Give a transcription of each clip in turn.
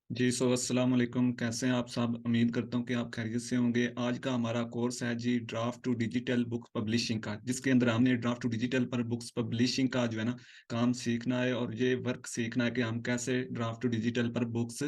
जी अस्सलाम वालेकुम। कैसे हैं आप सब? उम्मीद करता हूँ कि आप खैरियत से होंगे। आज का हमारा कोर्स है जी draft to digital book publishing का, जिसके अंदर हमने ड्राफ्ट टू डिजिटल पर बुक्स पब्लिशिंग का जो है ना काम सीखना है, और ये वर्क सीखना है कि हम कैसे ड्राफ्ट टू डिजिटल पर बुक्स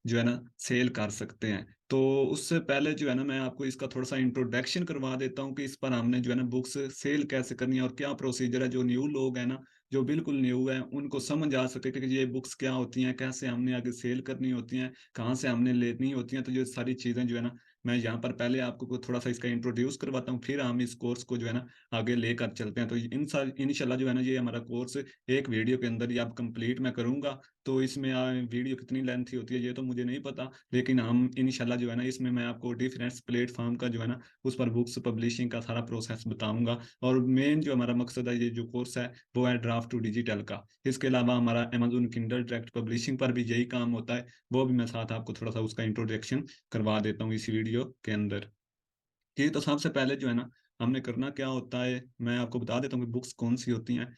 जो है ना सेल कर सकते हैं। तो उससे पहले जो है ना मैं आपको इसका थोड़ा सा इंट्रोडक्शन करवा देता हूँ कि इस पर हमने जो है ना बुक्स सेल कैसे करनी है और क्या प्रोसीजर है, जो न्यू लोग हैं ना, जो बिल्कुल न्यू है, उनको समझ आ सके कि ये बुक्स क्या होती हैं, कैसे हमने आगे सेल करनी होती हैं, कहाँ से हमने लेनी होती हैं। तो ये सारी चीज़ें जो है ना मैं यहाँ पर पहले आपको थोड़ा सा इसका इंट्रोड्यूस करवाता हूँ, फिर हम इस कोर्स को जो है ना आगे लेकर चलते हैं। तो इंशाल्लाह जो है ना ये हमारा कोर्स एक वीडियो के अंदर ही अब कंप्लीट मैं करूँगा। तो इसमें वीडियो कितनी लेंथी होती है ये तो मुझे नहीं पता, लेकिन हम इंशाल्लाह जो है ना इसमें मैं आपको डिफरेंट प्लेटफॉर्म का जो है ना उस पर बुक्स पब्लिशिंग का सारा प्रोसेस बताऊंगा। और मेन जो हमारा मकसद है, ये जो कोर्स है वो है ड्राफ्ट टू डिजिटल का। इसके अलावा हमारा अमेजोन किंडल डायरेक्ट पब्लिशिंग पर भी यही काम होता है, वो भी मैं साथ आपको थोड़ा सा उसका इंट्रोडक्शन करवा देता हूँ इस वीडियो के अंदर। ये तो सबसे पहले जो है ना हमने करना क्या होता है, मैं आपको बता देता हूँ कि बुक्स कौन सी होती हैं।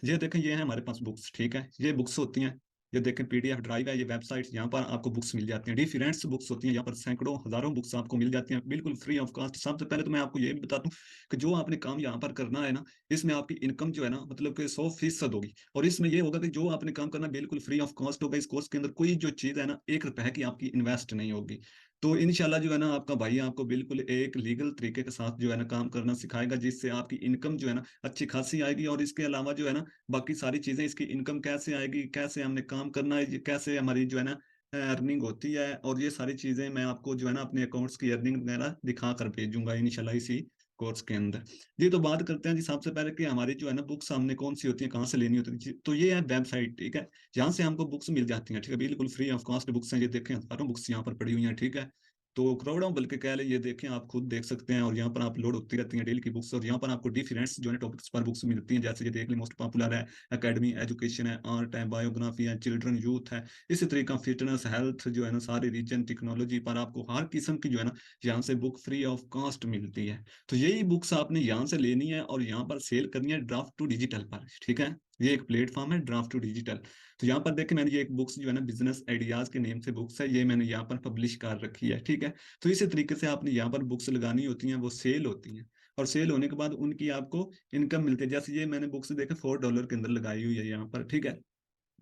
ये देखें, ये है हमारे पास बुक्स, ठीक है, ये बुक्स होती हैं। ये देखें पीडीएफ ड्राइव है, ये वेबसाइट, यहाँ पर आपको बुक्स मिल जाती हैं, डिफरेंट बुक्स होती हैं, यहाँ पर सैकड़ों हजारों बुक्स आपको मिल जाती हैं बिल्कुल फ्री ऑफ कॉस्ट। सबसे पहले तो मैं आपको ये भी बता दूं कि जो आपने काम यहाँ पर करना है ना, इसमें आपकी इनकम जो है ना मतलब कि 100% होगी। और इसमें ये होगा कि जो आपने काम करना बिल्कुल फ्री ऑफ कॉस्ट होगा। इस कोर्स के अंदर कोई जो चीज़ है ना 1 रुपए की आपकी इन्वेस्ट नहीं होगी। तो इंशाल्लाह जो है ना आपका भाई आपको बिल्कुल एक लीगल तरीके के साथ जो है ना काम करना सिखाएगा, जिससे आपकी इनकम जो है ना अच्छी खासी आएगी। और इसके अलावा जो है ना बाकी सारी चीजें, इसकी इनकम कैसे आएगी, कैसे हमने काम करना है, कैसे हमारी जो है ना अर्निंग होती है, और ये सारी चीजें मैं आपको जो है ना अपने अकाउंट्स की अर्निंग वगैरह दिखा कर भेजूंगा इंशाल्लाह इसी कोर्स के अंदर। जी तो बात करते हैं जी सबसे पहले कि हमारी जो है ना बुक्स हमने कौन सी होती है, कहाँ से लेनी होती है तो ये है वेबसाइट, ठीक है, जहाँ से हमको बुक्स मिल जाती हैं, ठीक है, बिल्कुल फ्री ऑफ कॉस्ट बुक्स हैं। ये देखें हजारों बुक्स यहाँ पर पड़ी हुई हैं, ठीक है, तो करोड़ों बल्कि कह ले, ये देखें आप खुद देख सकते हैं। और यहाँ पर अपलोड होती रहती हैं डेली की बुक्स, और यहाँ पर आपको डिफरेंट जो है टॉपिक्स पर बुक्स मिलती हैं। जैसे ये देख लें, मोस्ट पॉपुलर है एकेडमी, एजुकेशन है, आर्ट है, बायोग्राफी है, चिल्ड्रन यूथ है, इसी तरीका फिटनेस हेल्थ जो है ना सारी रीजन टेक्नोलॉजी पर आपको हर किस्म की जो है ना यहाँ से बुक फ्री ऑफ कॉस्ट मिलती है। तो यही बुक्स आपने यहाँ से लेनी है और यहाँ पर सेल करनी है ड्राफ्ट टू डिजिटल पर, ठीक है। ये एक प्लेटफॉर्म है ड्राफ्ट टू डिजिटल। तो यहाँ पर देखिए मैंने ये एक बुक्स जो है ना बिजनेस आइडियाज के नेम से बुक्स है, ये मैंने यहाँ पर पब्लिश कर रखी है, ठीक है। तो इसी तरीके से आपने यहाँ पर बुक्स लगानी होती हैं, वो सेल होती हैं, और सेल होने के बाद उनकी आपको इनकम मिलती है। जैसे ये मैंने बुक्स देखे $4 के अंदर लगाई हुई है यहाँ पर, ठीक है।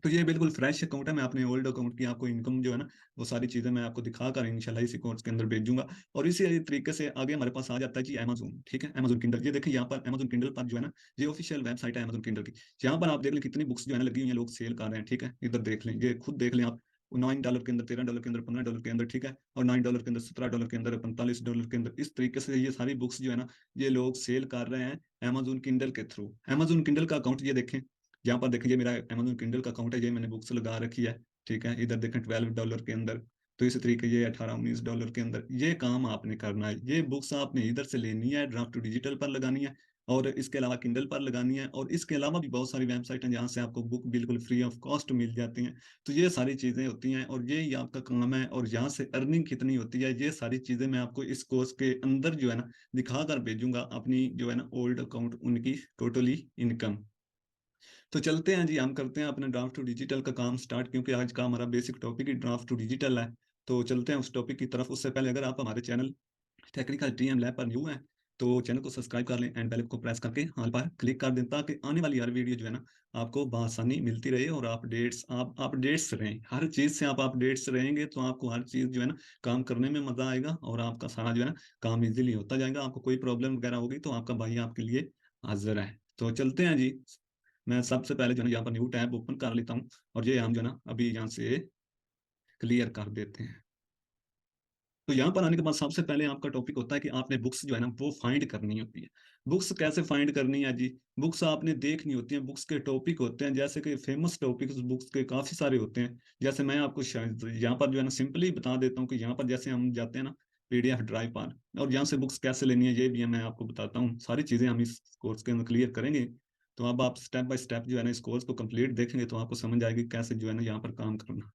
तो ये बिल्कुल फ्रेश अकाउंट है, मैं अपने ओल्ड अकाउंट की आपको इनकम जो है ना वो सारी चीजें मैं आपको दिखाकर इंशाल्लाह इसी कोर्स के अंदर भेजूंगा। और इसी तरीके से आगे हमारे पास आ जाता है जी अमेजोन, ठीक है, अमेजोन किंडल। ये देखिए यहाँ पर अमेजोन किंडल पर जो है ना ये ऑफिशियल वेबसाइट है अमेजोन किंडल की। यहाँ पर आप देख लें कितनी बुक्स जो है ना लगी हुई हैं, लोग सेल कर रहे हैं, ठीक है, इधर देख लें, ये खुद देख लें आप। $9 के अंदर, $13 के अंदर, $15 के अंदर, ठीक है, और $9 के अंदर, $17 के अंदर, $45 के अंदर, इस तरीके से ये सारी बुक्स जो है ना ये लोग सेल कर रहे हैं अमेजोन किंडल के थ्रू। अमेजोन किंडल का अकाउंट ये देखें, यहाँ पर देखें, ये मेरा अमेजोन किंडल का अकाउंट है, ये मैंने बुक्स लगा रखी है, ठीक है, इधर देखें $12 के अंदर। तो इसी तरीके ये 18-19 डॉलर के अंदर ये काम आपने करना है। ये बुक्स आपने इधर से लेनी है, ड्राफ्ट टू डिजिटल पर लगानी है, और इसके अलावा किंडल पर लगानी है। और इसके अलावा भी बहुत सारी वेबसाइट हैं जहाँ से आपको बुक बिल्कुल फ्री ऑफ कॉस्ट मिल जाती हैं। तो ये सारी चीज़ें होती हैं और ये ही आपका काम है। और यहाँ से अर्निंग कितनी होती है, ये सारी चीज़ें मैं आपको इस कोर्स के अंदर जो है ना दिखा कर भेजूंगा, अपनी जो है ना ओल्ड अकाउंट उनकी टोटली इनकम। तो चलते हैं जी, हम करते हैं अपने ड्राफ्ट टू डिजिटल का काम स्टार्ट, क्योंकि आज का हमारा बेसिक टॉपिक ही ड्राफ्ट टू डिजिटल है। तो चलते हैं उस टॉपिक की तरफ। उससे पहले अगर आप हमारे चैनल टेक्निकल टीएम लैब पर न्यू हैं तो चैनल को सब्सक्राइब कर लें एंड बेल को प्रेस करके हाल पर क्लिक कर दें, ताकि आने वाली हर वीडियो जो है ना आपको बआसानी मिलती रहे, और आप अपडेट्स रहें। हर चीज़ से आप अपडेट्स रहेंगे तो आपको हर चीज़ जो है ना काम करने में मज़ा आएगा, और आपका सारा जो है ना काम इजीली होता जाएगा। आपको कोई प्रॉब्लम वगैरह होगी तो आपका भाई आपके लिए हाजिर है। तो चलते हैं जी। मैं सबसे पहले जो है ना यहाँ पर न्यू टैब ओपन कर लेता हूँ, और ये हम जो है ना अभी यहाँ से क्लियर कर देते हैं। तो यहाँ पर आने के बाद सबसे पहले आपका टॉपिक होता है कि आपने बुक्स जो है ना वो फाइंड करनी होती है। बुक्स कैसे फाइंड करनी है जी? बुक्स आपने देखनी होती हैं, बुक्स के टॉपिक होते हैं, जैसे कि फेमस टॉपिक्स बुक्स के काफी सारे होते हैं। जैसे मैं आपको शायद यहाँ पर जो है ना सिंपली बता देता हूँ कि यहाँ पर जैसे हम जाते हैं ना पीडीएफ ड्राइव पर, और यहाँ से बुक्स कैसे लेनी है ये भी मैं आपको बताता हूँ। सारी चीजें हम इस कोर्स के अंदर क्लियर करेंगे। तो अब आप स्टेप बाय स्टेप जो है ना इस कोर्स को कंप्लीट देखेंगे तो आपको समझ आएगी कैसे जो है ना यहाँ पर काम करना।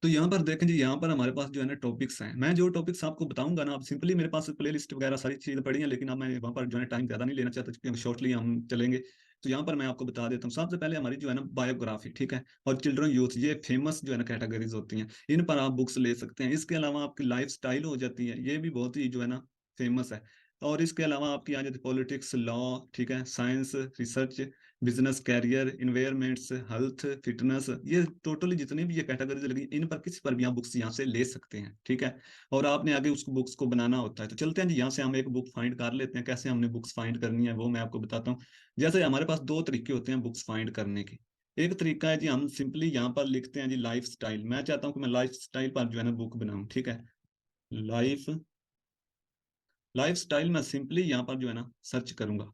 तो यहाँ पर देखें जी, यहाँ पर हमारे पास जो है ना टॉपिक्स हैं। मैं जो टॉपिक्स आपको बताऊंगा ना, आप सिंपली मेरे पास प्ले लिस्ट वगैरह सारी चीज़ें पड़ी हैं, लेकिन अब मैं वहाँ पर जो है टाइम ज़्यादा नहीं लेना चाहता क्योंकि शॉर्टली हम चलेंगे। तो यहाँ पर मैं आपको बता देता हूँ। सबसे पहले हमारी जो है ना बायोग्राफी, ठीक है, और चिल्ड्रन यूथ, ये फेमस जो है ना कैटेगरीज होती हैं, इन पर आप बुक्स ले सकते हैं। इसके अलावा आपकी लाइफ स्टाइल हो जाती है, ये भी बहुत ही जो है ना फेमस है। और इसके अलावा आपकी आ जाती है पॉलिटिक्स, लॉ, ठीक है, science, research, business, career, environments, health, fitness, ये टोटली जितनी भी ये कैटेगरीज लगी, इन पर किसी पर भी आप बुक्स यहाँ से ले सकते हैं, ठीक है। और आपने आगे उसको बुक्स को बनाना होता है। तो चलते हैं जी, यहाँ से हम एक बुक फाइंड कर लेते हैं। कैसे हमने बुक्स फाइंड करनी है वो मैं आपको बताता हूँ। जैसे हमारे पास दो तरीके होते हैं बुक्स फाइंड करने के। एक तरीका है जी, हम सिंपली यहाँ पर लिखते हैं जी लाइफ स्टाइल। मैं चाहता हूँ कि मैं लाइफ स्टाइल पर जो है ना बुक बनाऊँ, ठीक है। लाइफ लाइफ स्टाइल मैं सिंपली यहाँ पर जो है ना सर्च करूंगा।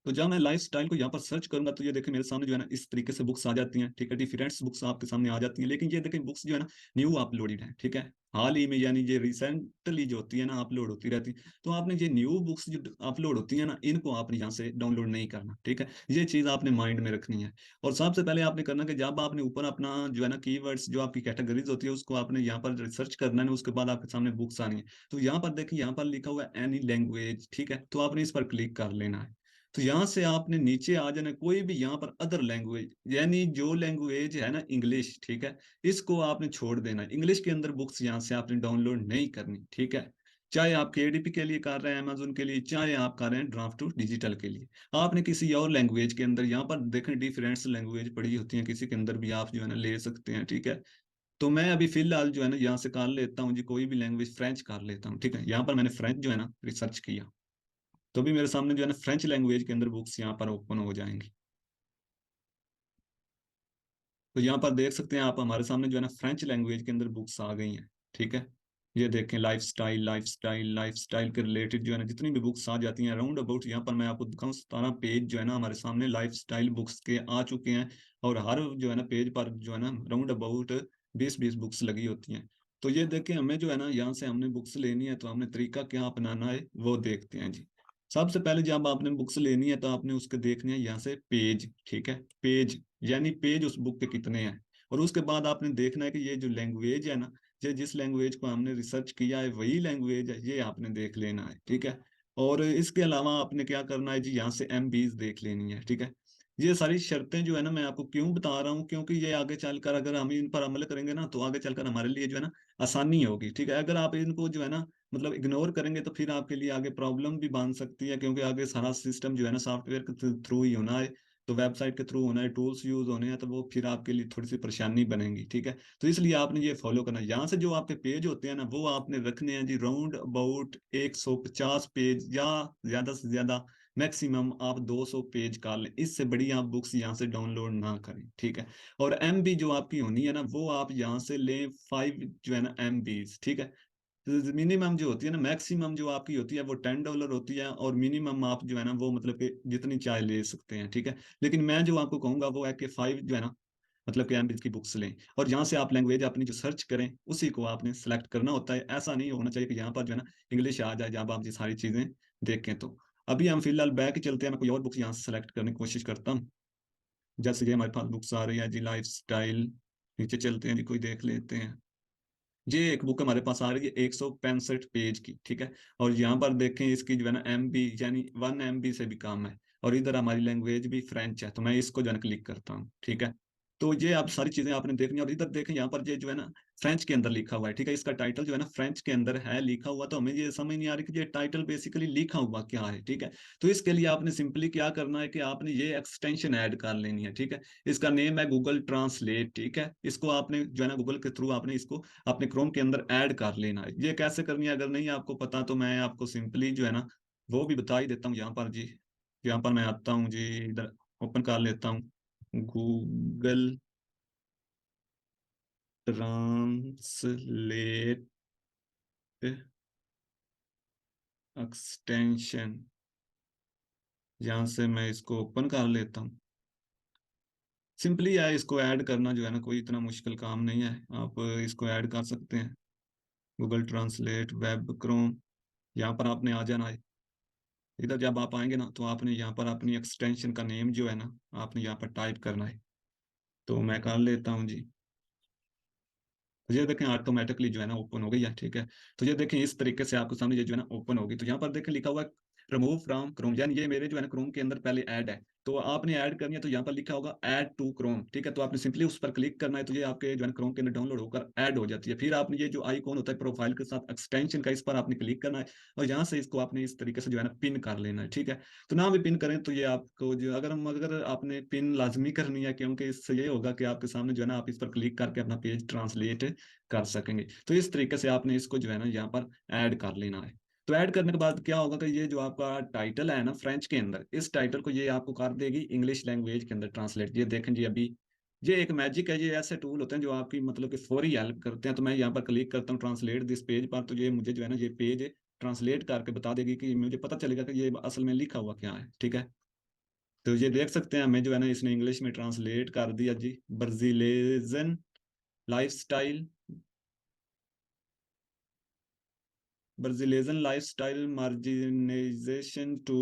तो जब मैं लाइफ स्टाइल को यहाँ पर सर्च करूंगा तो ये देखिए मेरे सामने जो है ना इस तरीके से बुक्स आ जाती हैं, ठीक है। डिफरेंट बुक्स आपके सामने आ जाती हैं, लेकिन ये देखिए बुक्स जो है ना न्यू अपलोडेड है, ठीक है। हाल ही में, यानी ये रिसेंटली जो होती है ना अपलोड होती रहती है। तो आपने ये न्यू बुक्स जो अपलोड होती है ना, इनको आपने यहाँ से डाउनलोड नहीं करना, ठीक है। ये चीज़ आपने माइंड में रखनी है। और सबसे पहले आपने करना कि जब आपने ऊपर अपना जो है ना कीवर्ड्स, जो आपकी कैटेगरीज होती है, उसको आपने यहाँ पर रिसर्च करना है, उसके बाद आपके सामने बुक्स आनी है। तो यहाँ पर देखिए, यहाँ पर लिखा हुआ है एनी लैंग्वेज, ठीक है। तो आपने इस पर क्लिक कर लेना है। तो यहाँ से आपने नीचे आ जाना, कोई भी यहाँ पर अदर लैंग्वेज, यानी जो लैंग्वेज है ना इंग्लिश, ठीक है, इसको आपने छोड़ देना है। इंग्लिश के अंदर बुक्स यहाँ से आपने डाउनलोड नहीं करनी, ठीक है। चाहे आप केडीपी के लिए कर रहे हैं, अमेजोन के लिए, चाहे आप कर रहे हैं ड्राफ्ट टू डिजिटल के लिए, आपने किसी और लैंग्वेज के अंदर, यहाँ पर देखें डिफरेंट लैंग्वेज पड़ी होती हैं, किसी के अंदर भी आप जो है ना ले सकते हैं, ठीक है। तो मैं अभी फिलहाल जो है ना यहाँ से कर लेता हूँ जी कोई भी लैंग्वेज, फ्रेंच कर लेता हूँ, ठीक है। यहाँ पर मैंने फ्रेंच जो है ना रिसर्च किया, तो भी मेरे सामने जो है ना फ्रेंच लैंग्वेज के अंदर बुक्स यहाँ पर ओपन हो जाएंगी। तो यहाँ पर देख सकते हैं आप, हमारे सामने जो है ना फ्रेंच लैंग्वेज के अंदर बुक्स आ गई हैं, ठीक है। ये देखें life style, life style, life style के रिलेटेड जो है ना जितनी भी बुक्स आ जाती हैं अराउंड अबाउट, यहाँ पर मैं आपको दिखाऊँ 17 पेज जो है ना हमारे सामने लाइफ स्टाइल बुक्स के आ चुके हैं। और हर जो है ना पेज पर जो है ना अराउंड अबाउट 20-20 बुक्स लगी होती हैं। तो ये देखें, हमें जो है ना यहाँ से हमने बुक्स लेनी है, तो हमने तरीका क्या अपनाना है वो देखते हैं जी। सबसे पहले जब आपने बुक्स लेनी है तो आपने उसके देखने हैं यहाँ से पेज, ठीक है। पेज यानी पेज उस बुक के कितने हैं। और उसके बाद आपने देखना है कि ये जो लैंग्वेज है ना, ये जिस लैंग्वेज को हमने रिसर्च किया है वही लैंग्वेज है, ये आपने देख लेना है, ठीक है। और इसके अलावा आपने क्या करना है जी, यहाँ से एमबीज देख लेनी है, ठीक है। ये सारी शर्तें जो है ना मैं आपको क्यों बता रहा हूँ, क्योंकि ये आगे चलकर अगर हम इन पर अमल करेंगे ना, तो आगे चलकर हमारे लिए जो है ना आसानी होगी, ठीक है। अगर आप इनको जो है ना मतलब इग्नोर करेंगे तो फिर आपके लिए आगे प्रॉब्लम भी बन सकती है, क्योंकि आगे सारा सिस्टम जो है ना सॉफ्टवेयर के थ्रू ही होना है। तो वेबसाइट के थ्रू होना है, टूल्स यूज होने हैं, तो वो फिर आपके लिए थोड़ी सी परेशानी बनेगी, ठीक है। तो इसलिए आपने ये फॉलो करना है। यहाँ से जो आपके पेज होते हैं ना, वो आपने रखने हैं जी राउंड अबाउट 150 पेज, या ज्यादा से ज्यादा मैक्सिमम आप 200 पेज का लें। इससे बड़ी आप बुक्स यहाँ से डाउनलोड ना करें, ठीक है। और एमबी जो आपकी होनी है ना, वो आप यहाँ से लें 5 जो है ना एमबीज, ठीक है। मिनिमम जो होती है ना, मैक्सिमम जो आपकी होती है वो $10 होती है, और मिनिमम आप जो है ना वो मतलब कि जितनी चाहे ले सकते हैं, ठीक है। लेकिन मैं जो आपको कहूंगा वो है कि 5 जो है ना मतलब कि एमबी की बुक्स लें। और यहाँ से आप लैंग्वेज अपनी जो सर्च करें उसी को आपने सेलेक्ट करना होता है। ऐसा नहीं होना चाहिए कि यहाँ पर जो है ना इंग्लिश आ जाए जब आप ये सारी चीजें देखें। तो अभी हम फिलहाल बैक ही चलते हैं, मैं कोई और बुक्स यहाँ से सेलेक्ट करने की कोशिश करता हूँ। जैसे कि हमारे पास बुक्स आ रही है जी लाइफ स्टाइल, नीचे चलते हैं जी, कोई देख लेते हैं। ये एक बुक हमारे पास आ रही है 165 पेज की, ठीक है। और यहाँ पर देखें इसकी जो है ना एमबी यानी 1 MB से भी कम है। और इधर हमारी लैंग्वेज भी फ्रेंच है, तो मैं इसको जो है ना क्लिक करता हूँ, ठीक है। तो ये आप सारी चीजें आपने देखनी है। और इधर देखें यहाँ पर ये जो है ना फ्रेंच के अंदर लिखा हुआ है, ठीक है। इसका टाइटल जो है ना फ्रेंच के अंदर है लिखा हुआ, तो हमें ये समझ नहीं आ रही कि ये टाइटल बेसिकली लिखा हुआ क्या है, ठीक है। तो इसके लिए आपने सिंपली क्या करना है कि आपने ये एक्सटेंशन ऐड कर लेनी है, ठीक है। इसका नेम है गूगल ट्रांसलेट, ठीक है। इसको आपने जो है ना गूगल के थ्रू आपने इसको अपने क्रोम के अंदर ऐड कर लेना है। ये कैसे करनी है अगर नहीं आपको पता, तो मैं आपको सिंपली जो है ना वो भी बता ही देता हूँ। यहाँ पर जी, यहाँ पर मैं आता हूँ जी, इधर ओपन कर लेता हूँ गूगल ट्रांसलेट एक्सटेंशन। यहाँ से मैं इसको ओपन कर लेता हूँ। सिंपली है, इसको ऐड करना जो है ना कोई इतना मुश्किल काम नहीं है, आप इसको ऐड कर सकते हैं। गूगल ट्रांसलेट वेब क्रोम, यहाँ पर आपने आ जाना है। इधर जब आप आएंगे ना, तो आपने यहाँ पर अपनी एक्सटेंशन का नेम जो है ना आपने यहाँ पर टाइप करना है। तो मैं कर लेता हूँ जी। तो ये देखें ऑटोमेटिकली जो है ना ओपन हो गई है, ठीक है। तो ये देखें इस तरीके से आपके सामने ये जो है ना ओपन होगी। तो यहाँ पर देखें लिखा हुआ है रिमूव फ्रॉम क्रोम, यानी ये मेरे जो है ना क्रोम के अंदर पहले ऐड है, तो आपने ऐड करनी है तो यहाँ पर लिखा होगा ऐड टू क्रोम, ठीक है। तो आपने सिंपली उस पर क्लिक करना है, तो ये आपके जो है क्रोम के अंदर डाउनलोड होकर ऐड हो जाती है। फिर आपने ये जो आइकॉन होता है प्रोफाइल के साथ एक्सटेंशन का, इस पर आपने क्लिक करना है और यहाँ से इसको आपने इस तरीके से जो है ना पिन कर लेना है, ठीक है। तो ना भी पिन करें तो ये आपको जो अगर आपने पिन लाजमी करनी है, क्योंकि इससे ये होगा कि आपके सामने जो है ना आप इस पर क्लिक करके अपना पेज ट्रांसलेट कर सकेंगे। तो इस तरीके से आपने इसको जो है ना यहाँ पर ऐड कर लेना है। तो ऐड करने के बाद क्या होगा कि ये जो आपका टाइटल है ना फ्रेंच के अंदर, इस टाइटल को ये आपको कर देगी इंग्लिश लैंग्वेज के अंदर ट्रांसलेट। ये देखें जी, अभी ये एक मैजिक है, ये ऐसे टूल होते हैं जो आपकी मतलब कि फौरी हेल्प करते हैं। तो मैं यहाँ पर क्लिक करता हूँ ट्रांसलेट दिस पेज पर, तो ये मुझे जो है ना ये पेज ट्रांसलेट करके बता देगी कि मुझे पता चलेगा कि ये असल में लिखा हुआ क्या है, ठीक है। तो ये देख सकते हैं हमें जो है ना इसने इंग्लिश में ट्रांसलेट कर दिया जी, Brazilian lifestyle, Brazilian lifestyle marginalization to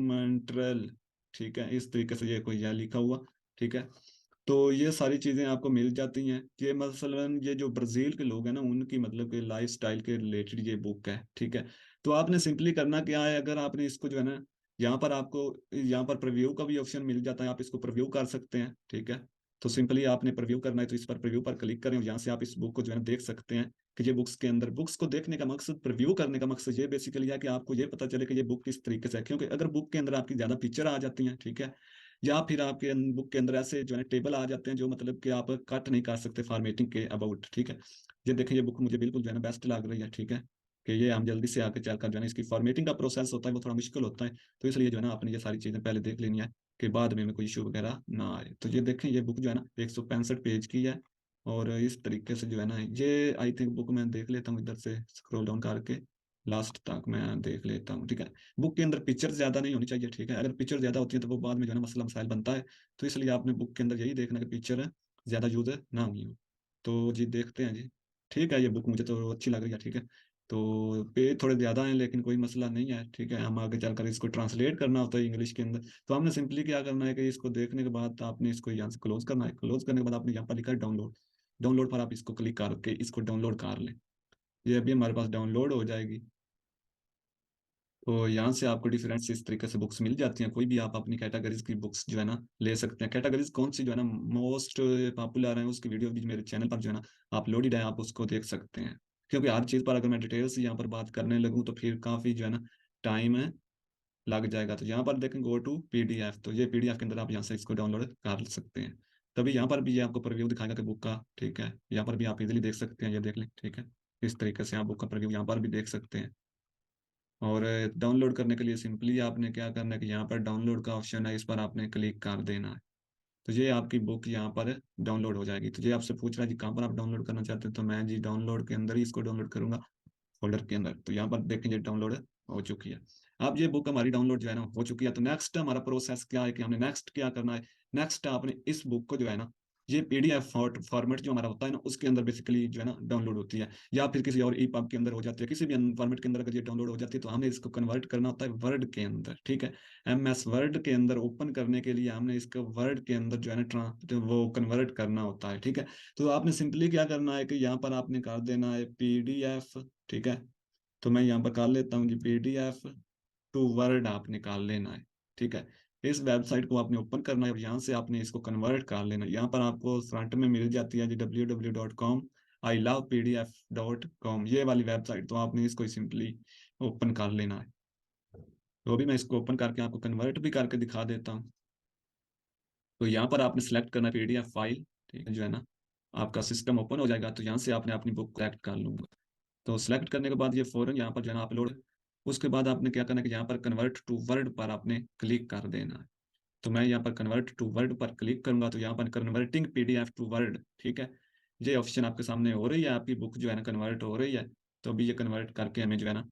Montreal, ठीक है। इस तरीके से ये कोई यहाँ लिखा हुआ, ठीक है। तो ये सारी चीजें आपको मिल जाती हैं। ये मसलन ये जो ब्राजील के लोग हैं ना उनकी मतलब कि लाइफ स्टाइल के रिलेटेड ये बुक है, ठीक है। तो आपने सिंपली करना क्या है, अगर आपने इसको जो है ना यहाँ पर आपको यहाँ पर प्रीव्यू का भी ऑप्शन मिल जाता है, आप इसको प्रीव्यू कर सकते हैं, ठीक है। तो सिंपली आपने प्रीव्यू करना है, तो इस पर प्रीव्यू पर क्लिक करें और यहाँ से आप इस बुक को जो है ना देख सकते हैं कि ये बुक्स के अंदर, बुक्स को देखने का मकसद, प्रीव्यू करने का मकसद ये बेसिकली है कि आपको ये पता चले कि ये बुक किस तरीके से है। क्योंकि अगर बुक के अंदर आपकी ज्यादा पिक्चर आ जाती हैं, ठीक है, या फिर आपके बुक के अंदर ऐसे जो है टेबल आ जाते हैं जो मतलब कि आप कट नहीं कर सकते फॉर्मेटिंग के अबाउट, ठीक है। ये देखिए ये बुक मुझे बिल्कुल जो है ना बेस्ट लग रही है, ठीक है, कि ये हम जल्दी से आके चलकर जो है ना इसकी फॉर्मेटिंग का प्रोसेस होता है वो थोड़ा मुश्किल होता है। तो इसलिए जो है ना आपने ये सारी चीजें पहले देख लेनी है कि बाद में कोई इशू वगैरह ना आए। तो ये देखें ये बुक जो है ना 165 पेज की है, और इस तरीके से जो है ना ये आई थिंक बुक मैं देख लेता हूँ इधर से स्क्रॉल डाउन करके, लास्ट तक मैं देख लेता हूँ, ठीक है। बुक के अंदर पिक्चर ज्यादा नहीं होनी चाहिए, ठीक है। अगर पिक्चर ज्यादा होती है तो वो बाद में जो है ना मसला मसाइल बनता है। तो इसलिए आपने बुक के अंदर यही देखना कि पिक्चर ज्यादा यूज ना हुई हो। तो जी देखते हैं जी, ठीक है। ये बुक मुझे तो अच्छी लग रही है, ठीक है। तो पेज थोड़े ज्यादा हैं लेकिन कोई मसला नहीं है, ठीक है। हम आगे चलकर इसको ट्रांसलेट करना होता है इंग्लिश के अंदर। तो हमने सिंपली क्या करना है कि इसको देखने के बाद आपने इसको यहाँ से क्लोज करना है। क्लोज करने के बाद आपने यहाँ पर लिखा है डाउनलोड, डाउनलोड पर आप इसको क्लिक करके इसको डाउनलोड कर लें। ये अभी हमारे पास डाउनलोड हो जाएगी। तो यहाँ से आपको डिफरेंट इस तरीके से बुक्स मिल जाती हैं। कोई भी आप अपनी कैटेगरीज की बुक्स जो है ना ले सकते हैं। कैटेगरीज कौन सी जो है ना मोस्ट पॉपुलर है उसकी वीडियो भी मेरे चैनल पर जो है ना अपलोडेड है, आप उसको देख सकते हैं। क्योंकि हर चीज़ पर अगर मैं डिटेल्स यहाँ पर बात करने लगूँ तो फिर काफ़ी जो है ना टाइम है लग जाएगा। तो यहाँ पर देखें गो टू पीडीएफ, तो ये पीडीएफ के अंदर आप यहाँ से इसको डाउनलोड कर सकते हैं। तभी यहाँ पर भी ये आपको प्रीव्यू दिखाएगा कि बुक का, ठीक है। यहाँ पर भी आप इजीली देख सकते हैं, ये देख लें, ठीक है। इस तरीके से आप बुक का प्रीव्यू यहाँ पर भी देख सकते हैं। और डाउनलोड करने के लिए सिंपली आपने क्या करना है कि यहाँ पर डाउनलोड का ऑप्शन है, इस पर आपने क्लिक कर देना है। तो ये आपकी बुक यहाँ पर डाउनलोड हो जाएगी। तो ये आपसे पूछ रहा है जी कहाँ पर आप डाउनलोड करना चाहते हैं, तो मैं जी डाउनलोड के अंदर ही इसको डाउनलोड करूंगा, फोल्डर के अंदर। तो यहाँ पर देखेंगे डाउनलोड हो चुकी है। अब ये बुक हमारी डाउनलोड जो है ना हो चुकी है। तो नेक्स्ट हमारा प्रोसेस क्या है कि हमने नेक्स्ट क्या करना है, नेक्स्ट आपने इस बुक को जो है ना ये पीडीएफ फॉर्मेट जो हमारा होता है ना उसके अंदर बेसिकली जो है ना डाउनलोड होती है, या फिर किसी और ईपब के अंदर हो जाती है, किसी भी फॉर्मेट के अंदर अगर ये डाउनलोड हो जाती है तो हमें इसको कन्वर्ट करना होता है वर्ड के अंदर, ठीक है। MS वर्ड के अंदर ओपन करने के लिए हमने इसको वर्ड के अंदर जो है ना वो कन्वर्ट करना होता है, ठीक है। तो आपने सिंपली क्या करना है कि यहाँ पर आपने कर देना है PDF, ठीक है। तो मैं यहाँ पर कर लेता हूँ कि PDF टू वर्ड आप निकाल लेना है, ठीक है। इस वेबसाइट को आपने ओपन करना है और यहाँ से आपने इसको कन्वर्ट कर लेना है। यहाँ पर आपको फ्रंट में मिल जाती है जी www.com ilovepdf.com, ये वाली वेबसाइट। तो आपने इसको सिंपली ओपन कर लेना है। तो अभी मैं इसको ओपन करके आपको कन्वर्ट भी करके दिखा देता हूँ। तो यहाँ पर आपने सेलेक्ट करना है PDF फाइल, ठीक है, जो है ना आपका सिस्टम ओपन हो जाएगा। तो यहाँ से आपने अपनी बुक सेलेक्ट कर लूंगा। तो सिलेक्ट करने के बाद ये फौरन यहाँ पर जो है ना अपलोड, उसके बाद आपने क्या करना है कि यहाँ पर कन्वर्ट टू वर्ड पर आपने क्लिक कर देना है। तो मैं यहाँ पर कन्वर्ट टू वर्ड पर क्लिक करूंगा तो यहाँ पर कन्वर्टिंग PDF टू वर्ड, ठीक है, ये ऑप्शन आपके सामने हो रही है, आपकी बुक जो है ना कन्वर्ट हो रही है। तो अभी ये कन्वर्ट करके हमें जो है ना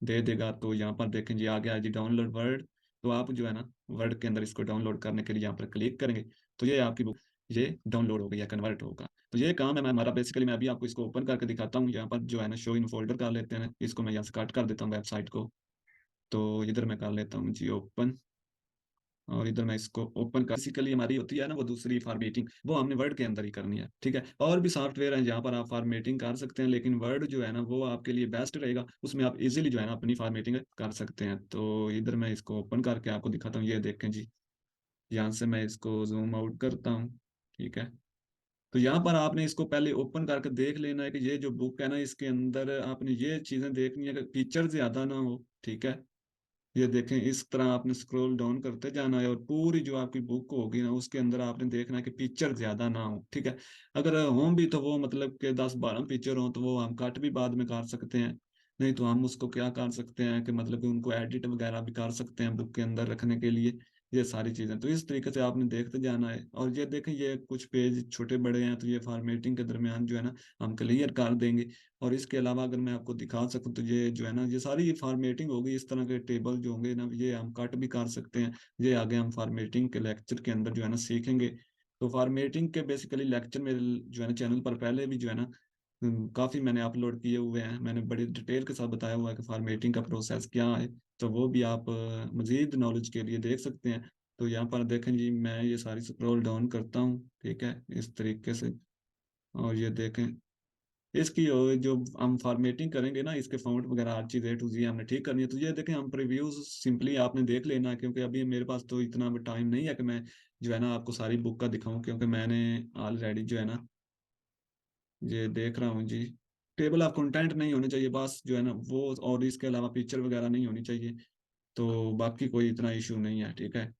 दे देगा। तो यहाँ पर देखें जी आ गया है जी डाउनलोड वर्ड। तो आप जो है ना वर्ड के अंदर इसको डाउनलोड करने के लिए यहाँ पर क्लिक करेंगे तो ये आपकी बुक ये डाउनलोड हो गई है, कन्वर्ट होगा। तो ये काम है मैं हमारा बेसिकली, मैं अभी आपको इसको ओपन करके दिखाता हूँ। यहाँ पर जो है ना शो इन फोल्डर कर लेते हैं, इसको मैं यहाँ से कट कर देता हूँ वेबसाइट को। तो इधर मैं कर लेता हूँ जी ओपन। और इधर मैं इसको ओपन कर, बेसिकली हमारी होती है ना वो दूसरी फॉर्मेटिंग, वो हमने वर्ड के अंदर ही करनी है, ठीक है। और भी सॉफ्टवेयर हैं जहाँ पर आप फॉर्मेटिंग कर सकते हैं, लेकिन वर्ड जो है ना वो आपके लिए बेस्ट रहेगा, उसमें आप इजीली जो है ना अपनी फॉर्मेटिंग कर सकते हैं। तो इधर मैं इसको ओपन करके आपको दिखाता हूँ, ये देखें जी, यहाँ से मैं इसको जूम आउट करता हूँ, ठीक है। तो यहाँ पर आपने इसको पहले ओपन करके देख लेना है कि ये जो बुक है ना इसके अंदर आपने ये चीजें देखनी है कि फीचर ज्यादा ना हो, ठीक है। ये देखें, इस तरह आपने स्क्रॉल डाउन करते जाना है और पूरी जो आपकी बुक होगी ना उसके अंदर आपने देखना है कि पिक्चर ज्यादा ना हो, ठीक है। अगर हों भी तो वो मतलब कि 10-12 पिक्चर हो तो वो हम कट भी बाद में कर सकते हैं, नहीं तो हम उसको क्या कर सकते हैं कि मतलब कि उनको एडिट वगैरह भी कर सकते हैं बुक के अंदर रखने के लिए। ये सारी चीजें तो इस तरीके से आपने देखते जाना है। और ये देखें, ये कुछ पेज छोटे बड़े हैं तो ये फॉर्मेटिंग के दरमियान जो है ना हम क्लियर कर देंगे। और इसके अलावा अगर मैं आपको दिखा सकूं तो ये जो है ना ये सारी फॉर्मेटिंग होगी, इस तरह के टेबल जो होंगे ना ये हम कट भी कर सकते हैं। ये आगे हम फॉर्मेटिंग के लेक्चर के अंदर जो है ना सीखेंगे। तो फॉर्मेटिंग के बेसिकली लेक्चर मेरे जो है ना चैनल पर पहले भी जो है ना काफी मैंने अपलोड किए हुए हैं, मैंने बड़ी डिटेल के साथ बताया हुआ है कि फॉर्मेटिंग का प्रोसेस क्या है। तो वो भी आप मजीद नॉलेज के लिए देख सकते हैं। तो यहाँ पर देखें जी, मैं ये सारी स्क्रॉल डाउन करता हूँ, ठीक है, इस तरीके से। और ये देखें, इसकी जो हम फॉर्मेटिंग करेंगे ना इसके फॉन्ट वगैरह हर चीज़ A to Z हमने ठीक करनी है। तो ये देखें, हम प्रीव्यूज सिंपली आपने देख लेना है, क्योंकि अभी मेरे पास तो इतना टाइम नहीं है कि मैं जो है ना आपको सारी बुक का दिखाऊं, क्योंकि मैंने ऑलरेडी जो है ना ये देख रहा हूँ जी। टेबल ऑफ कंटेंट नहीं होने चाहिए बस जो है ना वो, और इसके अलावा पिक्चर वगैरह नहीं होनी चाहिए। तो बाकी कोई इतना इशू नहीं है, ठीक है,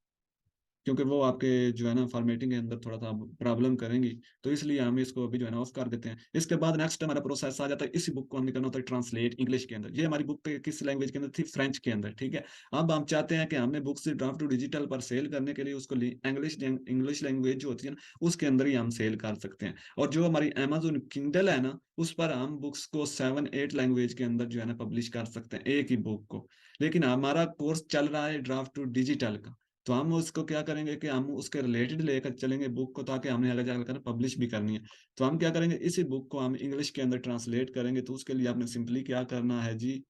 क्योंकि वो आपके जो है ना फॉर्मेटिंग के अंदर थोड़ा सा प्रॉब्लम करेंगी। तो इसलिए हम इसको अभी जो है ना ऑफ कर देते हैं। इसके बाद नेक्स्ट हमारा प्रोसेस आ जाता है, इसी बुक को हमने करना होता है ट्रांसलेट इंग्लिश के अंदर। ये हमारी बुक किस लैंग्वेज के अंदर थी, फ्रेंच के अंदर, ठीक है। अब हम चाहते हैं कि हमने बुक से ड्राफ्ट टू डिजिटल पर सेल करने के लिए उसको इंग्लिश इंग्लिश लैंग्वेज जो होती है ना उसके अंदर ही हम सेल कर सकते हैं। और जो हमारी अमेजोन किंडल है ना उस पर हम बुक्स को 7-8 लैंग्वेज के अंदर जो है ना पब्लिश कर सकते हैं एक ही बुक को। लेकिन हमारा कोर्स चल रहा है ड्राफ्ट टू डिजिटल का, तो हम उसको क्या करेंगे कि हम उसके रिलेटेड लेकर चलेंगे बुक को, ताकि हमने आगे जाकर पब्लिश भी करनी है। तो हम क्या करेंगे, इसी बुक को हम इंग्लिश के अंदर ट्रांसलेट करेंगे। तो उसके लिए आपने सिंपली क्या करना है जी,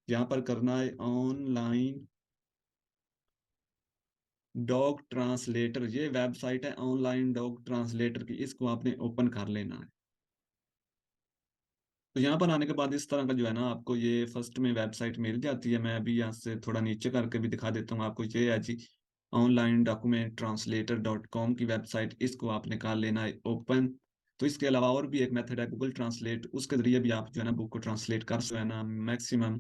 यहाँ पर करना है ऑनलाइन डॉग ट्रांसलेटर, ये वेबसाइट है ऑनलाइन डॉग ट्रांसलेटर की, इसको आपने ओपन कर लेना है। तो यहाँ पर आने के बाद इस तरह का जो है ना आपको ये फर्स्ट में वेबसाइट मिल जाती है। मैं अभी यहाँ से थोड़ा नीचे करके भी दिखा देता हूँ आपको। ये है जी ऑनलाइन डॉक्यूमेंट ट्रांसलेटर .com की वेबसाइट, इसको आपने कर लेना है ओपन। तो इसके अलावा और भी एक मेथड है गूगल ट्रांसलेट, उसके जरिए भी आप जो है ना बुक को ट्रांसलेट कर सकते हैं ना। मैक्सिमम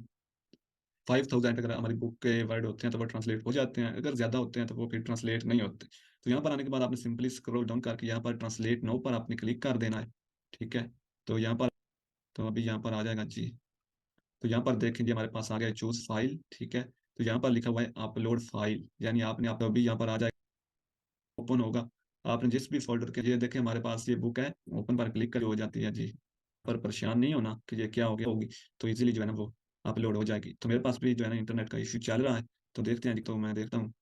5,000 अगर हमारी बुक के वर्ड होते हैं तो वो ट्रांसलेट हो जाते हैं, अगर ज्यादा होते हैं तो वो फिर ट्रांसलेट नहीं होते। तो यहाँ पर आने के बाद आपने सिंपली स्क्रॉल डाउन करके यहाँ पर ट्रांसलेट नो पर आपने क्लिक कर देना है, ठीक है। तो यहाँ पर, तो अभी यहाँ पर आ जाएगा जी। तो यहाँ पर देखेंगे हमारे पास आ गया चूज फाइल, ठीक है। तो यहाँ पर लिखा हुआ है अपलोड फाइल, यानी आपने आप अभी यहाँ पर आ जाए ओपन होगा। आपने जिस भी फोल्डर के, ये देखें हमारे पास ये बुक है, ओपन पर क्लिक कर हो जाती है जी। पर परेशान नहीं होना कि ये क्या हो गया होगी, तो इजीली जो है ना वो अपलोड हो जाएगी। तो मेरे पास भी जो है ना इंटरनेट का इश्यू चल रहा है, तो देखते हैं जी। तो मैं देखता हूँ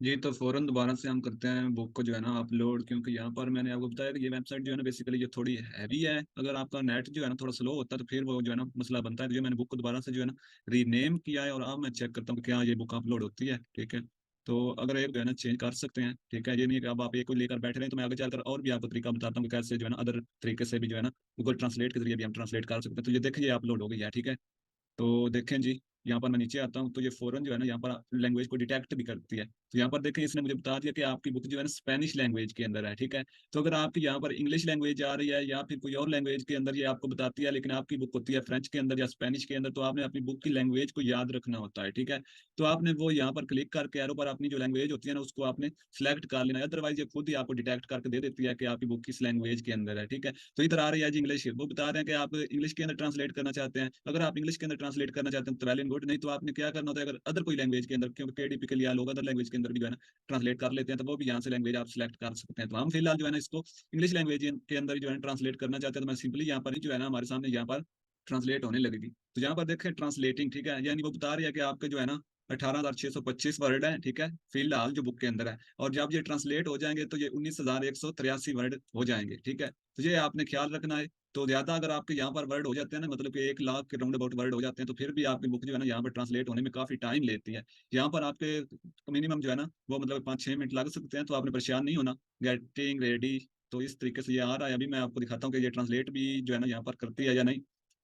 जी। तो फौरन दोबारा से हम करते हैं बुक को जो है ना अपलोड, क्योंकि यहाँ पर मैंने आपको बताया कि ये वेबसाइट जो है ना बेसिकली ये थोड़ी हैवी है। अगर आपका नेट जो है ना थोड़ा स्लो होता है तो फिर वो जो है ना मसला बनता है। तो ये मैंने बुक को दोबारा से जो है ना रीनेम किया है, और अब मैं चेक करता हूँ कि क्या ये बुक अपलोड होती है, ठीक है। तो अगर एक जो है ना चेंज कर सकते हैं, ठीक है। ये नहीं है कि अब आप एक को लेकर बैठे रहे, तो मैं आगे चलकर और भी आपको तरीका बताता हूँ कि कैसे जो है ना अदर तरीके से भी जो है ना गूगल ट्रांसलेट के जरिए भी हम ट्रांसलेट कर सकते हैं। तो ये देखिए अपलोड हो गई है, ठीक है। तो देखें जी, यहाँ पर मैं नीचे आता हूँ तो ये फौरन जो है ना यहाँ पर लैंग्वेज को डिटेक्ट भी करती है। तो यहाँ पर देखें, इसने मुझे बता दिया कि आपकी बुक जो है ना स्पेनिश लैंग्वेज के अंदर है, ठीक है। तो अगर आपकी यहाँ पर इंग्लिश लैंग्वेज आ रही है या फिर कोई और लैंग्वेज के अंदर ये आपको बताती है, लेकिन आपकी बुक होती है फ्रेंच के अंदर या स्पेनिश के अंदर, तो आपने अपनी बुक की लैंग्वेज को याद रखना होता है, ठीक है। तो आपने वो यहाँ पर क्लिक करके एरो पर अपनी जो लैंग्वेज होती है ना उसको आपने सिलेक्ट कर लेना है, अदरवाइज ये खुद ही आपको डिटेक्ट करके दे देती है कि आपकी बुक किस लैंग्वेज के अंदर है, ठीक है। तो इधर आ रही है जी इंग्लिश, वो बता रहे हैं कि आप इंग्लिश के अंदर ट्रांसलेट करना चाहते हैं। अगर आप इंग्लिश के अंदर ट्रांसलेट करना चाहते हैं तो वेल एंड गुड, नहीं तो आपने क्या करना होता है, अगर अदर कोई लैंग्वेज के अंदर, क्योंकि केडीपी के लिए लोग अदर लैंग्वेज के अंदर भी जो है ना ट्रांसलेट कर लेते हैं, तो वो भी यहाँ से लैंग्वेज आप सिलेक्ट कर सकते हैं। तो हम फिलहाल जो है ना इसको इंग्लिश लैंग्वेज के अंदर जो है ट्रांसलेट करना चाहते हैं, तो मैं सिंपली यहाँ पर ही जो है ना हमारे सामने यहाँ पर ट्रांसलेट होने लगेगी। तो यहाँ पर देखें ट्रांसलेटिंग, ठीक है, यानी वो बता रही है कि आपके जो है ना 18,625 वर्ड है, ठीक है, फिलहाल जो बुक के अंदर है। और जब ये ट्रांसलेट हो जाएंगे तो ये 19,183 वर्ड हो जाएंगे, ठीक है। तो ये आपने ख्याल रखना है। तो ज्यादा अगर आपके यहाँ पर वर्ड हो जाते हैं ना, मतलब कि 1 लाख के राउंड अबाउट वर्ड हो जाते हैं, तो फिर भी आपकी बुक जो है ना यहाँ पर ट्रांसलेट होने में काफी टाइम लेती है। यहाँ पर आपके मिनिमम जो है ना वो मतलब 5-6 मिनट लग सकते हैं, तो आपने परेशान नहीं होना। गेटिंग रेडी, तो इस तरीके से ये आ रहा है। अभी मैं आपको दिखाता हूँ कि ये ट्रांसलेट भी जो है ना यहाँ पर करती है या नहीं।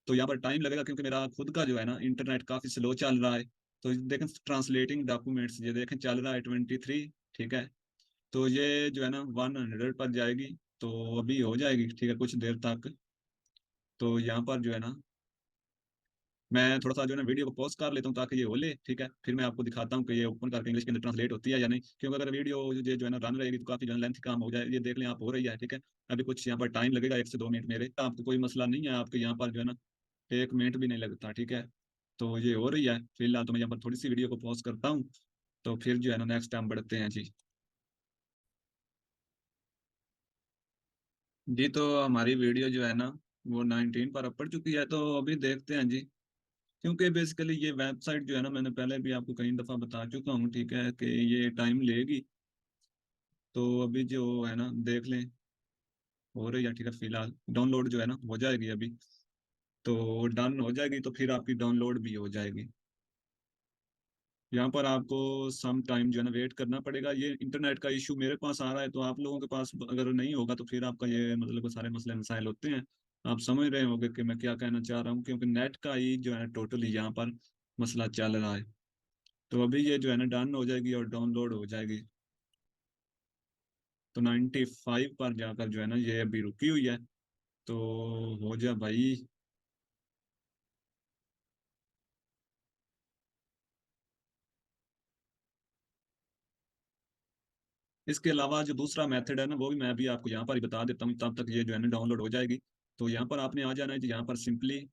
तो यहाँ पर टाइम लगेगा क्योंकि मेरा खुद का जो है ना इंटरनेट काफी स्लो चल रहा है। तो देखें ट्रांसलेटिंग डॉक्यूमेंट्स, ये देखें चल रहा है 23। ठीक है, तो ये जो है ना 100 पर जाएगी। तो अभी हो जाएगी, ठीक है, कुछ देर तक। तो यहाँ पर जो है ना मैं थोड़ा सा जो है ना वीडियो को पॉज कर लेता हूँ ताकि ये हो ले। ठीक है, फिर मैं आपको दिखाता हूँ कि ये ओपन करके इंग्लिश के अंदर ट्रांसलेट होती है या नहीं, क्योंकि अगर वीडियो ये जो है ना रन रहेगी तो काफी जो है लेंथ काम हो जाए। ये देख लें आप, हो रही है। ठीक है, अभी कुछ यहाँ पर टाइम लगेगा, 1 से 2 मिनट मेरे, आपको कोई मसला नहीं है, आपके यहाँ पर जो है ना 1 मिनट भी नहीं लगता। ठीक है, तो ये हो रही है फिलहाल। तो मैं यहाँ पर थोड़ी सी वीडियो को पॉज करता हूँ, तो फिर जो है ना नेक्स्ट टाइम बढ़ते हैं जी। जी, तो हमारी वीडियो जो है ना वो 19 पर अप चुकी है, तो अभी देखते हैं जी। क्योंकि बेसिकली ये वेबसाइट जो है ना, मैंने पहले भी आपको कई दफ़ा बता चुका हूँ, ठीक है, कि ये टाइम लेगी। तो अभी जो है ना देख लें, हो रही है। ठीक है, फिलहाल डाउनलोड जो है ना हो जाएगी अभी। तो डन हो जाएगी तो फिर आपकी डाउनलोड भी हो जाएगी। यहाँ पर आपको सम टाइम जो है ना वेट करना पड़ेगा। ये इंटरनेट का इशू मेरे पास आ रहा है, तो आप लोगों के पास अगर नहीं होगा तो फिर आपका ये मतलब सारे मसले मसाइल होते हैं। आप समझ रहे होंगे कि मैं क्या कहना चाह रहा हूँ, क्योंकि नेट का ही जो है टोटली यहाँ पर मसला चल रहा है। तो अभी ये जो है ना डन हो जाएगी और डाउनलोड हो जाएगी। तो 95 पर जाकर जो है ना ये अभी रुकी हुई है। तो हो जा भाई। इसके अलावा जो दूसरा मेथड है ना वो भी मैं अभी आपको यहाँ पर ही बता देता हूँ, तब तक ये जो है ना डाउनलोड हो जाएगी। तो यहाँ पर आपने आ जाना है जी। यहाँ पर सिंपली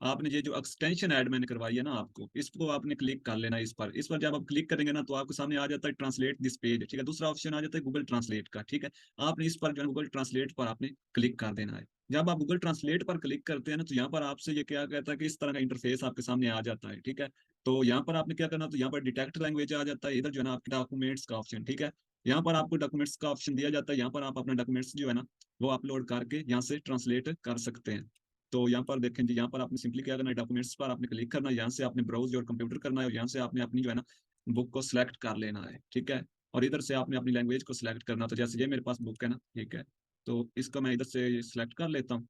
आपने ये जो एक्सटेंशन ऐड मैंने करवाई है ना आपको, इसको आपने क्लिक कर लेना है। इस पर जब आप क्लिक करेंगे ना तो आपके सामने आ जाता है ट्रांसलेट दिस पेज। ठीक है, दूसरा ऑप्शन आ जाता है गूगल ट्रांसलेट का। ठीक है, आपने इस पर जो है गूगल ट्रांसलेट पर आपने क्लिक कर देना है। जब आप गूगल ट्रांसलेट पर क्लिक करते हैं ना तो यहाँ पर आपसे ये क्या कहता है कि इस तरह का इंटरफेस आपके सामने आ जाता है। ठीक है, तो यहाँ पर आपने क्या करना, तो यहाँ पर डिटेक्ट लैंग्वेज आ जाता है, इधर जो है ना आपके डॉक्यूमेंट्स का ऑप्शन। ठीक है, यहाँ पर आपको डॉक्यूमेंट्स का ऑप्शन दिया जाता है। यहाँ पर आप अपने डॉक्यूमेंट्स जो है ना वो अपलोड करके यहाँ से ट्रांसलेट कर सकते हैं। तो यहाँ पर देखें जी, यहाँ पर आपने सिंपली क्या करना है, डॉक्यूमेंट्स पर आपने क्लिक करना है, यहाँ से आपने ब्राउज योर कंप्यूटर करना है और यहाँ से आपने अपनी जो है ना बुक को सिलेक्ट कर लेना है। ठीक है, और इधर से आपने अपनी लैंग्वेज को सिलेक्ट करना। तो जैसे ये मेरे पास बुक है ना, ठीक है, तो इसका मैं इधर से सिलेक्ट कर लेता हूँ।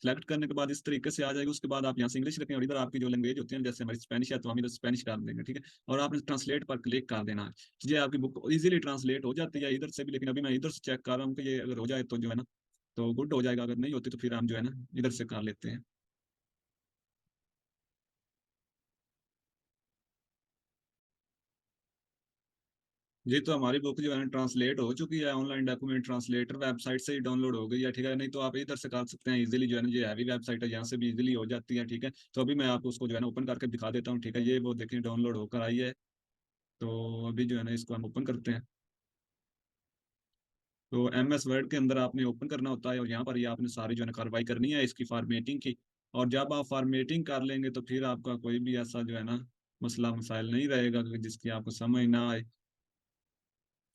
सेलेक्ट करने के बाद इस तरीके से आ जाएगी। उसके बाद आप यहाँ से इंग्लिश रखें और इधर आपकी जो लैंग्वेज होती है, जैसे हमारी स्पेनिश है तो हम इधर स्पेनिश कर देंगे। ठीक है, और आपने ट्रांसलेट पर क्लिक कर देना है, तो ये आपकी बुक इजीली ट्रांसलेट हो जाती है इधर से भी। लेकिन अभी मैं इधर से चेक कर रहा हूँ कि ये अगर हो जाए तो जो है ना तो गुड हो जाएगा, अगर नहीं होती तो फिर हम जो है ना इधर से कर लेते हैं। जी, तो हमारी बुक जो है ट्रांसलेट हो चुकी है, ऑनलाइन डॉक्यूमेंट ट्रांसलेटर वेबसाइट से ही डाउनलोड हो गई है। ठीक है, नहीं तो आप इधर से कर सकते हैं इजीली, जो है ना ये हैवी वेबसाइट है, यहाँ से भी इजीली हो जाती है। ठीक है, तो अभी मैं आपको उसको जो है ना ओपन करके दिखा देता हूँ। ठीक है, ये वो देखिए डाउनलोड होकर आई है। तो अभी जो है ना इसको हम ओपन करते हैं। तो MS वर्ड के अंदर आपने ओपन करना होता है और यहाँ पर ये आपने सारी जो है ना कार्रवाई करनी है इसकी फॉर्मेटिंग की। और जब आप फॉर्मेटिंग कर लेंगे तो फिर आपका कोई भी ऐसा जो है ना मसला मसाइल नहीं रहेगा कि जिसकी आपको समझ ना आए।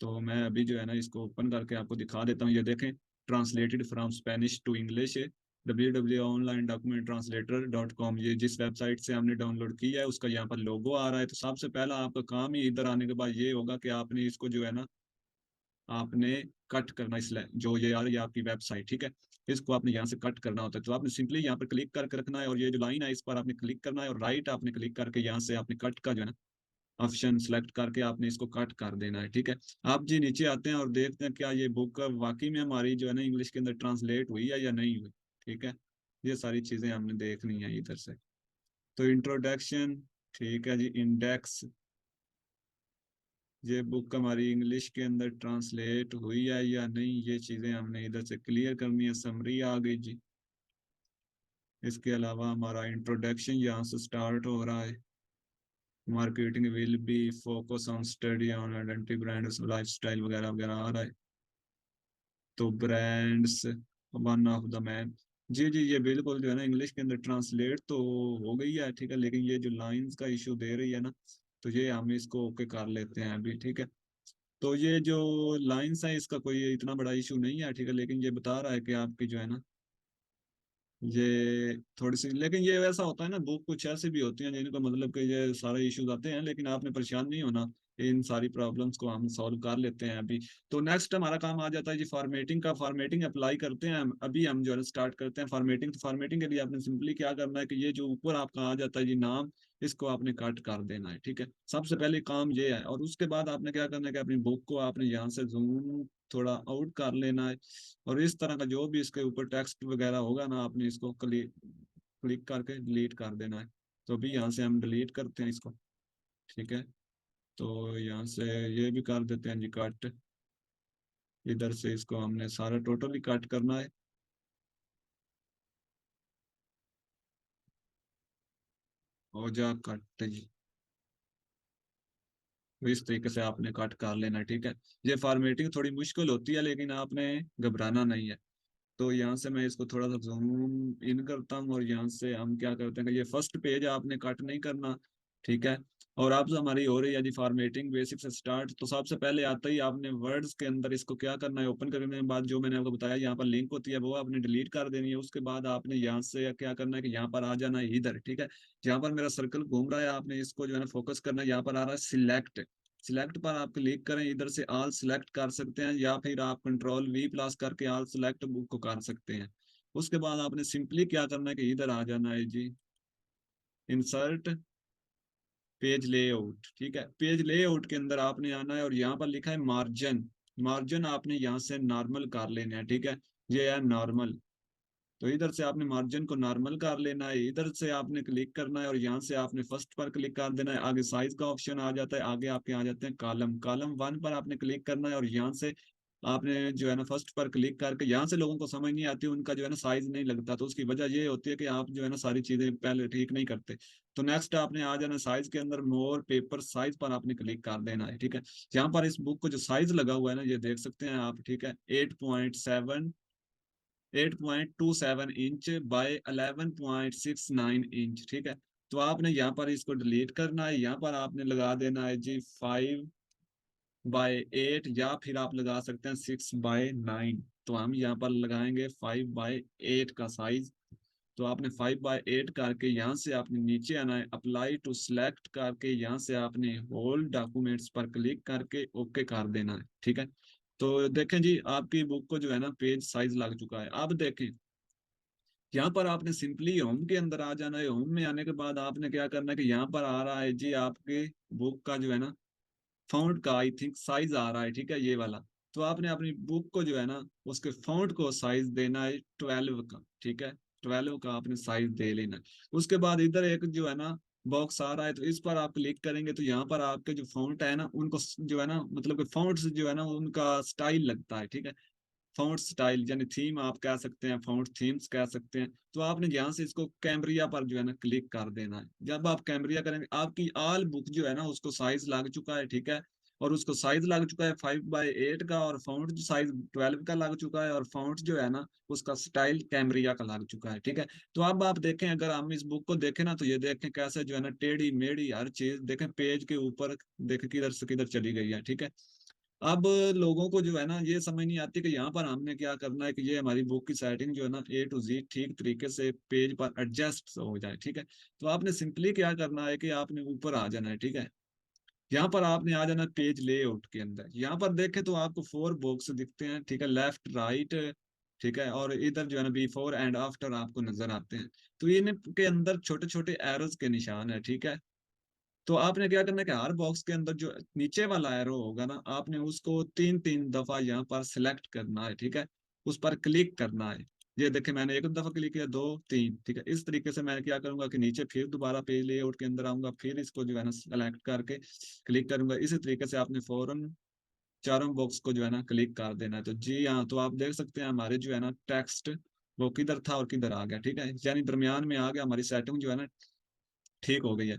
तो मैं अभी जो है ना इसको ओपन करके आपको दिखा देता हूँ। ये देखें, translated from Spanish to English, www.onlinedocuments.translator.com, ये जिस वेबसाइट से हमने डाउनलोड किया है उसका यहाँ पर लोगो आ रहा है। तो सबसे पहला आपका काम ही इधर आने के बाद ये होगा कि आपने इसको जो है ना आपने कट करना, इसलिए जो ये आ रही है आपकी वेबसाइट। ठीक है, इसको आपने यहाँ से कट करना होता है। तो आपने सिंपली यहाँ पर क्लिक करके रखना है और ये जो लाइन है इस पर आपने क्लिक करना है और राइट आपने क्लिक करके यहाँ से आपने कट का जो है ना ऑप्शन सेलेक्ट करके आपने इसको कट कर देना है। ठीक है, आप जी नीचे आते हैं और देखते हैं क्या ये बुक वाकई में हमारी जो है ना इंग्लिश के अंदर ट्रांसलेट हुई है या नहीं हुई। ठीक है, ये सारी चीजें हमने देखनी है इधर से। तो इंट्रोडक्शन, ठीक है जी, इंडेक्स, ये बुक हमारी इंग्लिश के अंदर ट्रांसलेट हुई है या नहीं, ये चीजें हमने इधर से क्लियर करनी है। समरी आ गई जी। इसके अलावा हमारा इंट्रोडक्शन यहाँ से स्टार्ट हो रहा है। Marketing will be focus on study on identity brands lifestyle वगैरह वगैरह आ रहा है। तो brands, one of the main, जी जी ये बिल्कुल जो है ना इंग्लिश के अंदर ट्रांसलेट तो हो गई है। ठीक है, लेकिन ये जो लाइंस का इशू दे रही है ना, तो ये हम इसको ओके कर लेते हैं अभी। ठीक है, तो ये जो लाइंस है इसका कोई इतना बड़ा इशू नहीं है। ठीक है, लेकिन ये बता रहा है कि आपकी जो है ना ये थोड़ी सी, लेकिन ये वैसा होता है ना, बुक कुछ ऐसी भी होती हैं जिनको मतलब कि ये सारे इश्यूज आते हैं, लेकिन आपने परेशान नहीं होना, इन सारी प्रॉब्लम्स को हम सॉल्व कर लेते हैं अभी। तो नेक्स्ट हमारा काम आ जाता है जी फॉर्मेटिंग का। फॉर्मेटिंग अप्लाई करते हैं हम अभी, हम जो है स्टार्ट करते हैं फॉर्मेटिंग। तो फॉर्मेटिंग के लिए आपने सिंपली क्या करना है कि ये जो ऊपर आपका आ जाता है जी नाम, इसको आपने कट कर देना है, ठीक है। सबसे पहले काम ये है, और उसके बाद आपने क्या करना है कि अपनी बुक को आपने यहाँ से जूम थोड़ा आउट कर लेना है, और इस तरह का जो भी इसके ऊपर टेक्स्ट वगैरह होगा ना, आपने इसको क्लिक क्लिक करके डिलीट कर देना है। तो अभी यहाँ से हम डिलीट करते हैं इसको, ठीक है। तो यहाँ से ये भी कर देते हैं जी कट, इधर से इसको हमने सारा टोटली कट करना है। और जा कट जी, तो इस तरीके से आपने कट कर लेना है, ठीक है। ये फॉर्मेटिंग थोड़ी मुश्किल होती है, लेकिन आपने घबराना नहीं है। तो यहाँ से मैं इसको थोड़ा सा जूम इन करता हूँ, और यहाँ से हम क्या करते हैं कि ये फर्स्ट पेज आपने कट नहीं करना, ठीक है। और आप हमारी हो रही है जी फॉर्मेटिंग बेसिक से स्टार्ट। तो सबसे पहले आता ही आपने वर्ड्स के अंदर इसको क्या करना है, ओपन करने के बाद जो मैंने आपको बताया यहाँ पर लिंक होती है वो आपने डिलीट कर देनी है। उसके बाद आपने यहाँ से क्या करना है कि यहाँ पर आ जाना है इधर, ठीक है। जहाँ पर मेरा सर्कल घूम रहा है आपने इसको जो है ना फोकस करना है, यहाँ पर आ रहा है सिलेक्ट। सिलेक्ट पर आप क्लिक करें, इधर से ऑल सिलेक्ट कर सकते हैं, या फिर आप कंट्रोल वी प्लस करके ऑल सिलेक्ट बुक को कर सकते हैं। उसके बाद आपने सिंपली क्या करना है कि इधर आ जाना है जी, इंसर्ट पेज लेआउट, ठीक है। पेज लेआउट के अंदर आपने आना है, और यहाँ पर लिखा है मार्जिन। मार्जिन आपने यहाँ से नॉर्मल कर लेना है, ठीक है। ये है नॉर्मल। तो इधर से आपने मार्जिन को नॉर्मल कर लेना है, इधर से आपने क्लिक करना है, और यहाँ से आपने फर्स्ट पर क्लिक कर देना है। आगे साइज का ऑप्शन आ जाता है, आगे आपके आ जाते हैं कॉलम। कॉलम वन पर आपने क्लिक करना है, और यहाँ से आपने जो है ना फर्स्ट पर क्लिक करके, यहाँ से लोगों को समझ नहीं आती, उनका जो है ना साइज नहीं लगता, तो उसकी वजह ये होती है कि आप जो है ना सारी चीजें पहले ठीक नहीं करते। तो नेक्स्ट आपने आ जाना साइज के अंदर, मोर पेपर साइज पर आपने क्लिक कर देना है, ठीक है। यहाँ पर इस बुक को जो साइज लगा हुआ है ना, ये देख सकते हैं आप, ठीक है। 8.27 इंच बाय 11.69 इंच, ठीक है। तो आपने यहाँ पर इसको डिलीट करना है, यहाँ पर आपने लगा देना है जी 5/8, या फिर आप लगा सकते हैं 6/9। तो हम यहाँ पर लगाएंगे 5/8 का साइज। तो आपने 5/8 करके यहाँ से आपने नीचे आना है, अप्लाई टू सिलेक्ट करके यहाँ से आपने होल डॉक्यूमेंट्स पर क्लिक करके ओके कर देना है, ठीक है। तो देखें जी आपकी बुक को जो है ना पेज साइज लग चुका है। अब देखें यहाँ पर आपने सिंपली होम के अंदर आ जाना है। होम में आने के बाद आपने क्या करना है कि यहाँ पर आ रहा है जी आपके बुक का जो है ना फाउंट का आई थिंक साइज आ रहा है, ठीक है, ये वाला। तो आपने अपनी बुक को जो है ना उसके फाउंट को साइज देना है 12 का, ठीक है। 12 का आपने साइज दे लेना है। उसके बाद इधर एक जो है ना बॉक्स आ रहा है, तो इस पर आप क्लिक करेंगे तो यहाँ पर आपके जो फाउंट है ना उनको जो है ना मतलब कि फाउंट से जो है ना उनका स्टाइल लगता है, ठीक है। फाउंट स्टाइल यानी थीम आप कह सकते हैं, फाउंट थीम्स कह सकते हैं। तो आपने यहाँ से इसको कैम्ब्रिया पर जो है ना क्लिक कर देना है। जब आप कैम्ब्रिया करेंगे आपकी ऑल बुक जो है ना उसको साइज लग चुका है, ठीक है। और उसको साइज लग चुका है 5/8 का, और फाउंट जो साइज 12 का लग चुका है, और फाउंट जो है ना उसका स्टाइल कैम्ब्रिया का लग चुका है, ठीक है। तो अब आप देखें, अगर हम इस बुक को देखें ना, तो ये देखें कैसे जो है ना टेढ़ी मेढ़ी हर चीज देखें पेज के ऊपर, देखें किधर से किधर चली गई है, ठीक है। अब लोगों को जो है ना ये समझ नहीं आती कि यहाँ पर हमने क्या करना है कि ये हमारी बुक की सेटिंग जो है ना A to Z ठीक तरीके से पेज पर एडजस्ट हो जाए, ठीक है। तो आपने सिंपली क्या करना है कि आपने ऊपर आ जाना है, ठीक है। यहाँ पर आपने आ जाना है पेज लेआउट के अंदर। यहाँ पर देखें तो आपको 4 बॉक्स दिखते हैं, ठीक है, लेफ्ट राइट, ठीक है। और इधर जो है ना बिफोर एंड आफ्टर आपको नजर आते हैं। तो इनके अंदर छोटे छोटे एरोज के निशान है, ठीक है। तो आपने क्या करना है कि हर बॉक्स के अंदर जो नीचे वाला एरो होगा ना, आपने उसको 3-3 दफा यहाँ पर सिलेक्ट करना है, ठीक है। उस पर क्लिक करना है। ये देखे मैंने एक दफा क्लिक किया, दो, तीन, ठीक है। इस तरीके से मैं क्या करूंगा कि नीचे फिर दोबारा पेज लेआउट के अंदर आऊंगा, फिर इसको जो है ना सेलेक्ट करके क्लिक करूंगा। इसी तरीके से आपने फौरन चारों बॉक्स को जो है ना क्लिक कर देना है। तो जी हाँ, तो आप देख सकते हैं हमारे जो है ना टेक्स्ट वो किधर था और किधर आ गया, ठीक है, यानी दरमियान में आ गया। हमारी सेटिंग जो है ना ठीक हो गई है।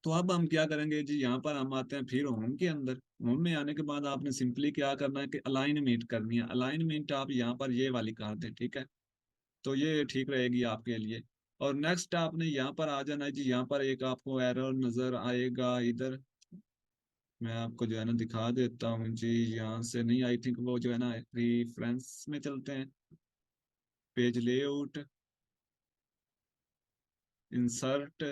तो अब हम क्या करेंगे जी, यहाँ पर हम आते हैं फिर होम के अंदर। होम में आने के बाद आपने सिंपली क्या करना है कि अलाइनमेंट करनी है। अलाइनमेंट आप यहाँ पर ये वाली कर दें, ठीक है। तो ये ठीक रहेगी आपके लिए। और नेक्स्ट आपने यहाँ पर आ जाना है जी। यहाँ पर एक आपको एरर नजर आएगा इधर, मैं आपको जो है ना दिखा देता हूँ जी। यहाँ से नहीं, आई थिंक वो जो है ना रेफरेंस में चलते हैं, पेज लेआउट, इंसर्ट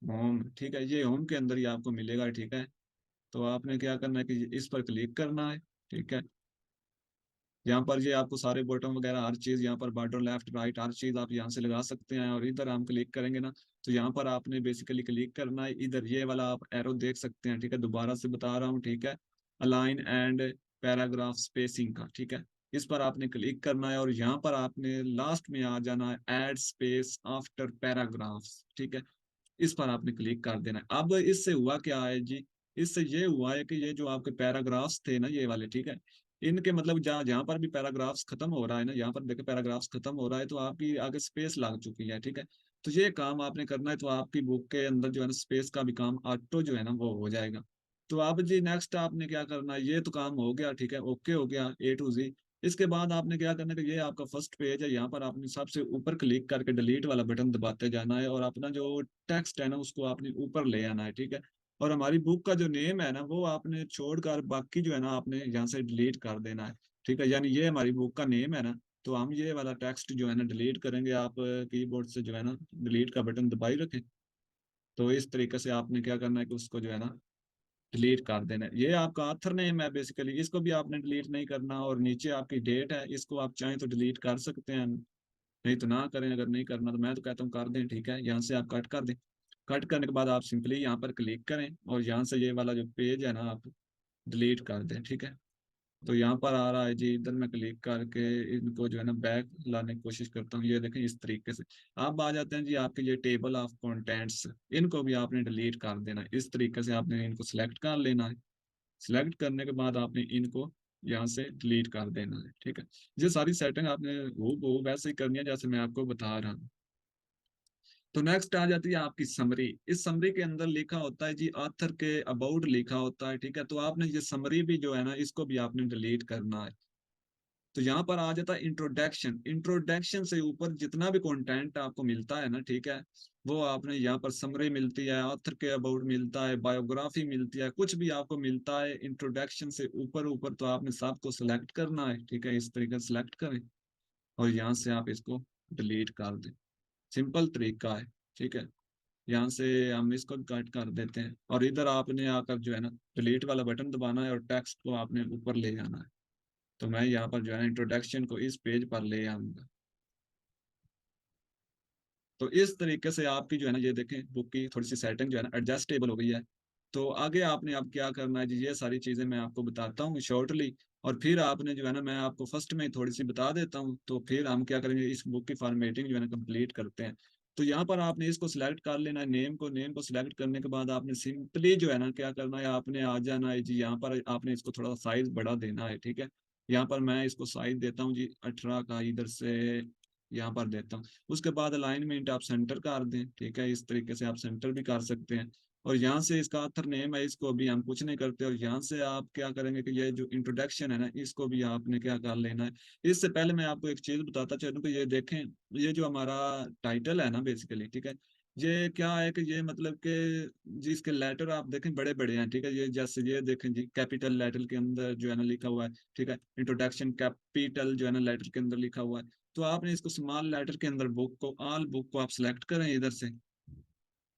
होम, ठीक है, ये होम के अंदर ही आपको मिलेगा, ठीक है। तो आपने क्या करना है कि इस पर क्लिक करना है, ठीक है। यहाँ पर ये आपको सारे बटन वगैरह हर चीज यहाँ पर बॉर्डर लेफ्ट राइट हर चीज आप यहाँ से लगा सकते हैं। और इधर हम क्लिक करेंगे ना, तो यहाँ पर आपने बेसिकली क्लिक करना है, इधर ये वाला आप एरो देख सकते हैं, ठीक है, दोबारा से बता रहा हूँ, ठीक है। अलाइन एंड पैराग्राफ स्पेसिंग का, ठीक है, इस पर आपने क्लिक करना है और यहाँ पर आपने लास्ट में आ जाना है ऐड स्पेस आफ्टर पैराग्राफ्स, ठीक है। इस पर आपने क्लिक कर देना है। अब इससे हुआ क्या है जी, इससे ये हुआ है कि ये जो आपके पैराग्राफ्स थे ना ये वाले, ठीक है, इनके मतलब जहाँ जहाँ पर भी पैराग्राफ्स खत्म हो रहा है ना, यहाँ पर देखिए पैराग्राफ्स खत्म हो रहा है तो आपकी आगे स्पेस लग चुकी है, ठीक है। तो ये काम आपने करना है, तो आपकी बुक के अंदर जो है ना स्पेस का भी काम ऑटो जो है ना वो हो जाएगा। तो अब जी नेक्स्ट आपने क्या करना है, ये तो काम हो गया, ठीक है, ओके हो गया A to Z। इसके बाद आपने क्या करना है कि ये आपका फर्स्ट पेज है, यहाँ पर आपने सबसे ऊपर क्लिक करके डिलीट वाला बटन दबाते जाना है और अपना जो टेक्स्ट है ना उसको आपने ऊपर ले आना है, ठीक है। और हमारी बुक का जो नेम है ना वो आपने छोड़कर बाकी जो है ना आपने यहाँ से डिलीट कर देना है, ठीक है। यानी ये हमारी बुक का नेम है ना, तो हम ये वाला टेक्स्ट जो है ना डिलीट करेंगे। आप कीबोर्ड से जो है ना डिलीट का बटन दबाई रखें। तो इस तरीके से आपने क्या करना है कि उसको जो है ना डिलीट कर देना है। ये आपका आथर नेम है बेसिकली, इसको भी आपने डिलीट नहीं करना। और नीचे आपकी डेट है, इसको आप चाहें तो डिलीट कर सकते हैं, नहीं तो ना करें। अगर नहीं करना तो मैं तो कहता हूँ कर दें, ठीक है। यहाँ से आप कट कर दें। कट करने के बाद आप सिंपली यहाँ पर क्लिक करें और यहाँ से ये वाला जो पेज है ना आप डिलीट कर दें, ठीक है। तो यहाँ पर आ रहा है जी, इधर मैं क्लिक करके इनको जो है ना बैक लाने की कोशिश करता हूँ। ये देखें इस तरीके से आप आ जाते हैं जी आपके ये टेबल ऑफ कंटेंट्स, इनको भी आपने डिलीट कर देना है। इस तरीके से आपने इनको सिलेक्ट कर लेना है। सिलेक्ट करने के बाद आपने इनको यहाँ से डिलीट कर देना है, ठीक है। ये सारी सेटिंग आपने वो वैसे ही करनी है जैसे मैं आपको बता रहा हूँ। तो नेक्स्ट आ जाती है आपकी समरी। इस समरी के अंदर लिखा होता है जी ऑथर के अबाउट लिखा होता है, ठीक है। तो आपने ये समरी भी जो है ना इसको भी आपने डिलीट करना है। तो यहाँ पर आ जाता है इंट्रोडक्शन। इंट्रोडक्शन से ऊपर जितना भी कंटेंट आपको मिलता है ना, ठीक है, वो आपने यहाँ पर समरी मिलती है, ऑथर के अबाउट मिलता है, बायोग्राफी मिलती है, कुछ भी आपको मिलता है इंट्रोडक्शन से ऊपर ऊपर, तो आपने सबको सिलेक्ट करना है, ठीक है। इस तरीके से सिलेक्ट करें और यहाँ से आप इसको डिलीट कर दें। सिंपल तरीका है, ठीक है। यहाँ से हम इसको कट कर देते हैं और इधर आपने आकर जो है ना डिलीट वाला बटन दबाना है और टेक्स्ट को आपने ऊपर ले जाना है। तो मैं यहाँ पर जो है ना इंट्रोडक्शन को इस पेज पर ले आऊंगा। तो इस तरीके से आपकी जो है ना ये देखें बुक की थोड़ी सी सेटिंग जो है ना एडजस्टेबल हो गई है। तो आगे आपने अब क्या करना है जी, ये सारी चीजें मैं आपको बताता हूँ शॉर्टली। और फिर आपने जो है ना मैं आपको फर्स्ट में ही थोड़ी सी बता देता हूँ, तो फिर हम क्या करेंगे इस बुक की फॉर्मेटिंग जो है ना कंप्लीट करते हैं। तो यहाँ पर आपने इसको सिलेक्ट कर लेना है, नेम को सिलेक्ट करने के बाद आपने सिंपली जो है ना क्या करना है, आपने आ जाना है जी यहाँ पर आपने इसको थोड़ा साइज बढ़ा देना है, ठीक है। यहाँ पर मैं इसको साइज देता हूँ जी 18 का, इधर से यहाँ पर देता हूँ। उसके बाद अलाइनमेंट आप सेंटर कर दें, ठीक है, इस तरीके से आप सेंटर भी कर सकते हैं। और यहाँ से इसका ऑथर नेम है, इसको भी हम कुछ नहीं करते। और यहाँ से आप क्या करेंगे कि ये जो इंट्रोडक्शन है ना इसको भी आपने क्या कर लेना है। इससे पहले मैं आपको एक चीज बताता चलूँ कि ये देखें, ये जो हमारा टाइटल है ना बेसिकली, ठीक है, ये क्या है कि ये मतलब कि जिसके लेटर आप देखें बड़े बड़े हैं, ठीक है। ये जैसे ये देखें जी कैपिटल लेटर के अंदर जो है ना लिखा हुआ है, ठीक है। इंट्रोडक्शन कैपिटल जो है ना लेटर के अंदर लिखा हुआ है। तो आपने इसको स्मॉल लेटर के अंदर बुक को ऑल बुक को आप सिलेक्ट करें इधर से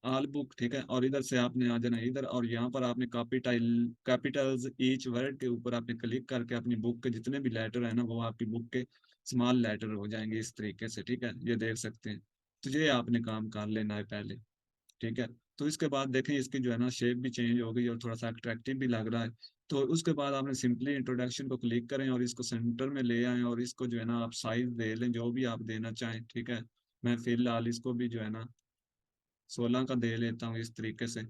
ऑल बुक, ठीक है। और इधर से आपने आ जाना इधर और यहाँ पर आपने कैपिटल्स ईच वर्ड के ऊपर आपने क्लिक करके अपनी बुक के जितने भी लेटर है ना वो आपकी बुक के स्मॉल लेटर हो जाएंगे इस तरीके से, ठीक है। ये देख सकते हैं। तो ये आपने काम कर लेना है पहले, ठीक है। तो इसके बाद देखें इसकी जो है ना शेप भी चेंज हो गई और थोड़ा सा अट्रैक्टिव भी लग रहा है। तो उसके बाद आपने सिंपली इंट्रोडक्शन को क्लिक करें और इसको सेंटर में ले आएं और इसको जो है ना आप साइज दे लें जो भी आप देना चाहें, ठीक है। मैं फिलहाल इसको भी जो है ना 16 का दे लेता हूँ इस तरीके से।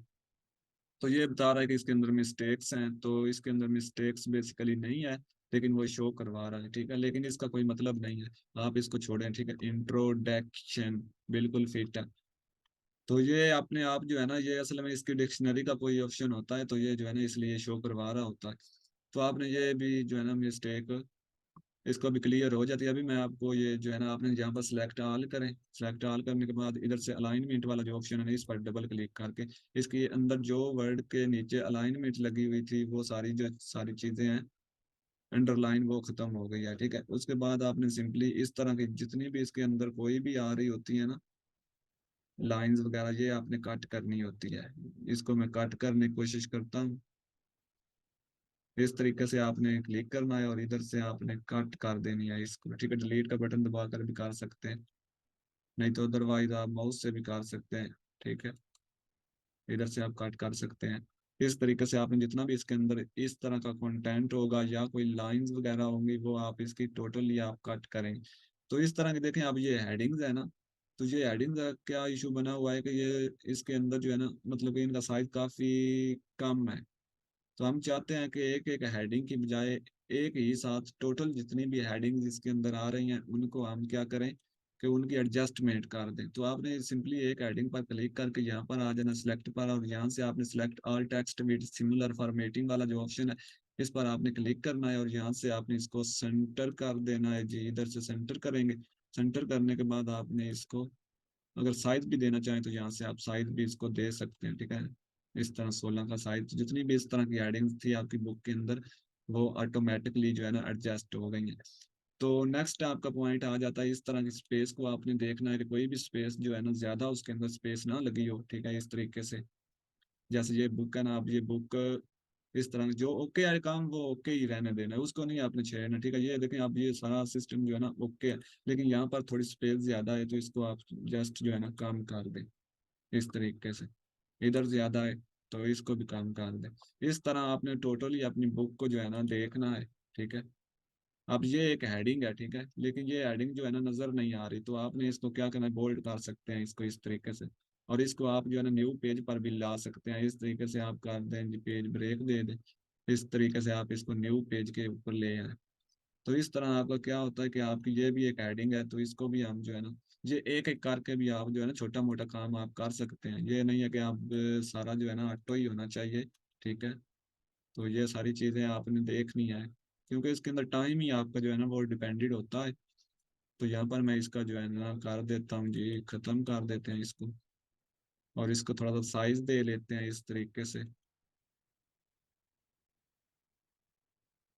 तो ये बता रहा है कि इसके अंदर मिस्टेक्स हैं, तो इसके अंदर मिस्टेक्स बेसिकली नहीं है, लेकिन वो शो करवा रहा है, ठीक है। लेकिन इसका कोई मतलब नहीं है, आप इसको छोड़ें, ठीक है। इंट्रोडक्शन बिल्कुल फिट है। तो ये अपने आप जो है ना ये असल में इसकी डिक्शनरी का कोई ऑप्शन होता है, तो ये जो है ना इसलिए शो करवा रहा होता है। तो आपने ये भी जो है ना मिस्टेक इसको भी क्लियर हो जाती है। अभी मैं आपको ये जो है ना आपने यहाँ पर सिलेक्ट ऑल करें। सिलेक्ट ऑल करने के बाद इधर से अलाइनमेंट वाला जो ऑप्शन है ना इस पर डबल क्लिक करके इसके अंदर जो वर्ड के नीचे अलाइनमेंट लगी हुई थी वो सारी जो सारी चीजें हैं अंडरलाइन वो खत्म हो गई है, ठीक है। उसके बाद आपने सिंपली इस तरह की जितनी भी इसके अंदर कोई भी आ रही होती है ना लाइंस वगैरह, ये आपने कट करनी होती है। इसको मैं कट करने की कोशिश करता हूँ। इस तरीके से आपने क्लिक करना है और इधर से आपने कट कर देनी है इसको, ठीक है। डिलीट का बटन दबा कर भी कर सकते हैं, नहीं तो अदरवाइज आप माउस से भी कर सकते हैं, ठीक है। इधर से आप कट कर सकते हैं। इस तरीके से आपने जितना भी इसके अंदर इस तरह का कंटेंट होगा या कोई लाइंस वगैरह होंगी वो आप इसकी टोटली आप कट करेंगे। तो इस तरह के देखें, अब ये हेडिंग्स है ना, तो ये हेडिंग्स का क्या इशू बना हुआ है कि ये इसके अंदर जो है ना, मतलब कि इनका साइज काफी कम है। तो हम चाहते हैं कि एक एक हेडिंग की बजाय एक ही साथ टोटल जितनी भी हेडिंग्स इसके अंदर आ रही हैं उनको हम क्या करें कि उनकी एडजस्टमेंट कर दें। तो आपने सिंपली एक हेडिंग पर क्लिक करके यहाँ पर आ जाना सिलेक्ट पर, और यहाँ से आपने select all text with similar formatting वाला जो ऑप्शन है इस पर आपने क्लिक करना है, और यहाँ से आपने इसको सेंटर कर देना है जी। इधर से सेंटर करेंगे। सेंटर करने के बाद आपने इसको अगर साइज भी देना चाहें तो यहाँ से आप साइज भी इसको दे सकते हैं, ठीक है। इस तरह 16 का साइज, जितनी भी इस तरह की एडिंग्स थी आपकी बुक के अंदर वो ऑटोमेटिकली जो है ना एडजस्ट हो गई है। तो नेक्स्ट आपका पॉइंट आ जाता है, इस तरह की स्पेस को आपने देखना है कि कोई भी स्पेस जो है ना ज्यादा उसके अंदर स्पेस ना लगी हो, ठीक है। इस तरीके से जैसे ये बुक है ना, आप ये बुक इस तरह जो ओके है काम वो ओके ही रहने देना है, उसको नहीं आपने छेड़ना, ठीक है। ये देखें आप ये सारा सिस्टम जो है ना ओके है, लेकिन यहाँ पर थोड़ी स्पेस ज्यादा है तो इसको आप जस्ट जो है ना काम कर दें इस तरीके से। इधर ज्यादा है तो इसको भी काम कर दें। इस तरह आपने टोटली अपनी बुक को जो है ना देखना है, ठीक है। अब ये एक हेडिंग है, ठीक है, लेकिन ये हेडिंग जो है ना नजर नहीं आ रही, तो आपने इसको क्या करना है, बोल्ड कर सकते हैं इसको इस तरीके से। और इसको आप जो है ना न्यू पेज पर भी ला सकते हैं, इस तरीके से आप कर दें जी, पेज ब्रेक दे दें। इस तरीके से आप इसको न्यू पेज के ऊपर ले आए। तो इस तरह आपका क्या होता है कि आपकी ये भी एक हेडिंग है, तो इसको भी हम जो है ना ये एक एक करके भी आप जो है ना छोटा मोटा काम आप कर सकते हैं। ये नहीं है कि आप सारा जो है ना ऑटो ही होना चाहिए, ठीक है। तो ये सारी चीजें आपने देखनी है, क्योंकि इसके अंदर टाइम ही आपका जो है ना वो डिपेंडेड होता है। तो यहाँ पर मैं इसका जो है ना कर देता हूँ जी, खत्म कर देते हैं इसको, और इसको थोड़ा सा साइज दे लेते हैं इस तरीके से।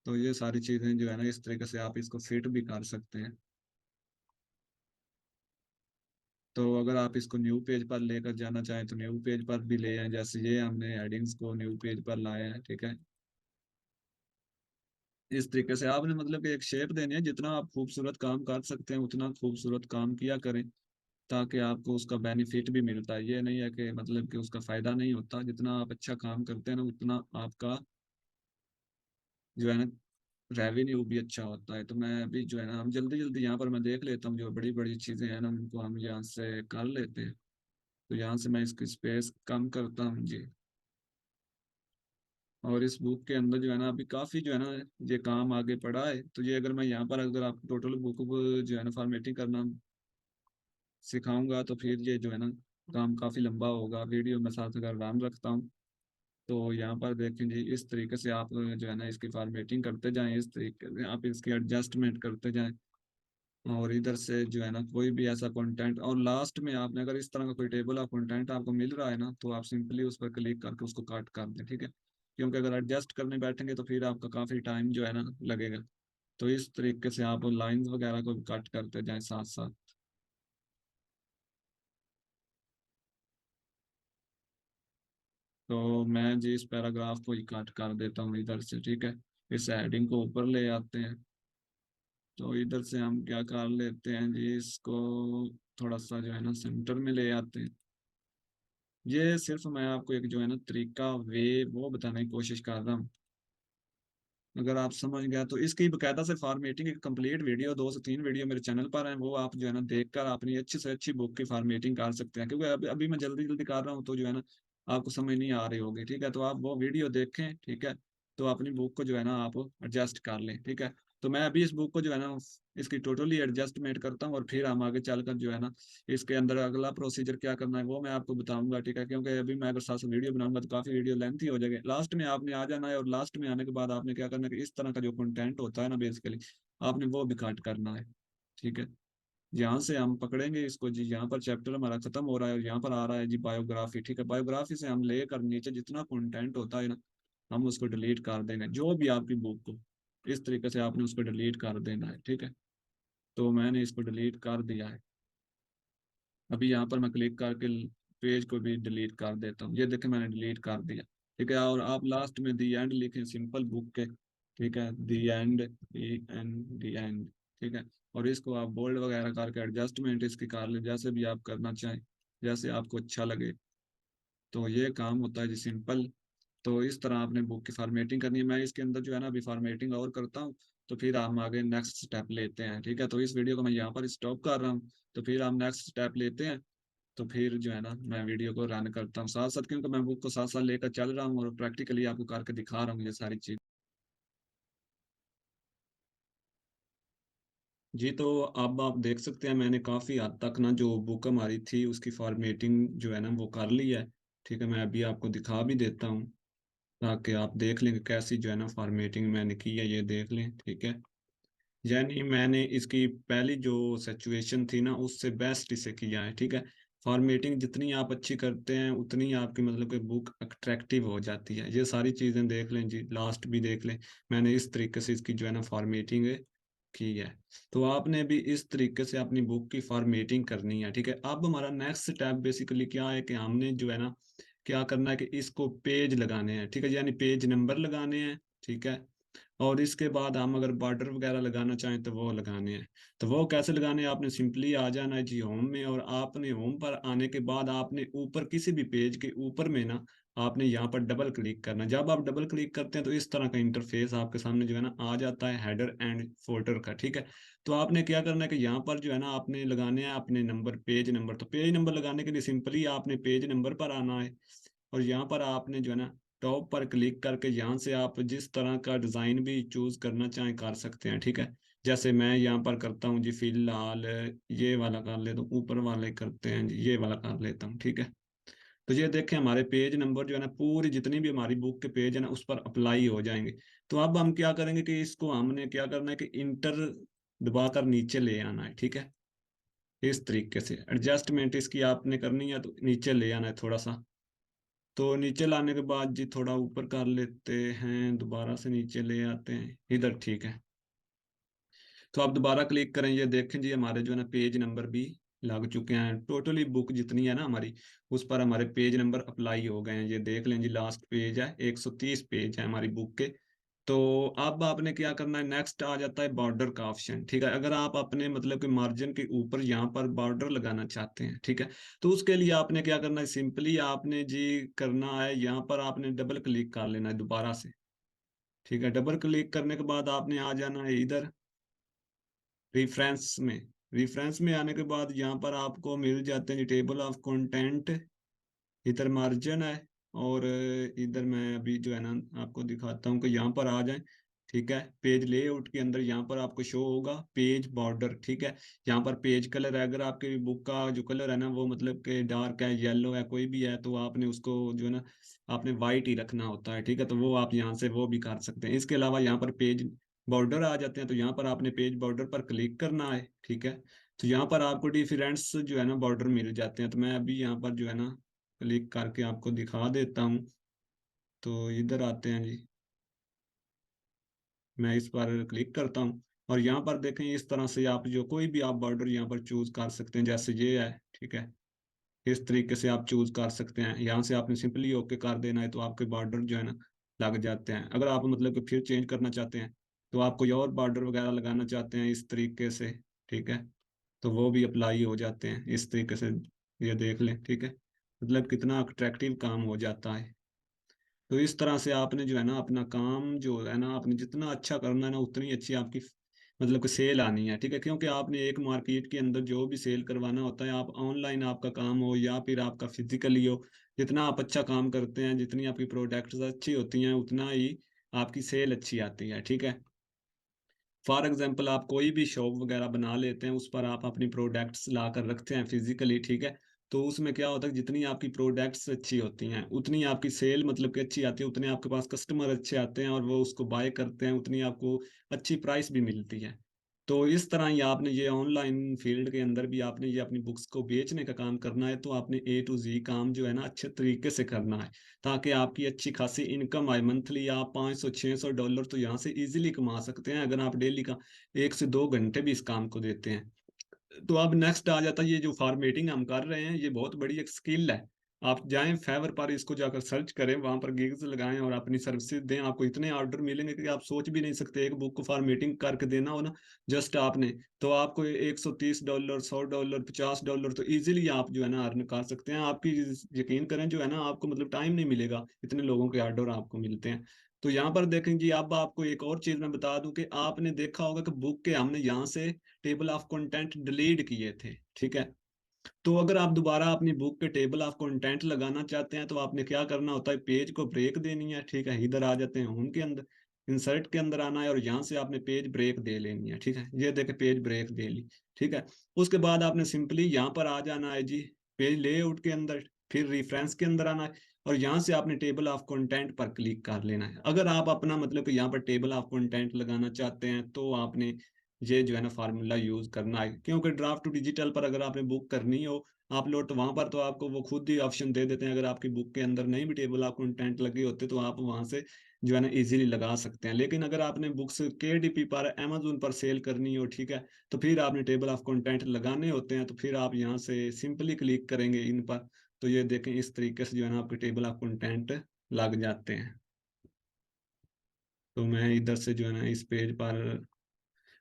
तो ये सारी चीजें जो है ना इस तरीके से आप इसको फिट भी कर सकते हैं। तो अगर आप इसको न्यू पेज पर लेकर जाना चाहें तो न्यू पेज पर भी ले आए, जैसे ये हमने हेडिंग्स को न्यू पेज पर लाया है, ठीक है। इस तरीके से आपने मतलब कि एक शेप देनी है, जितना आप खूबसूरत काम कर सकते हैं उतना खूबसूरत काम किया करें, ताकि आपको उसका बेनिफिट भी मिलता है। ये नहीं है कि मतलब कि उसका फायदा नहीं होता, जितना आप अच्छा काम करते हैं ना उतना आपका जो है ना रेवेन्यू भी अच्छा होता है। तो मैं अभी जो है ना हम जल्दी जल्दी यहाँ पर मैं देख लेता हूँ जो बड़ी बड़ी चीजें हैं ना उनको हम यहाँ से कर लेते हैं। तो यहाँ से मैं इसकी स्पेस कम करता हूँ जी। और इस बुक के अंदर जो है ना अभी काफी जो है ना ये काम आगे पड़ा है, तो ये अगर मैं यहाँ पर अगर आप टोटल बुक को जो है ना फॉर्मेटिंग करना सिखाऊंगा तो फिर ये जो है ना काम काफी लंबा होगा। वीडियो में साथ अगर राम रखता हूँ तो यहाँ पर देखें जी, इस तरीके से आप जो है ना इसकी फॉर्मेटिंग करते जाएं, इस तरीके से आप इसकी एडजस्टमेंट करते जाएं। और इधर से जो है ना कोई भी ऐसा कंटेंट, और लास्ट में आपने अगर इस तरह का कोई टेबल ऑफ कंटेंट आपको मिल रहा है ना तो आप सिंपली उस पर क्लिक करके उसको काट कर दें, ठीक है। क्योंकि अगर एडजस्ट करने बैठेंगे तो फिर आपका काफी टाइम जो है ना लगेगा। तो इस तरीके से आप लाइंस वगैरह को भी कट करते जाएं साथ साथ। तो मैं जी इस पैराग्राफ को ही काट कर देता हूँ इधर से, ठीक है। इस हेडिंग को ऊपर ले आते हैं। तो इधर से हम क्या कर लेते हैं जी, इसको थोड़ा सा जो है ना सेंटर में ले आते हैं। ये सिर्फ मैं आपको एक जो है ना तरीका वे वो बताने की कोशिश कर रहा हूँ। अगर आप समझ गया तो इसकी बकायदा से फॉर्मेटिंग एक कंप्लीट वीडियो 2 से 3 वीडियो मेरे चैनल पर है, वो आप जो है ना देखकर अपनी अच्छी से अच्छी बुक की फॉर्मेटिंग कर सकते हैं। क्योंकि अभी अभी मैं जल्दी जल्दी कर रहा हूँ तो जो है ना आपको समझ नहीं आ रही होगी, ठीक है। तो आप वो वीडियो देखें, ठीक है। तो अपनी बुक को जो है ना आप एडजस्ट कर लें, ठीक है। तो मैं अभी इस बुक को जो है ना इसकी टोटली एडजस्टमेंट करता हूँ, और फिर हम आगे चलकर जो है ना इसके अंदर अगला प्रोसीजर क्या करना है वो मैं आपको बताऊंगा, ठीक है। क्योंकि अभी मैं अगर साथ साथ वीडियो बनाऊंगा तो काफी वीडियो लेंथी हो जाएगी। लास्ट में आपने आ जाना है, और लास्ट में आने के बाद आपने क्या करना है कि इस तरह का जो कंटेंट होता है ना बेसिकली आपने वो भी काट करना है, ठीक है। यहाँ से हम पकड़ेंगे इसको जी, यहाँ पर चैप्टर हमारा खत्म हो रहा है और यहाँ पर आ रहा है जी बायोग्राफी, ठीक है। बायोग्राफी से हम लेकर नीचे जितना कंटेंट होता है ना हम उसको डिलीट कर देंगे, जो भी आपकी बुक को इस तरीके से आपने उसको डिलीट कर देना है, ठीक है। तो मैंने इसको डिलीट कर दिया है। अभी यहाँ पर मैं क्लिक करके पेज को भी डिलीट कर देता हूँ। ये देखें मैंने डिलीट कर दिया, ठीक है। और आप लास्ट में दी एंड लिखें सिंपल बुक के, ठीक है, दी एंड, दी एंड, ठीक है। और इसको आप बोल्ड वगैरह करके एडजस्टमेंट इसकी कर लें, जैसे भी आप करना चाहें, जैसे आपको अच्छा लगे। तो ये काम होता है जी सिंपल। तो इस तरह आपने बुक की फॉर्मेटिंग करनी है। मैं इसके अंदर जो है ना अभी फॉर्मेटिंग और करता हूँ, तो फिर हम आगे नेक्स्ट स्टेप लेते हैं, ठीक है। तो इस वीडियो को मैं यहाँ पर स्टॉप कर रहा हूँ, तो फिर हम नेक्स्ट स्टेप लेते हैं। तो फिर जो है ना मैं वीडियो को रन करता हूँ साथ साथ, क्योंकि मैं बुक को साथ साथ लेकर चल रहा हूँ और प्रैक्टिकली आपको करके दिखा रहा हूँ ये सारी चीज। जी, तो अब आप देख सकते हैं मैंने काफ़ी हद तक ना जो बुक हमारी थी उसकी फॉर्मेटिंग जो है ना वो कर ली है, ठीक है। मैं अभी आपको दिखा भी देता हूँ ताकि आप देख लें कि कैसी जो है ना फॉर्मेटिंग मैंने की है, ये देख लें, ठीक है। यानी मैंने इसकी पहली जो सिचुएशन थी ना उससे बेस्ट इसे किया है, ठीक है। फॉर्मेटिंग जितनी आप अच्छी करते हैं उतनी आपकी मतलब कि बुक अट्रैक्टिव हो जाती है। ये सारी चीज़ें देख लें जी, लास्ट भी देख लें। मैंने इस तरीके से इसकी जो है ना फॉर्मेटिंग की है। तो आपने भी इस तरीके से अपनी बुक की फॉर्मेटिंग करनी है, ठीक है। अब हमारा नेक्स्ट स्टेप बेसिकली क्या है कि हमने जो है ना क्या करना है कि इसको पेज लगाने हैं, ठीक है, यानी पेज नंबर लगाने हैं, ठीक है। और इसके बाद हम अगर बॉर्डर वगैरह लगाना चाहें तो वो लगाने हैं। तो वो कैसे लगाने हैं, आपने सिंपली आ जाना है जी होम में, और आपने होम पर आने के बाद आपने ऊपर किसी भी पेज के ऊपर में ना आपने यहाँ पर डबल क्लिक करना है। जब आप डबल क्लिक करते हैं तो इस तरह का इंटरफेस आपके सामने जो है ना आ जाता है हेडर एंड फोल्डर का, ठीक है। तो आपने क्या करना है कि यहाँ पर जो है ना आपने लगाने हैं अपने नंबर, पेज नंबर। तो पेज नंबर लगाने के लिए सिंपली आपने पेज नंबर पर आना है, और यहाँ पर आपने जो है ना टॉप पर क्लिक करके यहाँ से आप जिस तरह का डिज़ाइन भी चूज करना चाहें कर सकते हैं, ठीक है। जैसे मैं यहाँ पर करता हूँ जी फिलहाल ये वाला कर लेता हूँ, ऊपर वाले करते हैं जी, ये वाला कर लेता हूँ, ठीक है। तो ये देखें हमारे पेज नंबर जो है ना पूरी जितनी भी हमारी बुक के पेज है ना उस पर अप्लाई हो जाएंगे। तो अब हम क्या करेंगे कि इसको हमने क्या करना है कि इंटर दबाकर नीचे ले आना है, ठीक है। इस तरीके से एडजस्टमेंट इसकी आपने करनी है, तो नीचे ले आना है थोड़ा सा। तो नीचे लाने के बाद जी थोड़ा ऊपर कर लेते हैं, दोबारा से नीचे ले आते हैं इधर, ठीक है। तो आप दोबारा क्लिक करें, ये देखें जी हमारे जो है ना पेज नंबर भी लग चुके हैं। टोटली बुक जितनी है ना हमारी उस पर हमारे पेज नंबर अप्लाई हो गए हैं। ये देख लें जी, लास्ट पेज है, 130 पेज है हमारी बुक के। तो अब आपने क्या करना है, नेक्स्ट आ जाता है बॉर्डर का ऑप्शन, ठीक है। अगर आप अपने मतलब कि मार्जिन के ऊपर यहाँ पर बॉर्डर लगाना चाहते हैं, ठीक है, तो उसके लिए आपने क्या करना है, सिंपली आपने जी करना है यहाँ पर आपने डबल क्लिक कर लेना है दोबारा से, ठीक है। डबल क्लिक करने के बाद आपने आ जाना है इधर रिफरेंस में। रिफरेंस में आने के बाद यहाँ पर आपको मिल जाते हैं टेबल ऑफ कंटेंट, इधर मार्जिन है, और इधर मैं अभी जो है ना आपको दिखाता हूँ कि यहाँ पर आ जाए, ठीक है। पेज लेआउट के अंदर यहाँ पर आपको शो होगा पेज बॉर्डर, ठीक है। यहाँ पर पेज कलर है, अगर आपके बुक का जो कलर है ना वो मतलब कि डार्क है, येलो है, कोई भी है, तो आपने उसको जो है ना आपने वाइट ही रखना होता है, ठीक है। तो वो आप यहाँ से वो भी कर सकते हैं। इसके अलावा यहाँ पर पेज बॉर्डर आ जाते हैं, तो यहाँ पर आपने पेज बॉर्डर पर क्लिक करना है, ठीक है। तो यहाँ पर आपको डिफरेंस जो है ना बॉर्डर मिल जाते हैं। तो मैं अभी यहाँ पर जो है ना क्लिक करके आपको दिखा देता हूँ। तो इधर आते हैं जी, मैं इस पर क्लिक करता हूँ, और यहाँ पर देखें इस तरह से आप जो कोई भी आप बॉर्डर यहाँ पर चूज कर सकते हैं, जैसे ये है, ठीक है। इस तरीके से आप चूज कर सकते हैं। यहाँ से आपने सिंपली ओके कर देना है, तो आपके बॉर्डर जो है ना लग जाते हैं। अगर आप मतलब कि फिर चेंज करना चाहते हैं, तो आप कोई और बॉर्डर वगैरह लगाना चाहते हैं इस तरीके से, ठीक है, तो वो भी अप्लाई हो जाते हैं इस तरीके से। ये देख लें, ठीक है, मतलब कितना अट्रैक्टिव काम हो जाता है। तो इस तरह से आपने जो है ना अपना काम जो है ना आपने जितना अच्छा करना है ना उतनी अच्छी आपकी मतलब कि सेल आनी है, ठीक है। क्योंकि आपने एक मार्केट के अंदर जो भी सेल करवाना होता है, आप ऑनलाइन आपका काम हो या फिर आपका फिजिकली हो, जितना आप अच्छा काम करते हैं, जितनी आपकी प्रोडक्ट्स अच्छी होती हैं, उतना ही आपकी सेल अच्छी आती है, ठीक है। फॉर एग्जाम्पल आप कोई भी शॉप वगैरह बना लेते हैं, उस पर आप अपनी प्रोडक्ट्स ला कर रखते हैं फिजिकली, ठीक है। तो उसमें क्या होता है, जितनी आपकी प्रोडक्ट्स अच्छी होती हैं उतनी आपकी सेल मतलब कि अच्छी आती है, उतने आपके पास कस्टमर अच्छे आते हैं और वो उसको बाय करते हैं, उतनी आपको अच्छी प्राइस भी मिलती है। तो इस तरह ही आपने ये ऑनलाइन फील्ड के अंदर भी आपने ये अपनी बुक्स को बेचने का काम करना है, तो आपने ए टू जी काम जो है ना अच्छे तरीके से करना है, ताकि आपकी अच्छी खासी इनकम आए। मंथली आप 500 600 डॉलर तो यहाँ से इजीली कमा सकते हैं, अगर आप डेली का 1 से 2 घंटे भी इस काम को देते हैं। तो अब नेक्स्ट आ जाता है ये जो फॉर्मेटिंग हम कर रहे हैं, ये बहुत बड़ी एक स्किल है। आप जाएं फेवर पर, इसको जाकर सर्च करें, वहां पर गिग्स लगाएं और अपनी सर्विसेज दें। आपको इतने ऑर्डर मिलेंगे कि आप सोच भी नहीं सकते। एक बुक को फॉर्मेटिंग करके देना हो ना जस्ट आपने, तो आपको $130 $100 $50 तो इजीली आप जो है ना अर्न कर सकते हैं। आपकी यकीन करें जो है ना, आपको मतलब टाइम नहीं मिलेगा, इतने लोगों के ऑर्डर आपको मिलते हैं। तो यहाँ पर देखें जी, अब आपको एक और चीज मैं बता दूं कि आपने देखा होगा कि बुक के हमने यहाँ से टेबल ऑफ कंटेंट डिलीट किए थे, ठीक है। तो अगर आप दोबारा अपनी बुक के टेबल ऑफ कंटेंट लगाना चाहते हैं, तो आपने क्या करना होता है, पेज को ब्रेक देनी है, ठीक है। इधर आ जाते हैं होम के अंदर, इंसर्ट के अंदर आना है और यहाँ से आपने पेज ब्रेक दे लेनी है, ठीक है। ये देखे पेज ब्रेक दे ली, ठीक है। उसके बाद आपने सिंपली यहाँ पर आ जाना है जी, पेज लेआउट के अंदर, फिर रेफरेंस के अंदर आना है और यहाँ से आपने टेबल ऑफ कंटेंट पर क्लिक कर लेना है। अगर आप अपना मतलब कि यहाँ पर टेबल ऑफ कंटेंट लगाना चाहते हैं, तो आपने ये जो है ना फार्मूला यूज करना है, क्योंकि ड्राफ्ट टू डिजिटल पर अगर आपने बुक करनी हो अपलोड, तो वहां पर तो आपको वो खुद ही ऑप्शन दे देते हैं। अगर आपकी बुक के अंदर नहीं भी टेबल ऑफ कंटेंट लगे होते, तो आप वहां से जो है ना इजीली लगा सकते हैं। लेकिन अगर आपने बुक्स केडीपी पर अमेजोन पर सेल करनी हो, ठीक है, तो फिर आपने टेबल ऑफ कंटेंट लगाने होते हैं। तो फिर आप यहाँ से सिंपली क्लिक करेंगे इन पर, तो ये देखें इस तरीके से जो है ना आपके टेबल ऑफ कंटेंट लग जाते हैं। तो मैं इधर से जो है ना इस पेज पर,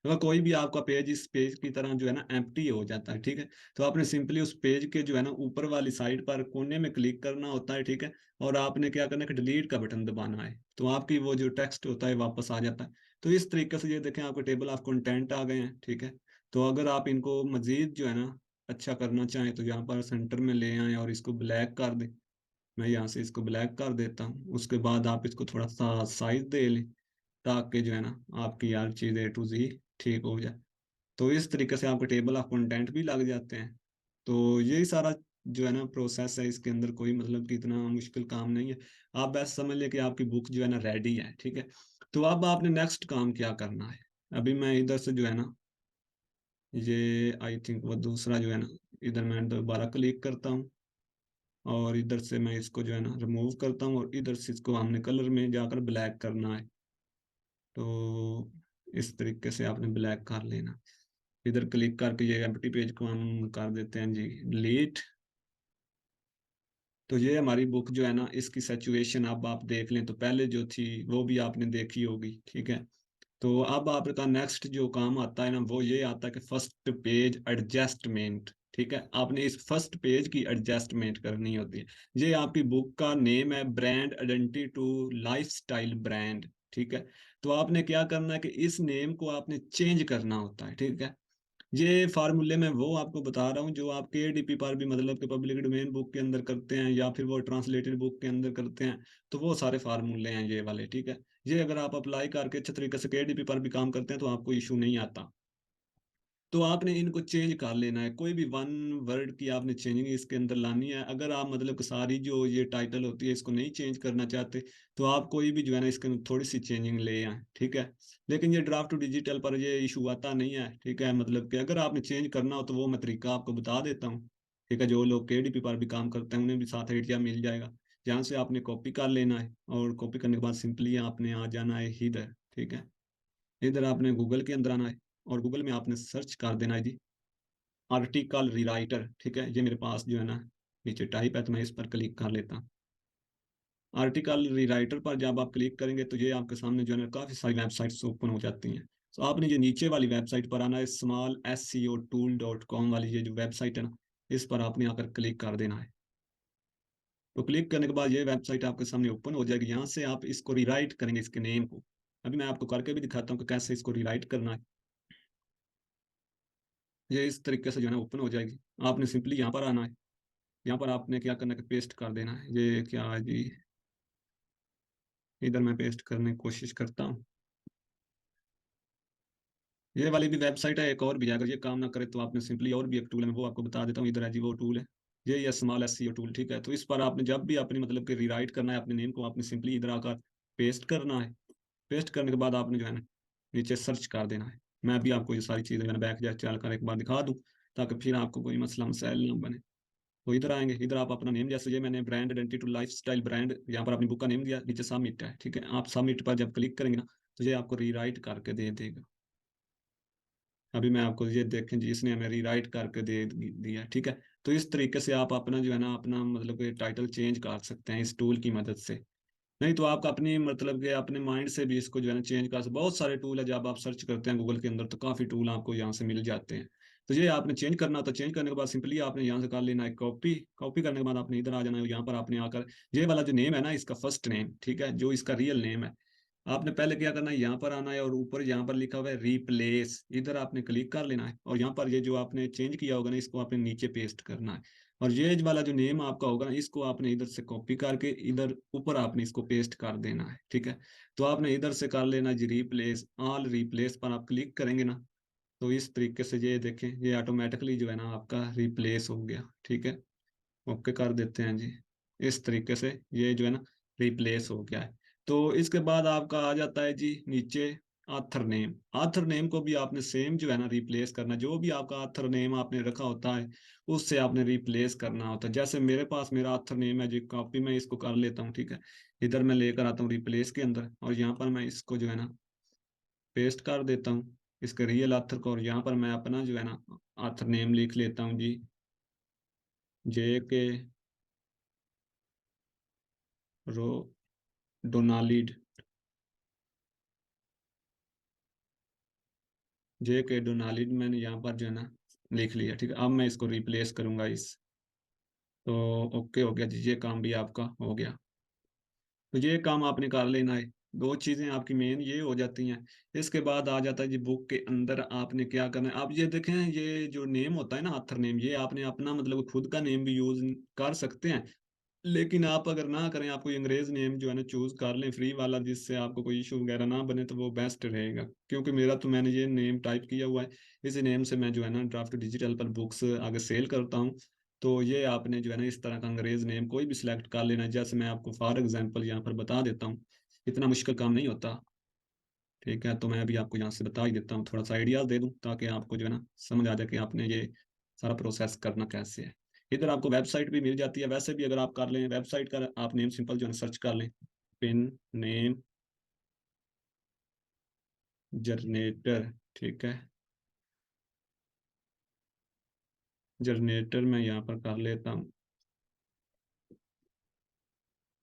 अगर कोई भी आपका पेज इस पेज की तरह जो है ना एम्प्टी हो जाता है, ठीक है, तो आपने सिंपली उस पेज के जो है ना ऊपर वाली साइड पर कोने में क्लिक करना होता है, ठीक है। और आपने क्या करना है कि डिलीट का बटन दबाना है, तो आपकी वो जो टेक्स्ट होता है वापस आ जाता है। तो इस तरीके से ये देखें आपके टेबल ऑफ कंटेंट आ गए हैं, ठीक है। तो अगर आप इनको मजीद जो है ना अच्छा करना चाहें, तो यहाँ पर सेंटर में ले आए और इसको ब्लैक कर दें। मैं यहाँ से इसको ब्लैक कर देता हूँ। उसके बाद आप इसको थोड़ा सा साइज दे लें, ताकि जो है ना आपकी यार चीज़ ए टू जी ठीक हो जाए। तो इस तरीके से आपके टेबल ऑफ कंटेंट भी लग जाते हैं। तो यही सारा जो है ना प्रोसेस है, इसके अंदर कोई मतलब कि इतना मुश्किल काम नहीं है। आप बस समझ लें कि आपकी बुक जो है ना रेडी है, ठीक है। तो अब आपने नेक्स्ट काम क्या करना है, अभी मैं इधर से जो है ना ये आई थिंक वो दूसरा जो है ना, इधर मैं दोबारा क्लिक करता हूँ और इधर से मैं इसको जो है ना रिमूव करता हूँ और इधर से इसको हमने कलर में जाकर ब्लैक करना है। तो इस तरीके से आपने ब्लैक कर लेना। इधर क्लिक करके ये एम्प्टी पेज को हम कर देते हैं जी डिलीट। तो ये हमारी बुक जो है ना, इसकी सिचुएशन अब आप देख लें, तो पहले जो थी वो भी आपने देखी होगी, ठीक है। तो अब आपका नेक्स्ट जो काम आता है ना, वो ये आता है कि फर्स्ट पेज एडजस्टमेंट, ठीक है। आपने इस फर्स्ट पेज की एडजस्टमेंट करनी होती है। ये आपकी बुक का नेम है, brand identity to lifestyle brand, ठीक है। तो आपने क्या करना है कि इस नेम को आपने चेंज करना होता है, ठीक है। ये फार्मूले में वो आपको बता रहा हूँ जो आप केडीपी पर भी मतलब कि पब्लिक डोमेन बुक के अंदर करते हैं, या फिर वो ट्रांसलेटेड बुक के अंदर करते हैं। तो वो सारे फार्मूले हैं ये वाले, ठीक है। ये अगर आप अप्लाई करके अच्छे तरीके से केडीपी पर भी काम करते हैं, तो आपको इशू नहीं आता। तो आपने इनको चेंज कर लेना है, कोई भी वन वर्ड की आपने चेंजिंग इसके अंदर लानी है। अगर आप मतलब कि सारी जो ये टाइटल होती है इसको नहीं चेंज करना चाहते, तो आप कोई भी जो है ना इसके अंदर थोड़ी सी चेंजिंग ले आए, ठीक है। लेकिन ये ड्राफ्ट टू डिजिटल पर ये इशू आता नहीं है, ठीक है। मतलब कि अगर आपने चेंज करना हो, तो वो मैं तरीका आपको बता देता हूँ, ठीक है। जो लोग केडीपी पर भी काम करते हैं उन्हें भी साथ आइडिया मिल जाएगा। जहाँ से आपने कॉपी कर लेना है और कॉपी करने के बाद सिंपली आपने आ जाना है इधर, ठीक है। इधर आपने गूगल के अंदर आना है और गूगल में आपने सर्च कर देना है जी आर्टिकल रीराइटर, ठीक है। ये मेरे पास जो है ना नीचे टाइप है, तो मैं इस पर क्लिक कर लेता हूँ। आर्टिकल रीराइटर पर जब आप क्लिक करेंगे, तो ये आपके सामने जो है ना काफ़ी सारी वेबसाइट्स ओपन हो जाती हैं। तो आपने ये नीचे वाली वेबसाइट पर आना है, smallseo tool.com वाली ये जो वेबसाइट है ना, इस पर आपने आकर क्लिक कर देना है। तो क्लिक करने के बाद ये वेबसाइट आपके सामने ओपन हो जाएगी। यहाँ से आप इसको रिराइट करेंगे, इसके नेम को। अभी मैं आपको करके भी दिखाता हूँ कि कैसे इसको रिराइट करना है। ये इस तरीके से जो है ना ओपन हो जाएगी। आपने सिंपली यहाँ पर आना है। यहाँ पर आपने क्या करना है कि पेस्ट कर देना है। ये क्या है जी, इधर मैं पेस्ट करने की कोशिश करता हूँ। ये वाली भी वेबसाइट है, एक और भी है। अगर ये काम ना करे, तो आपने सिंपली और भी एक टूल है, मैं वो आपको बता देता हूँ। इधर है जी वो टूल है, ये स्मॉल एसईओ टूल, ठीक है। तो इस पर आपने जब भी अपनी मतलब कि रीराइट करना है अपने नेम को, आपने सिंपली इधर आकर पेस्ट करना है। पेस्ट करने के बाद आपने जो है ना नीचे सर्च कर देना है। मैं भी आपको ये सारी चीज़ें मैंने बैक जैसे चल कर एक बार दिखा दूँ, ताकि फिर आपको कोई मसला मसाइल ना बने। तो इधर आएंगे, इधर आप अपना नेम, जैसे ये मैंने brand identity to life style brand यहाँ पर अपनी बुक का नेम दिया, नीचे सबमिट है, ठीक है। आप सबमिट पर जब क्लिक करेंगे ना, तो ये आपको रीराइट करके दे देगा। अभी मैं आपको ये देखें जी, इसने हमें रीराइट करके दे दिया, ठीक है। तो इस तरीके से आप अपना जो है ना, अपना मतलब कि टाइटल चेंज कर सकते हैं इस टूल की मदद से। नहीं तो आप अपनी मतलब कि अपने माइंड से भी इसको जो है ना चेंज कर सकते। बहुत सारे टूल है, जब आप सर्च करते हैं गूगल के अंदर तो काफ़ी टूल आपको यहाँ से मिल जाते हैं। तो ये आपने चेंज करना, तो चेंज करने के बाद सिंपली आपने यहाँ से कर लेना है कॉपी। कॉपी करने के बाद आपने इधर आ जाना है, यहाँ पर आपने आकर ये वाला जो नेम है ना, इसका फर्स्ट नेम, ठीक है, जो इसका रियल नेम है, आपने पहले क्या करना है, यहाँ पर आना है और ऊपर यहाँ पर लिखा हुआ है रिप्लेस, इधर आपने क्लिक कर लेना है और यहाँ पर ये जो आपने चेंज किया होगा ना, इसको आपने नीचे पेस्ट करना है। और ये वाला जो नेम आपका होगा ना, इसको आपने इधर से कॉपी करके इधर ऊपर आपने इसको पेस्ट कर देना है, ठीक है। तो आपने इधर से कर लेना जी रिप्लेस, ऑल रिप्लेस पर आप क्लिक करेंगे ना, तो इस तरीके से ये देखें, ये ऑटोमेटिकली जो है ना आपका रिप्लेस हो गया, ठीक है। ओके कर देते हैं जी। इस तरीके से ये जो है ना रिप्लेस हो गया है। तो इसके बाद आपका आ जाता है जी नीचे आथर नेम। आथर नेम को भी आपने सेम जो है ना रिप्लेस करना, जो भी आपका आथर नेम आपने रखा होता है उससे आपने रिप्लेस करना होता है। जैसे मेरे पास मेरा आथर नेम है जी, कॉपी में इसको कर लेता हूँ, ठीक है। इधर मैं लेकर आता हूँ रिप्लेस के अंदर और यहाँ पर मैं इसको जो है ना पेस्ट कर देता हूँ, इसके रियल आथर को। और यहाँ पर मैं अपना जो है ना आथर नेम लिख लेता हूँ जी, JK रो डोनाल्ड, JK डोनाल्ड मैंने यहाँ पर जो है ना लिख लिया, ठीक है। अब मैं इसको रिप्लेस करूंगा इस, तो ओके हो गया जी, ये काम भी आपका हो गया। तो ये काम आपने कर लेना है। दो चीजें आपकी मेन ये हो जाती हैं। इसके बाद आ जाता है जी बुक के अंदर आपने क्या करना है। आप ये देखें, ये जो नेम होता है ना ऑथर नेम, ये आपने अपना मतलब खुद का नेम भी यूज कर सकते हैं। लेकिन आप अगर ना करें, आप कोई अंग्रेज नेम जो है ना चूज कर लें फ्री वाला, जिससे आपको कोई इशू वगैरह ना बने, तो वो बेस्ट रहेगा। क्योंकि मेरा तो मैंने ये नेम टाइप किया हुआ है, इसी नेम से मैं जो है ना ड्राफ्ट डिजिटल पर बुक्स आगे सेल करता हूँ। तो ये आपने जो है ना इस तरह का अंग्रेज नेम कोई भी सिलेक्ट कर लेना है। जैसे मैं आपको फॉर एग्जांपल यहाँ पर बता देता हूँ, इतना मुश्किल काम नहीं होता, ठीक है। तो मैं अभी आपको यहाँ से बता ही देता हूँ, थोड़ा सा आइडियाज दे दूँ ताकि आपको जो है ना समझ आ जाए कि आपने ये सारा प्रोसेस करना कैसे है। इधर आपको वेबसाइट भी मिल जाती है, वैसे भी अगर आप कर लें वेबसाइट का आप नेम सिंपल जो है सर्च कर लें, पिन नेम जनरेटर, ठीक है। जनरेटर मैं यहाँ पर कर लेता हूँ।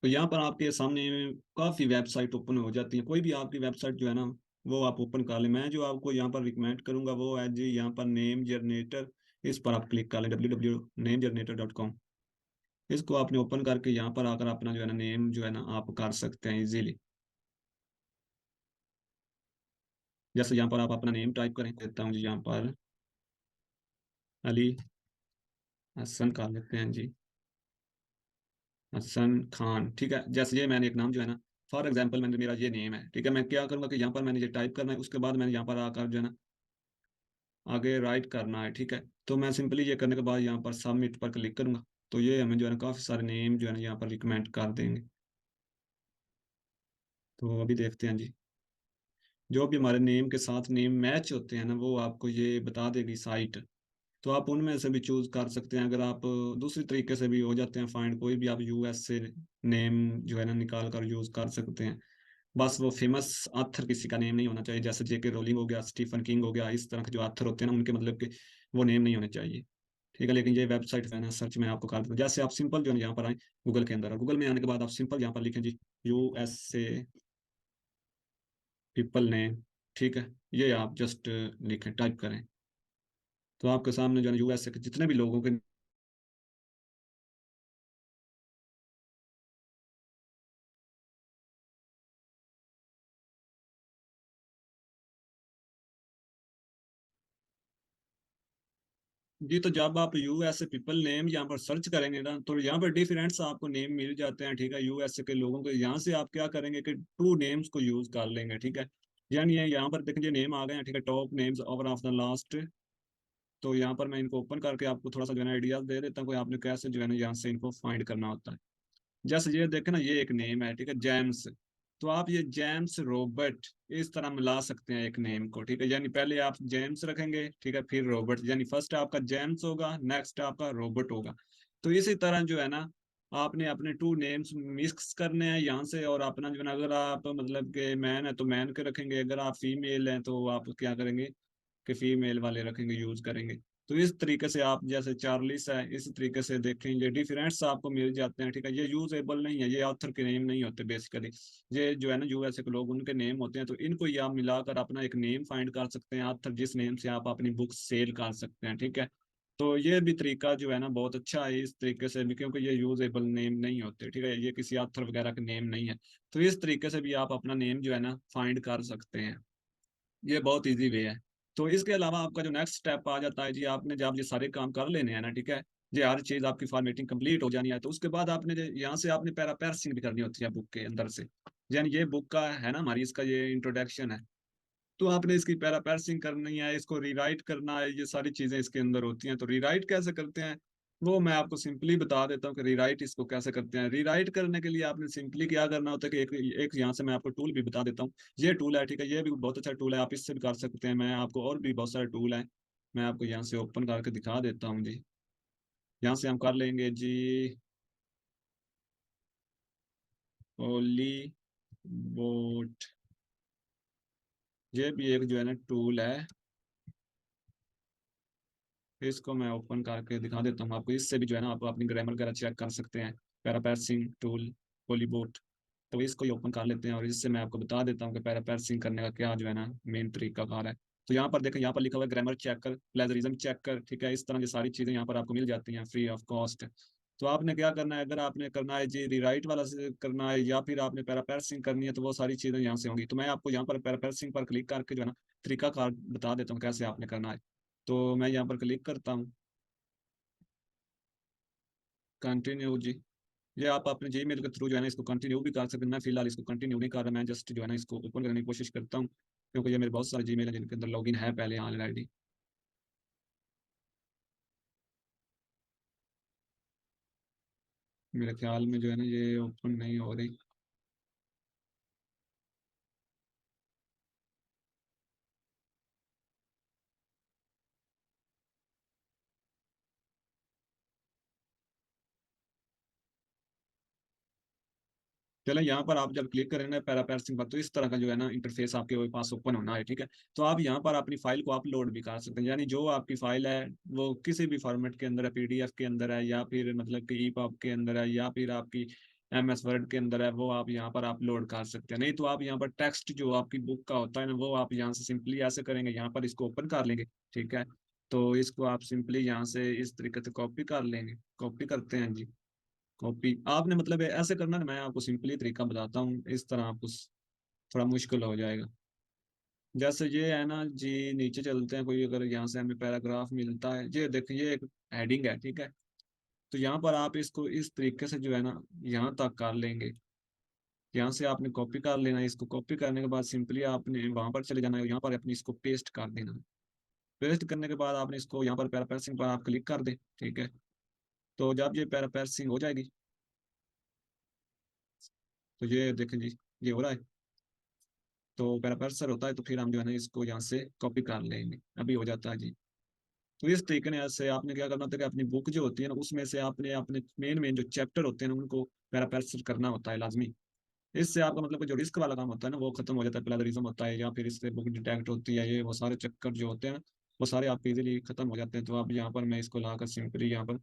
तो यहाँ पर आपके सामने काफ़ी वेबसाइट ओपन हो जाती है, कोई भी आपकी वेबसाइट जो है ना वो आप ओपन कर लें। मैं जो आपको यहाँ पर रिकमेंड करूंगा वो है जी यहाँ पर नेम जनरेटर, इस पर आप क्लिक कर लें, www.namegenerator.com। इसको आपने ओपन करके यहाँ पर आकर अपना जो है ना नेम जो है ना आप कर सकते हैं इजीली। जैसे यहाँ पर आप अपना नेम टाइप करें, देता हूँ जी यहाँ पर अली हसन कर लेते हैं जी, हसन खान, ठीक है। जैसे ये मैंने एक नाम जो है ना, फॉर एग्जाम्पल मैंने मेरा ये नेम है, ठीक है। मैं क्या करूँगा कि यहाँ पर मैंने ये टाइप करना है, उसके बाद मैंने यहाँ पर आकर जो है ना आगे राइट करना है, ठीक है। तो मैं सिंपली ये करने के बाद यहाँ पर सबमिट पर क्लिक करूंगा, तो ये हमें जो है ना काफ़ी सारे नेम जो है ना यहाँ पर रिकमेंड कर देंगे। तो अभी देखते हैं जी, जो भी हमारे नेम के साथ नेम मैच होते हैं ना, वो आपको ये बता देगी साइट। तो आप उनमें से भी चूज कर सकते हैं। अगर आप दूसरी तरीके से भी हो जाते हैं फाइंड, कोई भी आप US से नेम जो है ना निकाल कर यूज कर सकते हैं। बस वो फेमस ऑथर किसी का नेम नहीं होना चाहिए, जैसे JK रोलिंग हो गया, स्टीफन किंग हो गया, इस तरह के जो ऑथर होते हैं ना उनके मतलब के वो नेम नहीं होने चाहिए, ठीक है। लेकिन ये वेबसाइट है ना, सर्च में आपको कर देता हूँ। जैसे आप सिंपल जो है ना यहाँ पर आए गूगल के अंदर, और गूगल में आने के बाद आप सिंपल यहाँ पर लिखें जी USA पीपल नेम, ठीक है। ये आप जस्ट लिखें, टाइप करें, तो आपके सामने जो है USA के जितने भी लोगों के जी, तो जब आप US पीपल नेम यहाँ पर सर्च करेंगे ना, तो यहाँ पर डिफरेंट्स आपको नेम मिल जाते हैं, ठीक है। US के लोगों के यहाँ से आप क्या करेंगे कि टू नेम्स को यूज कर लेंगे, ठीक है। यानी ये यहाँ पर देखिए नेम आ गए हैं, ठीक है, top names over of the last. तो यहाँ पर मैं इनको ओपन करके आपको थोड़ा सा जो है ना आइडियाज दे देता हूँ कि आपने कैसे जो है ना यहाँ से इनको फाइंड करना होता है। जैसे ये देखे ना, ये एक नेम है, ठीक है, जेम्स, तो आप ये जेम्स रॉबर्ट इस तरह मिला सकते हैं एक नेम को, ठीक है। यानी पहले आप जेम्स रखेंगे, ठीक है, फिर रॉबर्ट, यानी फर्स्ट आपका जेम्स होगा, नेक्स्ट आपका रॉबर्ट होगा। तो इसी तरह जो है ना, आपने अपने टू नेम्स मिक्स करने हैं यहाँ से, और अपना जो है ना, अगर आप मतलब के मैन है तो मैन के रखेंगे, अगर आप फीमेल हैं तो आप क्या करेंगे कि फीमेल वाले रखेंगे, यूज करेंगे। तो इस तरीके से आप जैसे चार्लिस है, इस तरीके से देखेंगे डिफरेंट्स आपको मिल जाते हैं, ठीक है। ये यूजेबल नहीं है, ये ऑथर के नेम नहीं होते बेसिकली। ये जो है ना यूएसए के लोग, उनके नेम होते हैं, तो इनको ही आप मिलाकर अपना एक नेम फाइंड कर सकते हैं, ऑथर जिस नेम से आप अपनी बुक सेल कर सकते हैं, ठीक है। तो ये भी तरीका जो है ना बहुत अच्छा है इस तरीके से भी, क्योंकि ये यूजेबल नेम नहीं होते, ठीक है, ये किसी ऑथर वगैरह के नेम नहीं है। तो इस तरीके से भी आप अपना नेम जो है ना फाइंड कर सकते हैं। ये बहुत इजी वे है। तो इसके अलावा आपका जो नेक्स्ट स्टेप आ जाता है जी, आपने जब ये सारे काम कर लेने हैं ना, ठीक है, ये हर चीज आपकी फॉर्मेटिंग कंप्लीट हो जानी है, तो उसके बाद आपने यहाँ से आपने पैरा पैर्सिंग भी करनी होती है बुक के अंदर से। यानी ये बुक का है ना हमारी, इसका ये इंट्रोडक्शन है, तो आपने इसकी पैरा पैर्सिंग करनी है, इसको रीराइट करना है, ये सारी चीजें इसके अंदर होती हैं। तो रीराइट कैसे करते हैं वो मैं आपको सिंपली बता देता हूँ कि रीराइट इसको कैसे करते हैं। रीराइट करने के लिए आपने सिंपली क्या करना होता है कि एक यहाँ से मैं आपको टूल भी बता देता हूँ। ये टूल है, ठीक है, ये भी बहुत अच्छा टूल है, आप इससे भी कर सकते हैं। मैं आपको और भी बहुत सारे टूल हैं, मैं आपको यहाँ से ओपन करके दिखा देता हूँ जी। यहाँ से हम कर लेंगे जी ओली बोट, ये भी एक जो है ना टूल है, इसको मैं ओपन करके दिखा देता हूँ आपको। इससे भी जो है ना आप अपनी ग्रामर वगैरह चेक कर सकते हैं। पैरापैर्सिंग टूल, पॉलीबोट। तो इसको ही ओपन कर लेते हैं, और इससे मैं आपको बता देता हूँ कि पैरापैर्सिंग करने का क्या जो है ना मेन तरीका कार है। तो यहाँ पर देखें, यहाँ पर लिखा हुआ है ग्रामर चेक कर, प्लेजरिज्म चेक कर, ठीक है। इस तरह की सारी चीज़ें यहाँ पर आपको मिल जाती हैं फ्री ऑफ कॉस्ट। तो आपने क्या करना है, अगर आपने करना है जी रीराइट वाला से करना है, या फिर आपने पैरापैर्सिंग करनी है, तो वो सारी चीज़ें यहाँ से होंगी। तो मैं आपको यहाँ पर पैरापैर्सिंग पर क्लिक करके जो है ना तरीका कार बता देता हूँ कैसे आपने करना है। तो मैं यहाँ पर क्लिक करता हूँ, कंटिन्यू जी। ये आप अपने जीमेल के थ्रू जो है ना इसको कंटिन्यू भी कर सकते हैं। मैं फिलहाल इसको कंटिन्यू नहीं कर रहा, मैं जस्ट जो है ना इसको ओपन करने की कोशिश करता हूँ, क्योंकि ये मेरे बहुत सारे जीमेल हैं जिनके अंदर लॉगिन है पहले ऑलरेडी। मेरे ख्याल में जो है ना ये ओपन नहीं हो रही। चलो, यहाँ पर आप जब क्लिक करेंगे पैरापैर्सिंग पर, तो इस तरह का जो है ना इंटरफेस आपके पास ओपन होना है, ठीक है। तो आप यहाँ पर अपनी फाइल को अपलोड भी कर सकते हैं, यानी जो आपकी फाइल है वो किसी भी फॉर्मेट के अंदर है, पीडीएफ के अंदर है, या फिर मतलब कि ईपब के अंदर है, या फिर आपकी एमएस वर्ड के अंदर है, वो आप यहाँ पर अपलोड कर सकते हैं। नहीं तो आप यहाँ पर टेक्स्ट जो आपकी बुक का होता है ना, वो आप यहाँ से सिंपली ऐसे करेंगे, यहाँ पर इसको ओपन कर लेंगे, ठीक है। तो इसको आप सिंपली यहाँ से इस तरीके से कॉपी कर लेंगे। कॉपी करते हैं जी, कॉपी आपने मतलब ऐसे करना है, मैं आपको सिंपली तरीका बताता हूँ, इस तरह आपको थोड़ा मुश्किल हो जाएगा। जैसे ये है ना जी, नीचे चलते हैं, कोई अगर यहाँ से हमें पैराग्राफ मिलता है, ये देखिए ये एक हेडिंग है, ठीक है। तो यहाँ पर आप इसको इस तरीके से जो है ना यहाँ तक कर लेंगे। यहाँ से आपने कॉपी कर लेना है, इसको कॉपी करने के बाद सिंपली आपने वहां पर चले जाना है, यहाँ पर अपनी इसको पेस्ट कर देना है। पेस्ट करने के बाद आपने इसको यहाँ पर पैराग्राफ पर आप क्लिक कर दें, ठीक है। तो जब ये पैराग्राफ हो जाएगी, तो ये देखें जी, ये हो रहा है। तो पैरापर्सर होता है, तो फिर हम जो है ना इसको यहाँ से कॉपी कर लेंगे, अभी हो जाता है जी। तो इस तरीके से आपने क्या करना होता है कि अपनी बुक जो होती है ना उसमें से आपने अपने मेन मेन जो चैप्टर होते हैं ना उनको पैरापर्सर करना होता है लाजमी। इससे आपका मतलब कि जो रिस्क वाला काम होता है ना वो खत्म हो जाता है, प्लेजरिज्म होता है, या फिर इससे बुक डिटेक्ट होती है, ये वो सारे चक्कर जो होते हैं वो सारे आपके इजीली खत्म हो जाते हैं। तो आप यहाँ पर मैं इसको लाकर सिंपली यहाँ पर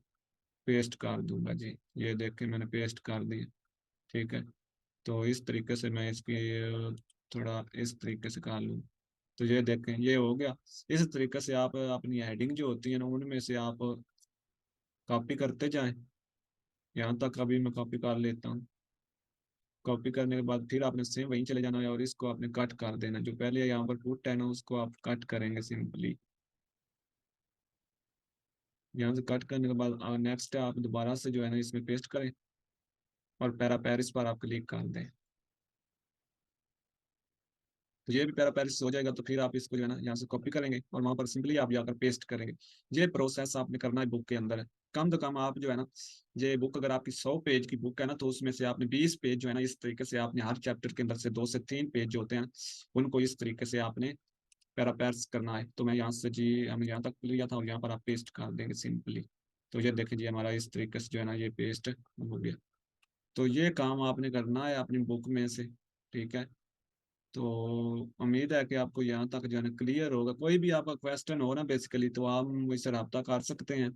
पेस्ट कर दूंगा जी। ये देख के मैंने पेस्ट कर दिया, ठीक है। तो इस तरीके से मैं इसकी थोड़ा इस तरीके से कर लूँ। तो ये देखें, ये हो गया। इस तरीके से आप अपनी हेडिंग जो होती है ना उनमें से आप कॉपी करते जाएं। यहाँ तक अभी मैं कॉपी कर लेता हूँ। कॉपी करने के बाद फिर आपने सेम वहीं चले जाना है, और इसको आपने कट कर देना, जो पहले यहाँ पर पुट है ना उसको आप कट करेंगे सिंपली। यहाँ से कट करने के बाद नेक्स्ट आप दोबारा से जो है ना इसमें पेस्ट करें, और पैरा पेरिस पर आप क्लिक कर दें। तो ये भी पैरापेरिस हो जाएगा। तो फिर आप इसको जो है ना यहाँ से कॉपी करेंगे और वहां पर सिंपली आप जाकर पेस्ट करेंगे। ये प्रोसेस आपने करना है बुक के अंदर है। कम से कम आप जो है ना, ये बुक अगर आपकी 100 पेज की बुक है ना, तो उसमें से आपने 20 पेज जो है ना, इस तरीके से आपने हर चैप्टर के अंदर से 2 से 3 पेज जो होते हैं उनको इस तरीके से आपने पैरापेर्स करना है। तो मैं यहाँ से जी हमने यहाँ तक लिया था और यहाँ पर आप पेस्ट कर देंगे सिंपली। तो ये देखिए जी हमारा इस तरीके से जो है ना ये पेस्ट हो गया। तो ये काम आपने करना है अपनी बुक में से, ठीक है। तो उम्मीद है कि आपको यहाँ तक जो है ना क्लियर होगा। कोई भी आपका क्वेश्चन हो ना बेसिकली, तो आप मुझसे रब्ता कर सकते हैं।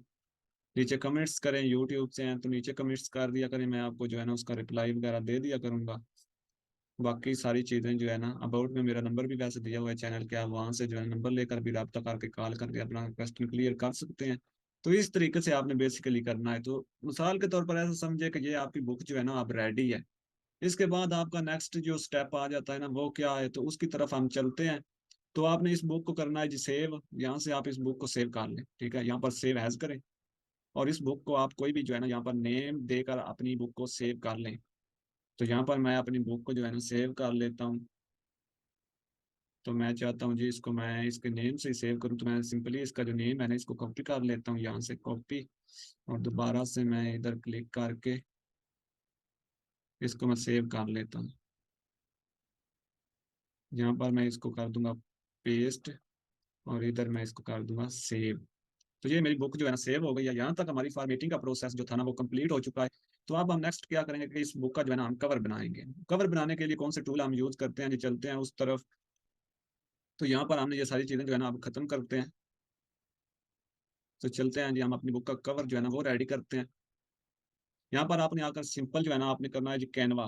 नीचे कमेंट्स करें, यूट्यूब से हैं तो नीचे कमेंट्स कर दिया करें, मैं आपको जो है ना उसका रिप्लाई वगैरह दे दिया करूंगा। बाकी सारी चीज़ें जो है ना, अबाउट में मेरा नंबर भी वैसे दिया हुआ है चैनल के, आप वहाँ से जो है नंबर लेकर भी रब्ता करके कॉल करके अपना क्वेश्चन क्लियर कर सकते हैं। तो इस तरीके से आपने बेसिकली करना है। तो मिसाल के तौर पर ऐसा समझे कि ये आपकी बुक जो है ना अब रेडी है। इसके बाद आपका नेक्स्ट जो स्टेप आ जाता है ना वो क्या है, तो उसकी तरफ हम चलते हैं। तो आपने इस बुक को करना है जी सेव। यहाँ से आप इस बुक को सेव कर लें, ठीक है। यहाँ पर सेव एज करें और इस बुक को आप कोई भी जो है ना यहाँ पर नेम देकर अपनी बुक को सेव कर लें। तो यहाँ पर मैं अपनी बुक को जो है ना सेव कर लेता हूँ। तो मैं चाहता हूँ जी इसको मैं इसके नेम से ही सेव करूँ, तो मैं सिंपली इसका जो नेम है ना इसको कॉपी कर लेता हूँ, यहाँ से कॉपी। और दोबारा से मैं इधर क्लिक करके इसको मैं सेव कर लेता हूँ। यहाँ पर मैं इसको कर दूंगा पेस्ट और इधर मैं इसको कर दूंगा सेव। तो ये मेरी बुक जो है ना सेव हो गई है। यहाँ तक हमारी फॉर्मेटिंग का प्रोसेस जो था ना वो कंप्लीट हो चुका है। तो अब हम नेक्स्ट क्या करेंगे कि इस बुक का जो है ना हम कवर बनाएंगे। कवर बनाने के लिए कौन से टूल हम यूज करते हैं, जो चलते हैं उस तरफ। तो यहाँ पर हमने ये सारी चीजें जो है ना अब खत्म करते हैं। तो चलते हैं जी हम अपनी बुक का कवर जो है ना वो रेडी करते हैं। यहाँ पर आपने आकर सिंपल जो है ना आपने करना है जी कैनवा।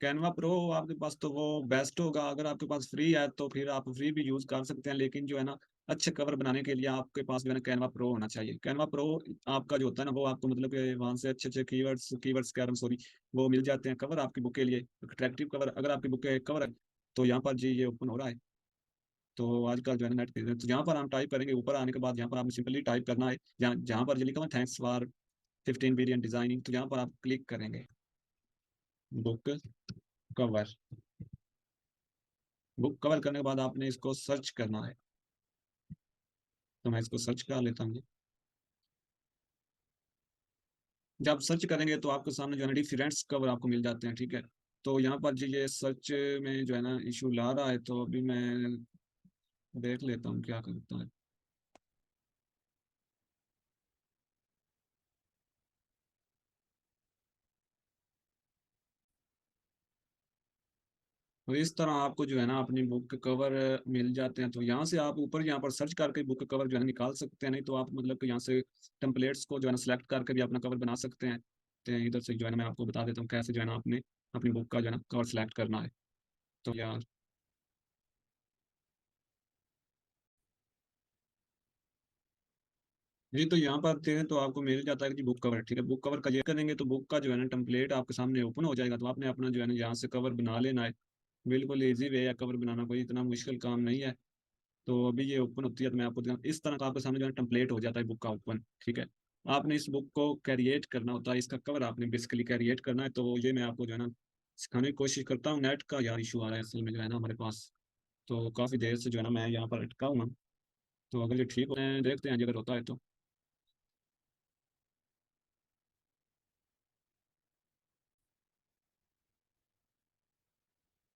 कैनवा प्रो आपके पास तो वो बेस्ट होगा। अगर आपके पास फ्री है तो फिर आप फ्री भी यूज कर सकते हैं, लेकिन जो है ना अच्छे कवर बनाने के लिए आपके पास जो है ना कैनवा प्रो होना चाहिए। कैनवा प्रो आपका जो होता है ना वो आपको मतलब कि वहां से अच्छे अच्छे कीवर्ड्स कह रहा हूँ सॉरी, वो मिल जाते हैं कवर आपकी बुक के लिए, अट्रैक्टिव कवर। अगर आपकी बुक के कवर है तो यहाँ पर जी ये ओपन हो रहा है। तो आजकल जो है ना नेट पे तो यहाँ पर हम टाइप करेंगे, ऊपर आने के बाद यहाँ पर आपने सिंपली टाइप करना है, जहाँ जहाँ पर जो लिखा हुआ थैंक्स फॉर 15 बिलियन डिजाइनिंग, तो यहाँ पर आप क्लिक करेंगे बुक कवर। बुक कवर करने के बाद आपने इसको सर्च करना है। तो मैं इसको सर्च कर लेता हूँ। जब सर्च करेंगे तो आपके सामने जो है ना डिफरेंट्स कवर आपको मिल जाते हैं, ठीक है। तो यहाँ पर जो ये सर्च में जो है ना इशू ला रहा है, तो अभी मैं देख लेता हूँ क्या करता है। तो इस तरह आपको जो है ना अपनी बुक के कवर मिल जाते हैं। तो यहाँ से आप ऊपर यहाँ पर सर्च करके बुक का कवर जो है ना निकाल सकते हैं, नहीं तो आप मतलब कि यहाँ से टेम्पलेट्स को जो है ना सिलेक्ट करके भी अपना कवर बना सकते हैं। तो इधर से जो है ना मैं आपको बता देता हूँ कैसे जो है ना आपने अपनी बुक का जो है ना कवर सिलेक्ट करना है। तो यार जी, तो यहाँ पर आते हैं तो आपको मिल जाता है कि बुक कवर, ठीक है। बुक कवर का ये करेंगे तो बुक का जो है ना टेम्पलेट आपके सामने ओपन हो जाएगा। तो आपने अपना जो है ना यहाँ से कवर बना लेना है। बिल्कुल इजी वे है कवर बनाना, कोई इतना मुश्किल काम नहीं है। तो अभी ये ओपन होती है तो मैं आपको इस तरह का आपके सामने जो है टेम्पलेट हो जाता है बुक का ओपन, ठीक है। आपने इस बुक को कैरिएट करना होता है, इसका कवर आपने बेसिकली कैरिएट करना है। तो ये मैं आपको जो है ना सिखाने की कोशिश करता हूँ। नेट का यार इशू आ रहा है असल में जो है ना हमारे पास, तो काफ़ी देर से जो है ना मैं यहाँ पर अटका हुआ हूँ। तो अगर ये ठीक हो देखते हैं जी, अगर होता है तो।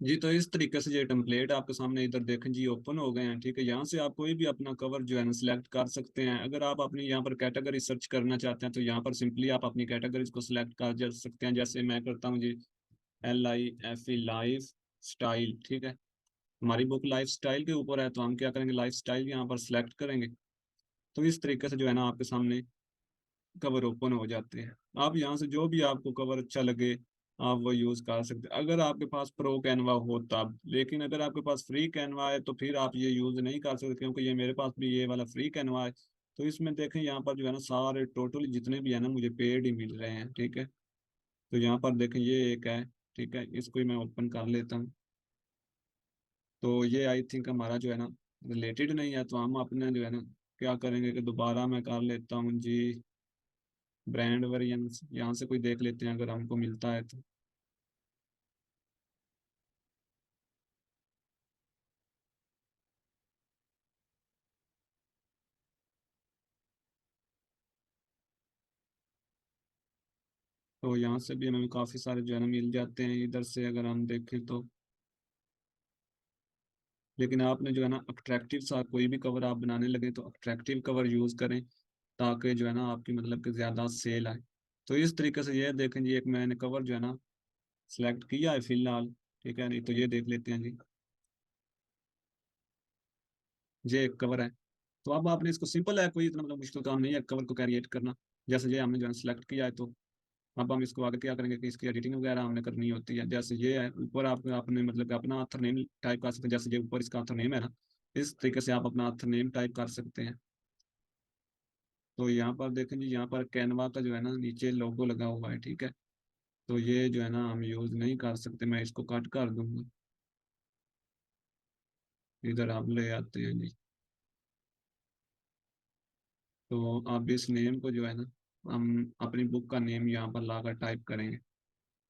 जी, तो इस तरीके से ये टेम्पलेट आपके सामने इधर देखें जी ओपन हो गए हैं, ठीक है। यहाँ से आप कोई भी अपना कवर जो है ना सिलेक्ट कर सकते हैं। अगर आप अपनी यहाँ पर कैटेगरी सर्च करना चाहते हैं तो यहाँ पर सिंपली आप अपनी कैटेगरीज को सिलेक्ट कर जा सकते हैं। जैसे मैं करता हूँ जी LIFE लाइफ स्टाइल, ठीक है। हमारी बुक लाइफ स्टाइल के ऊपर है तो हम क्या करेंगे लाइफ स्टाइल यहाँ पर सिलेक्ट करेंगे। तो इस तरीके से जो है ना आपके सामने कवर ओपन हो जाते हैं। आप यहाँ से जो भी आपको कवर अच्छा लगे आप वो यूज कर सकते हैं, अगर आपके पास प्रो कैनवा हो तब। लेकिन अगर आपके पास फ्री कैनवा है तो फिर आप ये यूज नहीं कर सकते, क्योंकि ये मेरे पास भी ये वाला फ्री कैनवा है। तो इसमें देखें यहाँ पर जो है ना सारे टोटल जितने भी है ना मुझे पेड ही मिल रहे हैं, ठीक है। तो यहाँ पर देखें ये एक है, ठीक है। इसको ही मैं ओपन कर लेता हूँ। तो ये आई थिंक हमारा जो है ना रिलेटेड नहीं है, तो हम अपने जो है ना क्या करेंगे कि दोबारा मैं कर लेता हूँ जी ब्रांड वेरिएंस। यहाँ से कोई देख लेते हैं अगर हमको मिलता है तो। तो यहाँ से भी हमें काफ़ी सारे जो है ना मिल जाते हैं इधर से अगर हम देखें तो। लेकिन आपने जो है ना अट्रैक्टिव सा कोई भी कवर आप बनाने लगे तो अट्रैक्टिव कवर यूज़ करें, ताकि जो है ना आपकी मतलब कि ज़्यादा सेल आए। तो इस तरीके से ये देखें जी, एक मैंने कवर जो है ना सिलेक्ट किया है फिलहाल। ठीक है, नहीं तो ये देख लेते हैं जी, ये एक कवर है। तो अब आपने इसको, सिंपल है, कोई इतना मतलब मुश्किल काम नहीं है कवर को क्रिएट करना। जैसे ये हमने जो है सिलेक्ट किया है, तो अब हम इसको आगे क्या करेंगे कि इसकी एडिटिंग वगैरह हमने करनी होती है। जैसे ये है ऊपर, आप आपने मतलब कि अपना ऑथर नेम टाइप कर सकते हैं। जैसे ये ऊपर इसका ऑथर नेम है ना, इस तरीके से आप अपना ऑथर नेम टाइप कर सकते हैं। तो यहाँ पर देखें जी, यहाँ पर कैनवा का जो है ना नीचे लोगो लगा हुआ है। ठीक है, तो ये जो है ना हम यूज़ नहीं कर सकते, मैं इसको कट कर दूंगा। इधर आप ले आते हैं जी। तो आप इस नेम को जो है ना, हम अपनी बुक का नेम यहाँ पर लाकर टाइप करेंगे।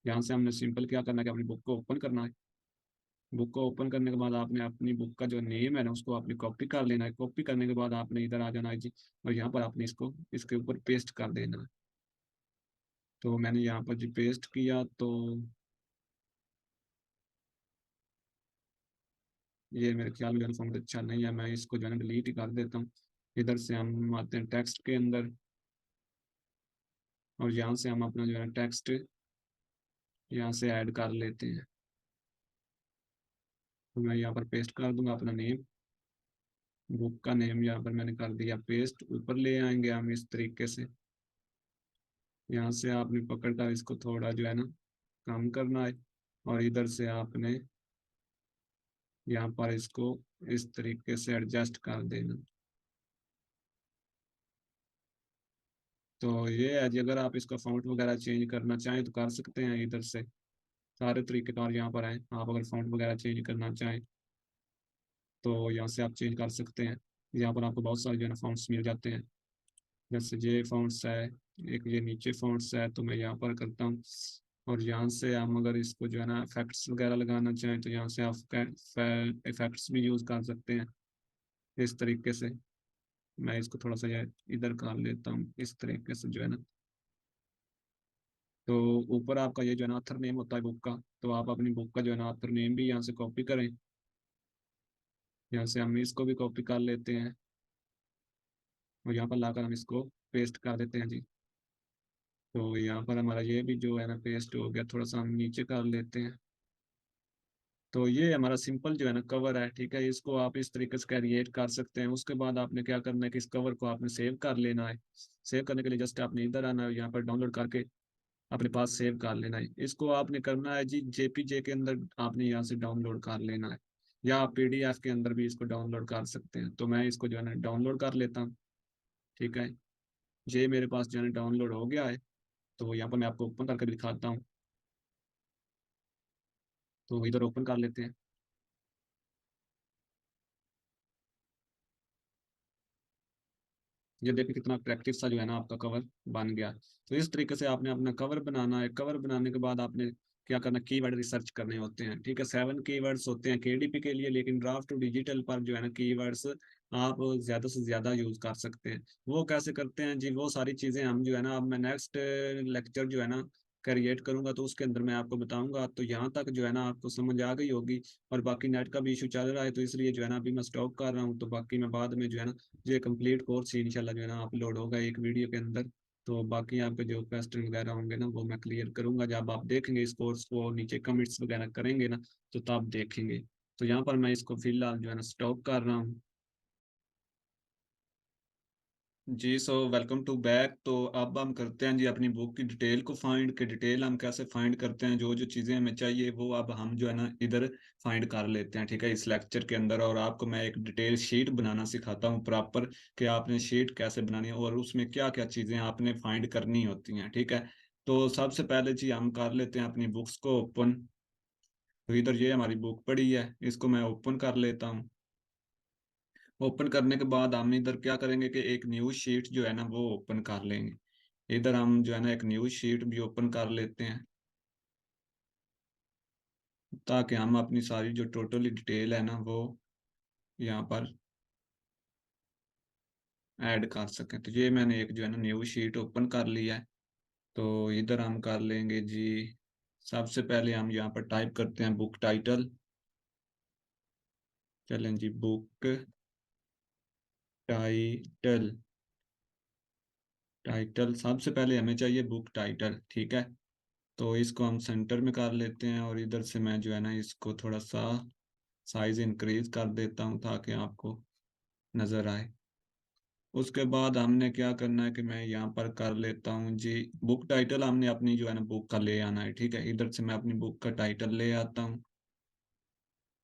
यहाँ से हमने सिंपल क्या करना है कि अपनी बुक को ओपन करना है। बुक को ओपन करने के बाद आपने अपनी बुक का जो नेम है ना उसको आपने कॉपी कर लेना है। कॉपी करने के बाद आपने इधर आ जाना है जी, और यहाँ पर आपने इसको इसके ऊपर पेस्ट कर देना है। तो मैंने यहाँ पर जी पेस्ट किया, तो ये मेरे ख्याल में फॉन्ट अच्छा नहीं है, मैं इसको जो है ना डिलीट ही कर देता हूँ। इधर से हम आते हैं टेक्स्ट के अंदर, और यहाँ से हम अपना जो है टेक्स्ट यहाँ से ऐड कर लेते हैं। तो मैं यहाँ पर पेस्ट कर दूंगा अपना नेम। बुक का नेम यहाँ पर मैंने कर दिया पेस्ट। ऊपर ले आएंगे हम इस तरीके से। यहाँ से आपने पकड़कर इसको थोड़ा जो है ना कम करना है, और इधर से आपने यहाँ पर इसको इस तरीके से एडजस्ट कर देना। तो ये है जी, अगर आप इसका फॉन्ट वगैरह चेंज करना चाहें तो कर सकते हैं इधर से। सारे तरीके कार यहाँ पर हैं, आप अगर फॉन्ट वगैरह चेंज करना चाहें तो यहाँ से आप चेंज कर सकते हैं। यहाँ पर आपको बहुत सारे जो है ना फॉन्ट्स मिल जाते हैं। जैसे ये फॉन्ट्स है, एक ये नीचे फॉन्ट्स है, तो मैं यहाँ पर करता हूँ। और यहाँ से हम अगर इसको जो है ना इफेक्ट्स वगैरह लगाना चाहें तो यहाँ से आप इफेक्ट्स भी यूज़ कर सकते हैं इस तरीके से। मैं इसको थोड़ा सा ये इधर कर लेता हूँ इस तरीके से जो है ना। तो ऊपर आपका ये जो है ना ऑथर नेम होता है बुक का, तो आप अपनी बुक का जो है ना ऑथर नेम भी यहाँ से कॉपी करें। यहाँ से हम इसको भी कॉपी कर लेते हैं, और यहाँ पर लाकर हम इसको पेस्ट कर देते हैं जी। तो यहाँ पर हमारा ये भी जो है ना पेस्ट हो गया। थोड़ा सा हम नीचे कर लेते हैं। तो ये हमारा सिंपल जो है ना कवर है। ठीक है, इसको आप इस तरीके से क्रिएट कर सकते हैं। उसके बाद आपने क्या करना है कि इस कवर को आपने सेव कर लेना है। सेव करने के लिए जस्ट आपने इधर आना है, यहाँ पर डाउनलोड करके अपने पास सेव कर लेना है। इसको आपने करना है जी जेपीजे के अंदर, आपने यहाँ से डाउनलोड कर लेना है, या आप पीडीएफ के अंदर भी इसको डाउनलोड कर सकते हैं। तो मैं इसको जो है ना डाउनलोड कर लेता हूँ। ठीक है, ये मेरे पास जो है ना डाउनलोड हो गया है। तो यहाँ पर मैं आपको ओपन करके भी दिखाता हूँ। तो इधर ओपन कर लेते हैं। ये देखिए कितना अट्रैक्टिव सा जो है ना आपका कवर बन गया। तो इस तरीके से आपने अपना कवर बनाना है। कवर बनाने के बाद आपने क्या करना, कीवर्ड रिसर्च करने होते हैं। ठीक है, 7 कीवर्ड्स होते हैं केडीपी के लिए, लेकिन ड्राफ्ट टू डिजिटल पर जो है ना कीवर्ड्स आप ज्यादा से ज्यादा यूज कर सकते हैं। वो कैसे करते हैं जी, वो सारी चीजें हम जो है ना, अब मैं नेक्स्ट लेक्चर जो है ना क्रिएट करूंगा तो उसके अंदर मैं आपको बताऊंगा। तो यहाँ तक जो है ना आपको समझ आ गई होगी। और बाकी नेट का भी इशू चल रहा है, तो इसलिए जो है ना अभी मैं स्टॉप कर रहा हूँ। तो बाकी मैं बाद में जो है ना, ये कंप्लीट कोर्स ही इंशाल्लाह जो है ना अपलोड होगा एक वीडियो के अंदर। तो बाकी आपके जो क्वेश्चन वगैरह होंगे ना वो मैं क्लियर करूंगा जब आप देखेंगे इस कोर्स को, नीचे कमेंट्स वगैरह करेंगे ना, तो तब देखेंगे। तो यहाँ पर मैं इसको फिलहाल जो है ना स्टॉप कर रहा हूँ। जी, सो वेलकम टू बैक। तो अब हम करते हैं जी अपनी बुक की डिटेल को फाइंड, के डिटेल हम कैसे फाइंड करते हैं। जो जो चीज़ें हमें चाहिए वो अब हम जो है ना इधर फाइंड कर लेते हैं। ठीक है, इस लेक्चर के अंदर। और आपको मैं एक डिटेल शीट बनाना सिखाता हूँ प्रॉपर, कि आपने शीट कैसे बनानी है और उसमें क्या क्या चीज़ें आपने फाइंड करनी होती हैं। ठीक है, तो सबसे पहले जी हम कर लेते हैं अपनी बुक्स को ओपन। तो इधर ये हमारी बुक पड़ी है, इसको मैं ओपन कर लेता हूँ। ओपन करने के बाद हम इधर क्या करेंगे कि एक न्यूज शीट जो है ना वो ओपन कर लेंगे। इधर हम जो है ना एक न्यूज शीट भी ओपन कर लेते हैं, ताकि हम अपनी सारी जो टोटली डिटेल है ना वो यहाँ पर ऐड कर सकें। तो ये मैंने एक जो है ना न्यूज शीट ओपन कर लिया है। तो इधर हम कर लेंगे जी। सबसे पहले हम यहाँ पर टाइप करते हैं बुक टाइटल। चलें जी, बुक टाइटल। टाइटल सबसे पहले हमें चाहिए बुक टाइटल, ठीक है। तो इसको हम सेंटर में कर लेते हैं, और इधर से मैं जो है ना इसको थोड़ा सा साइज इंक्रीज कर देता हूँ ताकि आपको नज़र आए। उसके बाद हमने क्या करना है कि मैं यहाँ पर कर लेता हूँ जी, बुक टाइटल हमने अपनी जो है ना बुक का ले आना है, ठीक है। इधर से मैं अपनी बुक का टाइटल ले आता हूँ,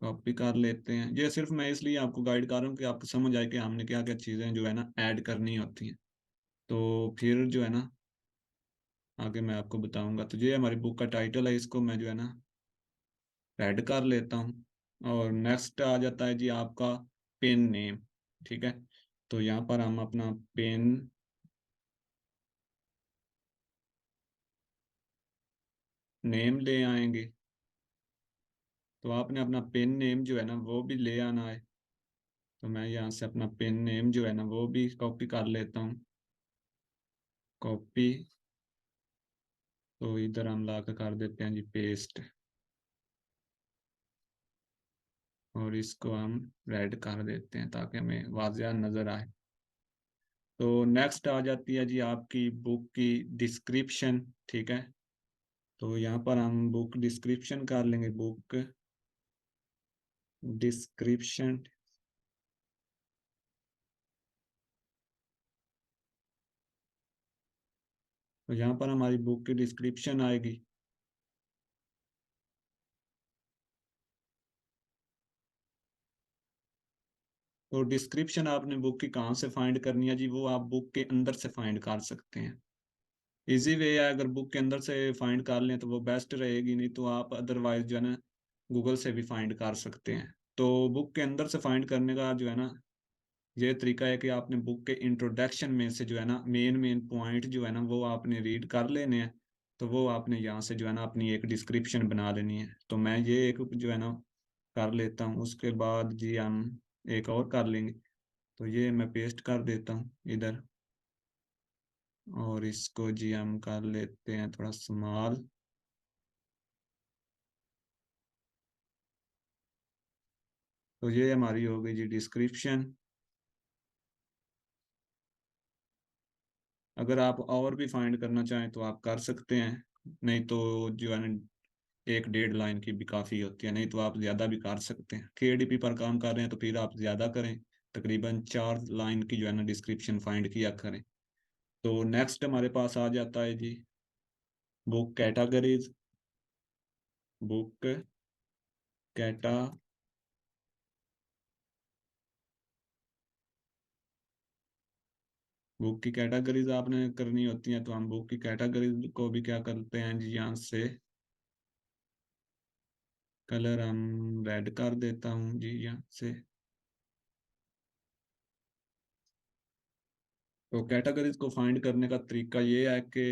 कॉपी कर लेते हैं। ये सिर्फ मैं इसलिए आपको गाइड कर रहा हूँ कि आपको समझ आए कि हमने क्या क्या चीज़ें जो है ना ऐड करनी होती हैं। तो फिर जो है ना आगे मैं आपको बताऊंगा। तो ये हमारी बुक का टाइटल है, इसको मैं जो है ना ऐड कर लेता हूँ। और नेक्स्ट आ जाता है जी आपका पेन नेम, ठीक है। तो यहाँ पर हम अपना पेन नेम ले आएंगे। तो आपने अपना पेन नेम जो है ना वो भी ले आना है। तो मैं यहाँ से अपना पेन नेम जो है ना वो भी कॉपी कर लेता हूँ, कॉपी। तो इधर हम ला कर देते हैं जी पेस्ट, और इसको हम रेड कर देते हैं ताकि हमें वाज़िया नज़र आए। तो नेक्स्ट आ जाती है जी आपकी बुक की डिस्क्रिप्शन, ठीक है। तो यहाँ पर हम बुक डिस्क्रिप्शन कर लेंगे, बुक डिस्क्रिप्शन। तो यहाँ पर हमारी बुक की डिस्क्रिप्शन आएगी। तो डिस्क्रिप्शन आपने बुक की कहाँ से फाइंड करनी है जी, वो आप बुक के अंदर से फाइंड कर सकते हैं। इजी वे है, अगर बुक के अंदर से फाइंड कर लें तो वो बेस्ट रहेगी, नहीं तो आप अदरवाइज जो है ना गूगल से भी फाइंड कर सकते हैं। तो बुक के अंदर से फाइंड करने का जो है ना ये तरीका है कि आपने बुक के इंट्रोडक्शन में से जो है ना मेन मेन पॉइंट जो है ना वो आपने रीड कर लेने हैं। तो वो आपने यहाँ से जो है ना अपनी एक डिस्क्रिप्शन बना लेनी है। तो मैं ये एक जो है ना कर लेता हूँ। उसके बाद जी हम एक और कर लेंगे। तो ये मैं पेस्ट कर देता हूँ इधर, और इसको जी हम कर लेते हैं थोड़ा स्मॉल। तो ये हमारी हो गई जी डिस्क्रिप्शन। अगर आप और भी फाइंड करना चाहें तो आप कर सकते हैं, नहीं तो जो है ना एक डेढ़ लाइन की भी काफ़ी होती है, नहीं तो आप ज़्यादा भी कर सकते हैं। केडीपी पर काम कर रहे हैं तो फिर आप ज़्यादा करें, तकरीबन 4 लाइन की जो है ना डिस्क्रिप्शन फाइंड किया करें। तो नेक्स्ट हमारे पास आ जाता है जी बुक कैटागरीज। बुक कैटा बुक की कैटेगरीज आपने करनी होती हैं। तो हम बुक की कैटेगरीज को भी क्या करते हैं जी, यहाँ से कलर हम रेड कर देता हूँ जी यहाँ से। तो कैटेगरीज को फाइंड करने का तरीका ये है कि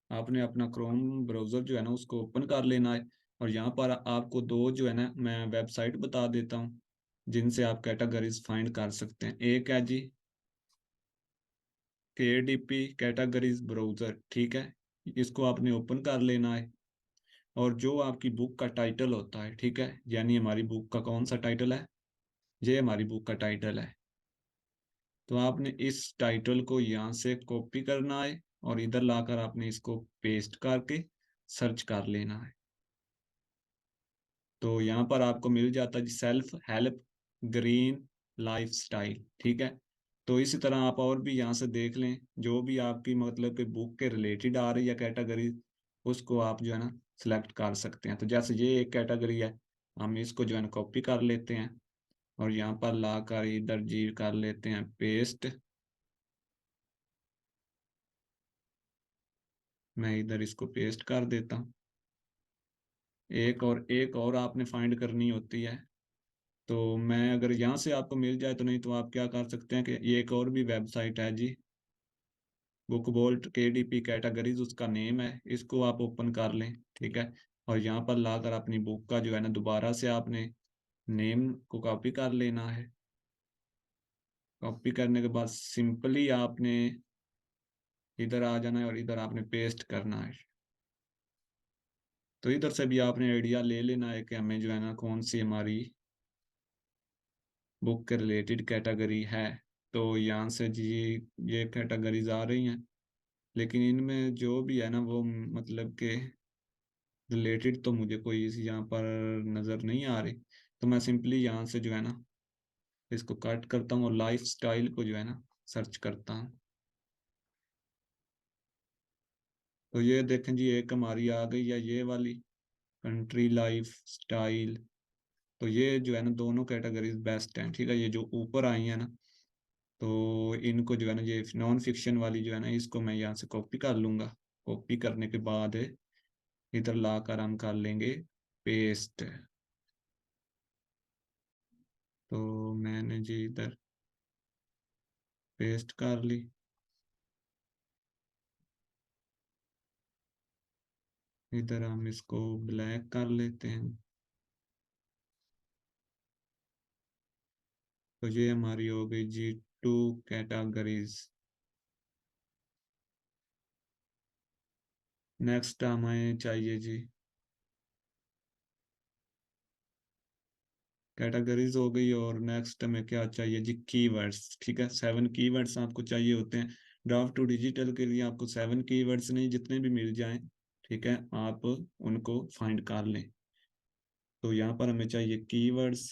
आपने अपना क्रोम ब्राउज़र जो है ना उसको ओपन कर लेना है। और यहाँ पर आपको दो जो है ना मैं वेबसाइट बता देता हूँ जिनसे आप कैटेगरीज फाइंड कर सकते हैं। एक है जी KDP कैटेगरीज ब्राउज़र, ठीक है। इसको आपने ओपन कर लेना है। और जो आपकी बुक का टाइटल होता है, ठीक है, यानी हमारी बुक का कौन सा टाइटल है, ये हमारी बुक का टाइटल है। तो आपने इस टाइटल को यहाँ से कॉपी करना है, और इधर लाकर आपने इसको पेस्ट करके सर्च कर लेना है। तो यहाँ पर आपको मिल जाता है self help green life style, ठीक है। तो इसी तरह आप और भी यहाँ से देख लें, जो भी आपकी मतलब कि बुक के रिलेटेड आ रही है कैटेगरी, उसको आप जो है ना सिलेक्ट कर सकते हैं। तो जैसे ये एक कैटेगरी है, हम इसको जो है ना कॉपी कर लेते हैं, और यहाँ पर ला कर इधर जी कर लेते हैं पेस्ट। मैं इधर इसको पेस्ट कर देता हूँ। एक और आपने फाइंड करनी होती है। तो मैं अगर यहाँ से आपको मिल जाए तो, नहीं तो आप क्या कर सकते हैं कि ये एक और भी वेबसाइट है जी, बुक वोल्ट KDP कैटेगरीज उसका नेम है, इसको आप ओपन कर लें, ठीक है। और यहाँ पर लाकर अपनी बुक का जो है ना दोबारा से आपने नेम को कॉपी कर लेना है। कॉपी करने के बाद सिंपली आपने इधर आ जाना है और इधर आपने पेस्ट करना है। तो इधर से भी आपने आइडिया ले लेना है कि हमें जो है ना कौन सी हमारी बुक के रिलेटेड कैटेगरी है। तो यहाँ से जी ये कैटेगरीज आ रही हैं, लेकिन इनमें जो भी है ना वो मतलब के रिलेटेड तो मुझे कोई इस यहाँ पर नज़र नहीं आ रही। तो मैं सिंपली यहाँ से जो है ना इसको कट करता हूँ और लाइफ स्टाइल को जो है ना सर्च करता हूँ। तो ये देखें जी एक हमारी आ गई है ये वाली, कंट्री लाइफ स्टाइल। तो ये जो है ना दोनों कैटेगरीज बेस्ट हैं, ठीक है। ये जो ऊपर आई है ना, तो इनको जो है ना ये नॉन फिक्शन वाली जो है ना इसको मैं यहाँ से कॉपी कर लूँगा। कॉपी करने के बाद इधर ला कर हम कर लेंगे पेस्ट। तो मैंने जी इधर पेस्ट कर ली। इधर हम इसको ब्लैक कर लेते हैं। तो ये हमारी हो गई जी टू कैटेगरीज। नेक्स्ट हमें चाहिए जी कैटेगरीज हो गई, और नेक्स्ट हमें क्या चाहिए जी कीवर्ड्स, ठीक है। 7 कीवर्ड्स आपको चाहिए होते हैं। ड्राफ्ट टू डिजिटल के लिए आपको 7 कीवर्ड्स नहीं जितने भी मिल जाएं, ठीक है, आप उनको फाइंड कर लें। तो यहाँ पर हमें चाहिए कीवर्ड्स,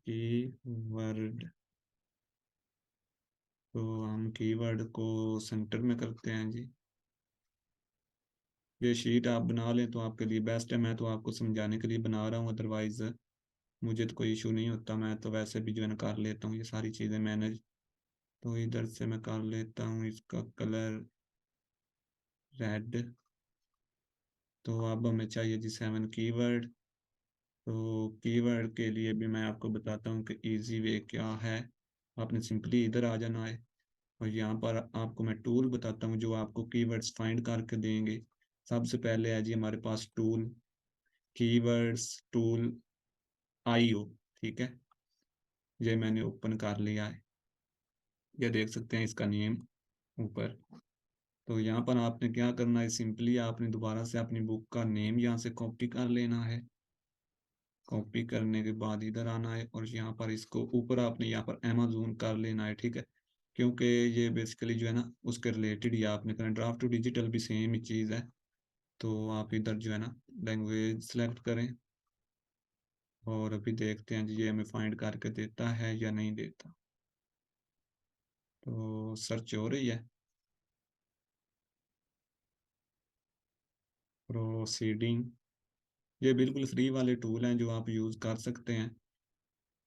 कीवर्ड। तो हम कीवर्ड को सेंटर में करते हैं जी। ये शीट आप बना लें तो आपके लिए बेस्ट है, मैं तो आपको समझाने के लिए बना रहा हूँ, अदरवाइज मुझे तो कोई इशू नहीं होता, मैं तो वैसे भी जो है ना कर लेता हूँ ये सारी चीज़ें मैनेज। तो इधर से मैं कर लेता हूँ इसका कलर रेड। तो अब हमें चाहिए जी 7 कीवर्ड। तो कीवर्ड के लिए भी मैं आपको बताता हूँ कि इजी वे क्या है। आपने सिंपली इधर आ जाना है, और यहाँ पर आपको मैं टूल बताता हूँ जो आपको कीवर्ड्स फाइंड करके देंगे। सबसे पहले है जी हमारे पास टूल, कीवर्ड्स टूल IO, ठीक है। ये मैंने ओपन कर लिया है, ये देख सकते हैं इसका नेम ऊपर। तो यहाँ पर आपने क्या करना है, सिंपली आपने दोबारा से अपनी बुक का नेम यहाँ से कॉपी कर लेना है। कॉपी करने के बाद इधर आना है और यहाँ पर इसको ऊपर आपने यहाँ पर अमेजोन कर लेना है, ठीक है। क्योंकि ये बेसिकली जो है ना उसके रिलेटेड ही आपने करना। ड्राफ्ट टू डिजिटल भी सेम ही चीज़ है। तो आप इधर जो है ना लैंग्वेज सेलेक्ट करें, और अभी देखते हैं जी ये हमें फाइंड करके देता है या नहीं देता। तो सर्च हो रही है, प्रोसीडिंग। ये बिल्कुल फ्री वाले टूल हैं जो आप यूज़ कर सकते हैं।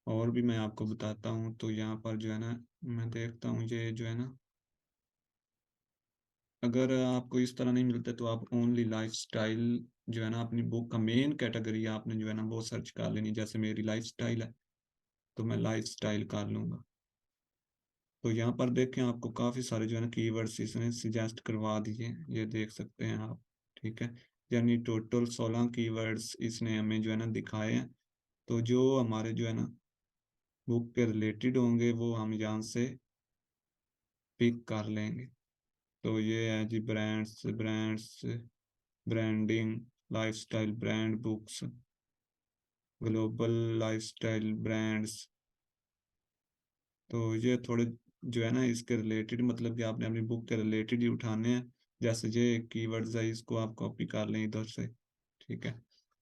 और भी मैं आपको बताता हूँ, तो यहाँ पर जो है ना मैं देखता हूँ ये जो है ना, अगर आपको इस तरह नहीं मिलता तो आप ओनली लाइफ स्टाइल जो है ना अपनी बुक का मेन कैटेगरी आपने जो है ना वो सर्च कर लेनी। जैसे मेरी लाइफ स्टाइल है तो मैं लाइफ स्टाइल कर लूँगा। तो यहाँ पर देखें आपको काफ़ी सारे जो है ना कीवर्ड्स इसने सजेस्ट करवा दिए हैं, ये देख सकते हैं आप, ठीक है। यानी टोटल 16 कीवर्ड्स इसने हमें जो है ना दिखाए हैं। तो जो हमारे जो है ना बुक के रिलेटेड होंगे वो हम यहाँ से पिक कर लेंगे। तो ये है जी brands, branding, lifestyle brand books, global lifestyle brands. तो ये थोड़े जो है ना इसके रिलेटेड, मतलब कि आपने अपनी बुक के रिलेटेड ही उठाने हैं। जैसे ये कीवर्ड्स है इसको आप कॉपी कर लें इधर से, ठीक है।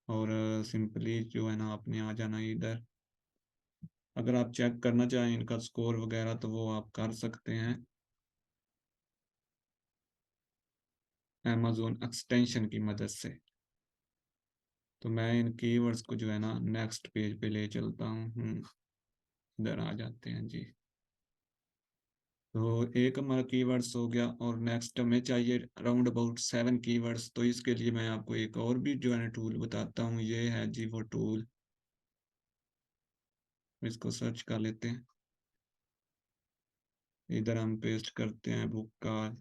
और सिंपली जो है ना आपने आ जाना है इधर। अगर आप चेक करना चाहें इनका स्कोर वगैरह तो वो आप कर सकते हैं अमेजोन एक्सटेंशन की मदद से। तो मैं इन कीवर्ड्स को जो है ना नेक्स्ट पेज पे ले चलता हूँ। इधर आ जाते हैं जी। तो एक हमारा कीवर्ड्स हो गया, और नेक्स्ट हमें चाहिए अराउंड अबाउट 7 कीवर्ड्स। तो इसके लिए मैं आपको एक और भी जो है ना टूल बताता हूँ, ये है जी वो टूल। इसको सर्च कर लेते हैं। इधर हम पेस्ट करते हैं बुक का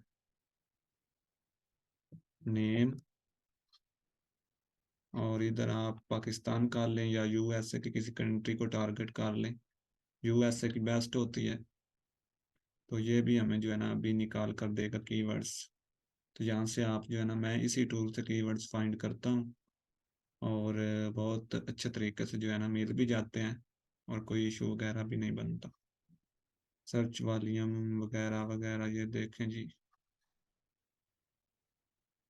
नेम, और इधर आप पाकिस्तान कर लें या USA की किसी कंट्री को टारगेट कर लें। USA की बेस्ट होती है। तो ये भी हमें जो है ना अभी निकाल कर देगा कीवर्ड्स। तो यहाँ से आप जो है ना, मैं इसी टूल से कीवर्ड्स फाइंड करता हूँ, और बहुत अच्छे तरीके से जो है ना मिल भी जाते हैं, और कोई इशू वगैरह भी नहीं बनता। सर्च वॉल्यूम वगैरह वगैरह ये देखें जी,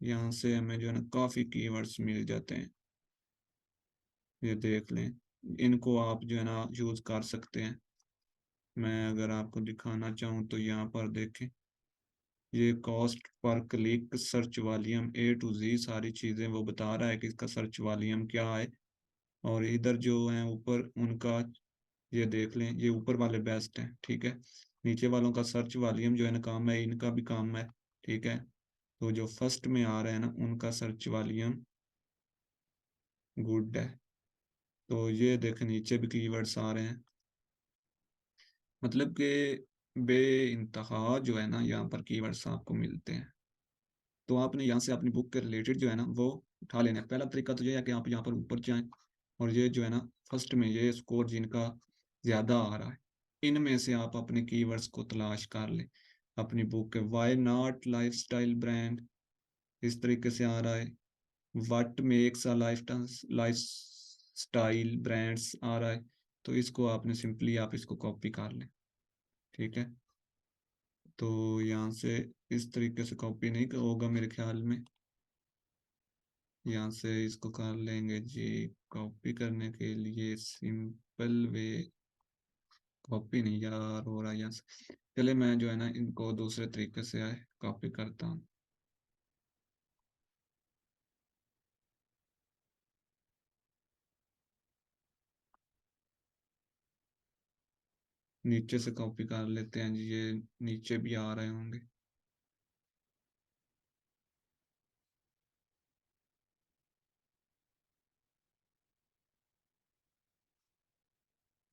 यहाँ से हमें जो है ना काफ़ी कीवर्ड्स मिल जाते हैं। ये देख लें, इनको आप जो है ना यूज़ कर सकते हैं। मैं अगर आपको दिखाना चाहूँ तो यहाँ पर देखें, ये cost per click, search volume, A to Z सारी चीज़ें वो बता रहा है कि इसका सर्च वॉल्यूम क्या है। और इधर जो है ऊपर उनका, ये देख लें, ये ऊपर वाले बेस्ट हैं, ठीक है। नीचे वालों का सर्च वॉल्यूम जो है ना काम है, इनका भी काम है, ठीक है। तो जो फर्स्ट में आ रहे हैं ना, उनका सर्च वॉल्यूम गुड है। तो ये देखें, नीचे भी कीवर्ड्स आ रहे हैं, मतलब कि बे इंतहा जो है ना यहाँ पर कीवर्ड्स आपको मिलते हैं। तो आपने यहाँ से अपनी बुक के रिलेटेड जो है ना वो उठा लेना है। पहला तरीका तो ये है कि आप यहाँ पर ऊपर जाएं, और ये जो है ना फर्स्ट में ये स्कोर जिनका ज़्यादा आ रहा है, इनमें से आप अपने कीवर्ड्स को तलाश कर लें। अपनी बुक के वाई नॉट लाइफस्टाइल ब्रांड, इस तरीके से आ रहा है। What makes a lifestyle brands आ रहा है। तो इसको आपने सिंपली आप इसको कॉपी कर लें, ठीक है। तो यहाँ से इस तरीके से कॉपी नहीं होगा मेरे ख्याल में, यहाँ से इसको कर लेंगे जी। कॉपी करने के लिए सिंपल वे, कॉपी नहीं यार हो रहा है यहाँ से। चले मैं जो है ना इनको दूसरे तरीके से कॉपी करता हूँ। नीचे से कॉपी कर लेते हैं जी, ये नीचे भी आ रहे होंगे।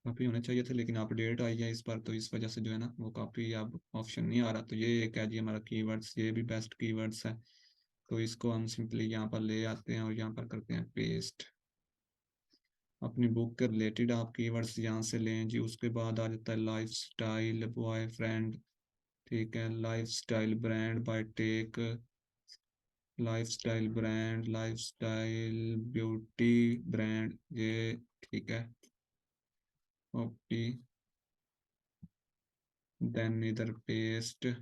कॉपी होने चाहिए थे, लेकिन अपडेट आई है इस बार, तो इस वजह से जो है ना वो कॉपी अब ऑप्शन नहीं आ रहा। तो ये एक है जी हमारा कीवर्ड्स, ये भी बेस्ट कीवर्ड्स है। तो इसको हम सिंपली यहाँ पर ले आते हैं और यहाँ पर करते हैं पेस्ट। अपनी बुक के रिलेटेड आप कीवर्ड्स यहाँ से लें जी। उसके बाद आ जाता है लाइफ स्टाइल बॉयफ्रेंड, ठीक है। Life style brand by tech, life style brand, life style beauty brand, ये ठीक है। कॉपी, देन इधर पेस्ट,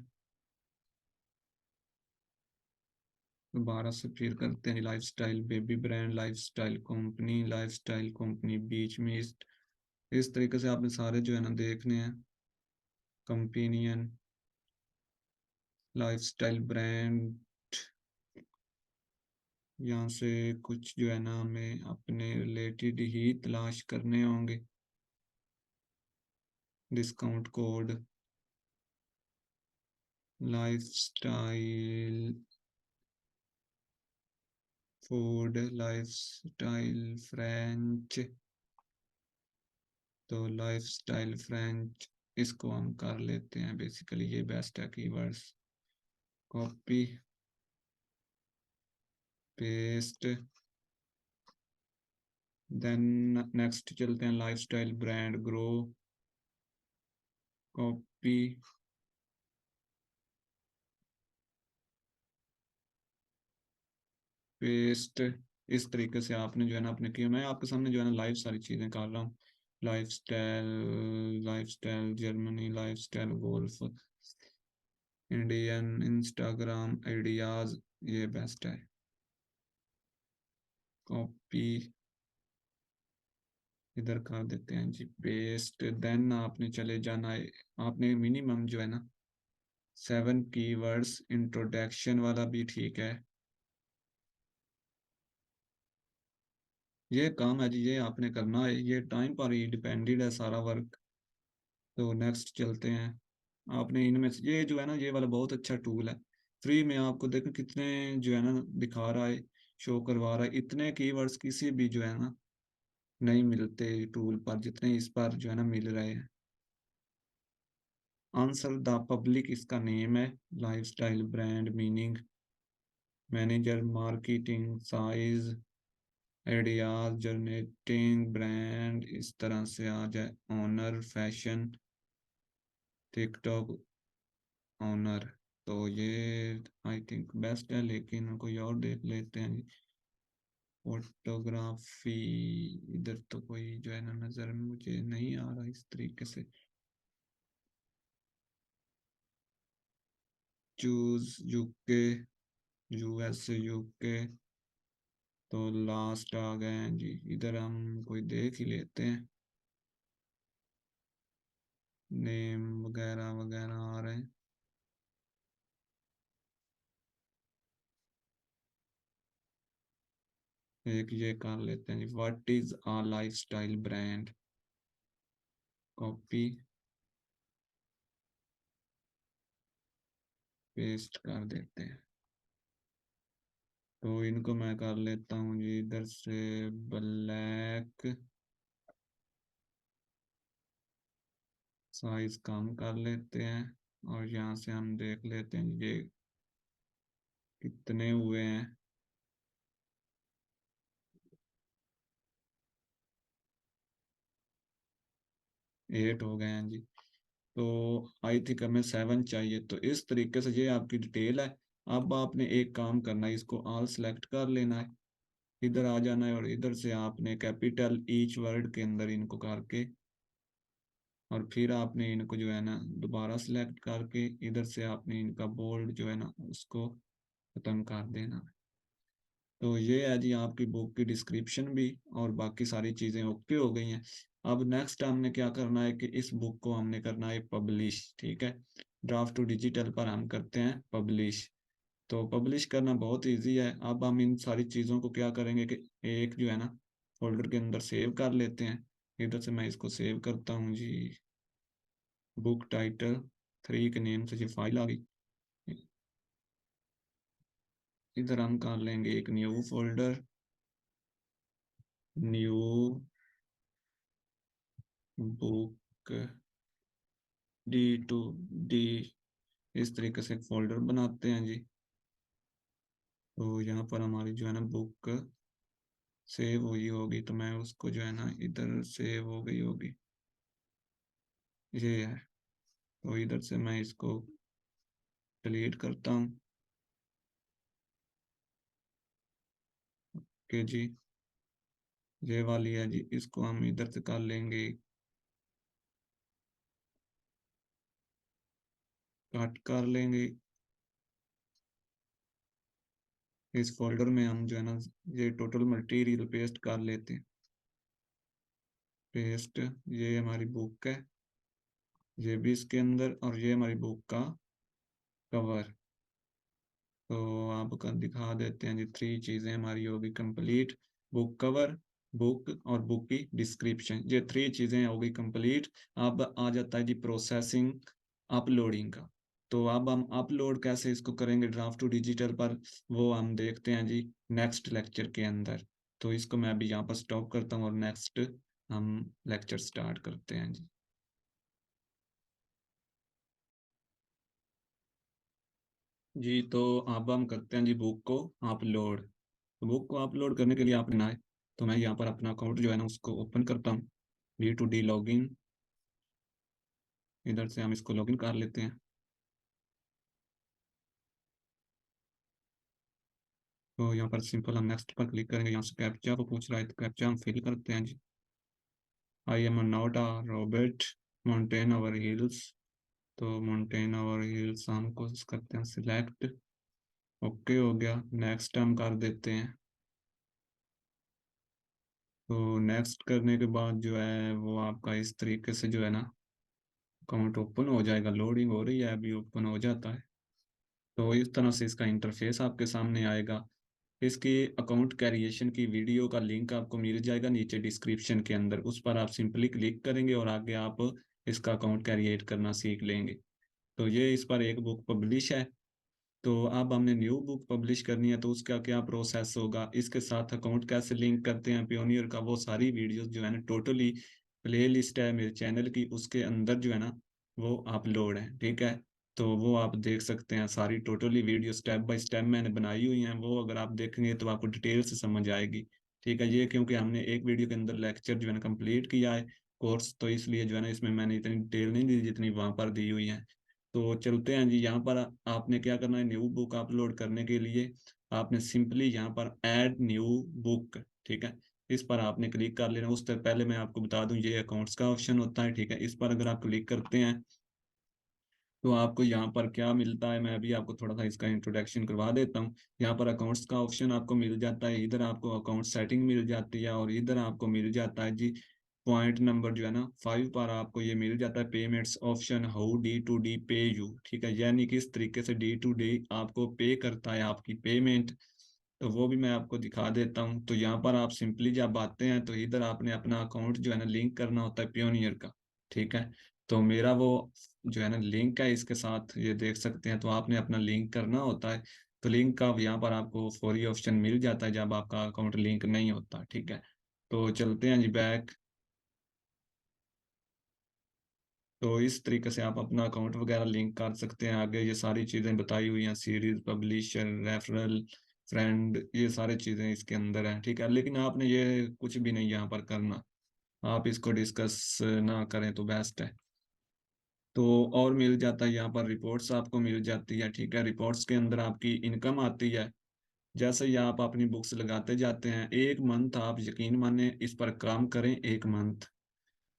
दोबारा से फिर करते हैं life style baby brand, life style company, lifestyle company बीच में इस तरीके से आपने सारे जो है ना देखने हैं। कंपेनियन, लाइफ स्टाइल ब्रांड, यहाँ से कुछ जो है ना हमें अपने रिलेटेड ही तलाश करने होंगे। Discount code, life style food, life style French, तो लाइफ स्टाइल फ्रेंच इसको हम कर लेते हैं। बेसिकली ये बेस्ट है keywords. Copy, paste, then next चलते हैं life style brand grow, copy, paste. इस तरीके से आपने जो है ना अपने किया, मैं आपके सामने जो है ना लाइव सारी चीज़ें कर रहा हूँ। Life style Germany, life style golf, Indian, Instagram ideas, ये बेस्ट है। कॉपी, इधर कर देते हैं जी पेस्ट। देन आपने चले जाना है, आपने मिनिमम जो है ना 7 कीवर्ड्स, इंट्रोडक्शन वाला भी ठीक है। ये काम है जी, ये आपने करना है, ये टाइम पर ही डिपेंडेड है सारा वर्क। तो नेक्स्ट चलते हैं। आपने इनमें से ये जो है ना, ये वाला बहुत अच्छा टूल है। फ्री में आपको देखो कितने जो है ना दिखा रहा है, शो करवा रहा है। इतने कीवर्ड्स किसी भी जो है ना नहीं मिलते टूल पर, जितने इस पर जो है ना मिल रहे हैं। आंसर द पब्लिक इसका नेम है। Life style brand meaning, manager marketing size, ideas generating brand, इस तरह से आ जाए। Honour fashion, TikTok, honour. तो ये आई थिंक बेस्ट है, लेकिन कोई और देख लेते हैं जी। फोटोग्राफी, इधर तो कोई जो है ना नजर में मुझे नहीं आ रहा इस तरीके से। चूज यूके, यूएस यूके, तो लास्ट आ गए हैं जी। इधर हम कोई देख ही लेते हैं, नेम वगैरह वगैरह आ रहे हैं। एक ये कर लेते हैं जी, what is a lifestyle brand. Copy paste कर देते हैं। तो इनको मैं कर लेता हूँ जी इधर से ब्लैक, साइज कम कर लेते हैं। और यहाँ से हम देख लेते हैं ये कितने हुए हैं। 8 हो गए हैं जी। तो आई थिंक हमें 7 चाहिए। तो इस तरीके से ये आपकी डिटेल है। अब आपने एक काम करना है, इसको ऑल सेलेक्ट कर लेना है, इधर आ जाना है, और इधर से आपने कैपिटल ईच वर्ड के अंदर इनको करके, और फिर आपने इनको जो है ना दोबारा सेलेक्ट करके इधर से आपने इनका बोल्ड जो है ना उसको खत्म कर देना। तो ये है जी आपकी बुक की डिस्क्रिप्शन भी, और बाकी सारी चीज़ें ओके हो गई हैं। अब नेक्स्ट हमने क्या करना है कि इस बुक को हमने करना है पब्लिश। ठीक है, ड्राफ्ट टू डिजिटल पर हम करते हैं पब्लिश। तो पब्लिश करना बहुत इजी है। अब हम इन सारी चीज़ों को क्या करेंगे कि एक जो है ना फोल्डर के अंदर सेव कर लेते हैं। इधर से मैं इसको सेव करता हूँ जी, बुक टाइटल 3 के नेम से ये फाइल आ गई। इधर हम कर लेंगे एक new folder, new book D2D, इस तरीके से एक फोल्डर बनाते हैं जी। तो यहाँ पर हमारी जो है ना बुक सेव हुई होगी, तो मैं उसको जो है ना इधर सेव हो गई होगी, ये है। तो इधर से मैं इसको डिलीट करता हूँ कि जी ये वाली है जी, इसको हम इधर से कर लेंगे, कट कर लेंगे। इस फोल्डर में हम जो है ना ये टोटल मटेरियल पेस्ट कर लेते हैं। पेस्ट, ये हमारी बुक है, ये भी इसके अंदर, और ये हमारी बुक का कवर। तो आपका दिखा देते हैं जी, 3 चीज़ें हमारी होगी कंप्लीट, बुक कवर, बुक और बुक की डिस्क्रिप्शन, ये 3 चीज़ें होगी कंप्लीट। अब आ जाता है जी प्रोसेसिंग, अपलोडिंग का। तो अब हम अपलोड कैसे इसको करेंगे ड्राफ्ट टू डिजिटल पर, वो हम देखते हैं जी नेक्स्ट लेक्चर के अंदर। तो इसको मैं अभी यहाँ पर स्टॉप करता हूँ और नेक्स्ट हम लेक्चर स्टार्ट करते हैं जी। जी तो अब हम करते हैं जी बुक को अपलोड। तो बुक को अपलोड करने के लिए आपने ना है, तो मैं यहाँ पर अपना अकाउंट जो है ना उसको ओपन करता हूँ, D2D लॉगिन। इधर से हम इसको लॉगिन कर लेते हैं। तो यहाँ पर सिंपल हम नेक्स्ट पर क्लिक करेंगे, यहाँ से कैप्चा को पूछ रहा है, तो कैप्चा हम फिल करते हैं जी। I am not a robot, mountain over hills. तो माउंटेन ओवर हिल्स हम कोशिश करते हैं सिलेक्ट। ओके हो गया, नेक्स्ट हम कर देते हैं। तो नेक्स्ट करने के बाद जो है वो आपका इस तरीके से जो है ना अकाउंट ओपन हो जाएगा। लोडिंग हो रही है, अभी ओपन हो जाता है। तो इस तरह से इसका इंटरफेस आपके सामने आएगा। इसकी अकाउंट क्रिएशन की वीडियो का लिंक आपको मिल जाएगा नीचे डिस्क्रिप्शन के अंदर, उस पर आप सिंपली क्लिक करेंगे और आगे आप इसका अकाउंट क्रिएट करना सीख लेंगे। तो ये इस पर एक बुक पब्लिश है। तो अब हमने न्यू बुक पब्लिश करनी है, तो उसका क्या प्रोसेस होगा, इसके साथ अकाउंट कैसे लिंक करते हैं पियोनियर का, वो सारी वीडियोस जो है ना टोटली प्ले लिस्ट है मेरे चैनल की, उसके अंदर जो है ना वो अपलोड है। ठीक है, तो वो आप देख सकते हैं, सारी totally video step by step मैंने बनाई हुई हैं, वो अगर आप देखेंगे तो आपको डिटेल से समझ आएगी। ठीक है, ये क्योंकि हमने एक वीडियो के अंदर लेक्चर जो है ना कंप्लीट किया है कोर्स, तो इसलिए जो है ना इसमें मैंने इतनी डिटेल नहीं दी जितनी वहां पर दी हुई है। तो चलते हैं जी। यहाँ पर आपने क्या करना है, न्यू बुक अपलोड करने के लिए आपने सिंपली यहाँ पर ऐड न्यू बुक, ठीक है, इस पर आपने क्लिक कर लेना। उससे पहले मैं आपको बता दूं ये अकाउंट्स का ऑप्शन होता है, ठीक है। इस पर अगर आप क्लिक करते हैं तो आपको यहाँ पर क्या मिलता है, मैं अभी आपको थोड़ा सा इसका इंट्रोडक्शन करवा देता हूँ। यहाँ पर अकाउंट्स का ऑप्शन आपको मिल जाता है, इधर आपको अकाउंट सेटिंग मिल जाती है, और इधर आपको मिल जाता है जी पॉइंट नंबर जो है ना 5 पर आपको ये मिल जाता है payments option, how D to D pay you, ठीक है, यानी किस तरीके से डी टू डी आपको पे करता है आपकी पेमेंट। तो वो भी मैं आपको दिखा देता हूँ। तो यहाँ पर आप सिंपली जब आते हैं तो इधर आपने अपना अकाउंट जो है ना लिंक करना होता है पियोनियर का, ठीक है। तो मेरा वो जो है ना लिंक है इसके साथ, ये देख सकते हैं, तो आपने अपना लिंक करना होता है। तो लिंक का यहाँ पर आपको फौरी ऑप्शन मिल जाता है जब आपका अकाउंट लिंक नहीं होता, ठीक है। तो चलते हैं जी बैक। तो इस तरीके से आप अपना अकाउंट वगैरह लिंक कर सकते हैं। आगे ये सारी चीज़ें बताई हुई हैं, सीरीज, पब्लिशर, रेफरल, फ्रेंड, ये सारी चीज़ें इसके अंदर हैं, ठीक है। लेकिन आपने ये कुछ भी नहीं यहाँ पर करना, आप इसको डिस्कस ना करें तो बेस्ट है। तो और मिल जाता है यहाँ पर रिपोर्ट्स आपको मिल जाती है, ठीक है। रिपोर्ट्स के अंदर आपकी इनकम आती है। जैसे ही आप अपनी बुक्स लगाते जाते हैं, एक मंथ आप यकीन माने इस पर काम करें, एक मंथ,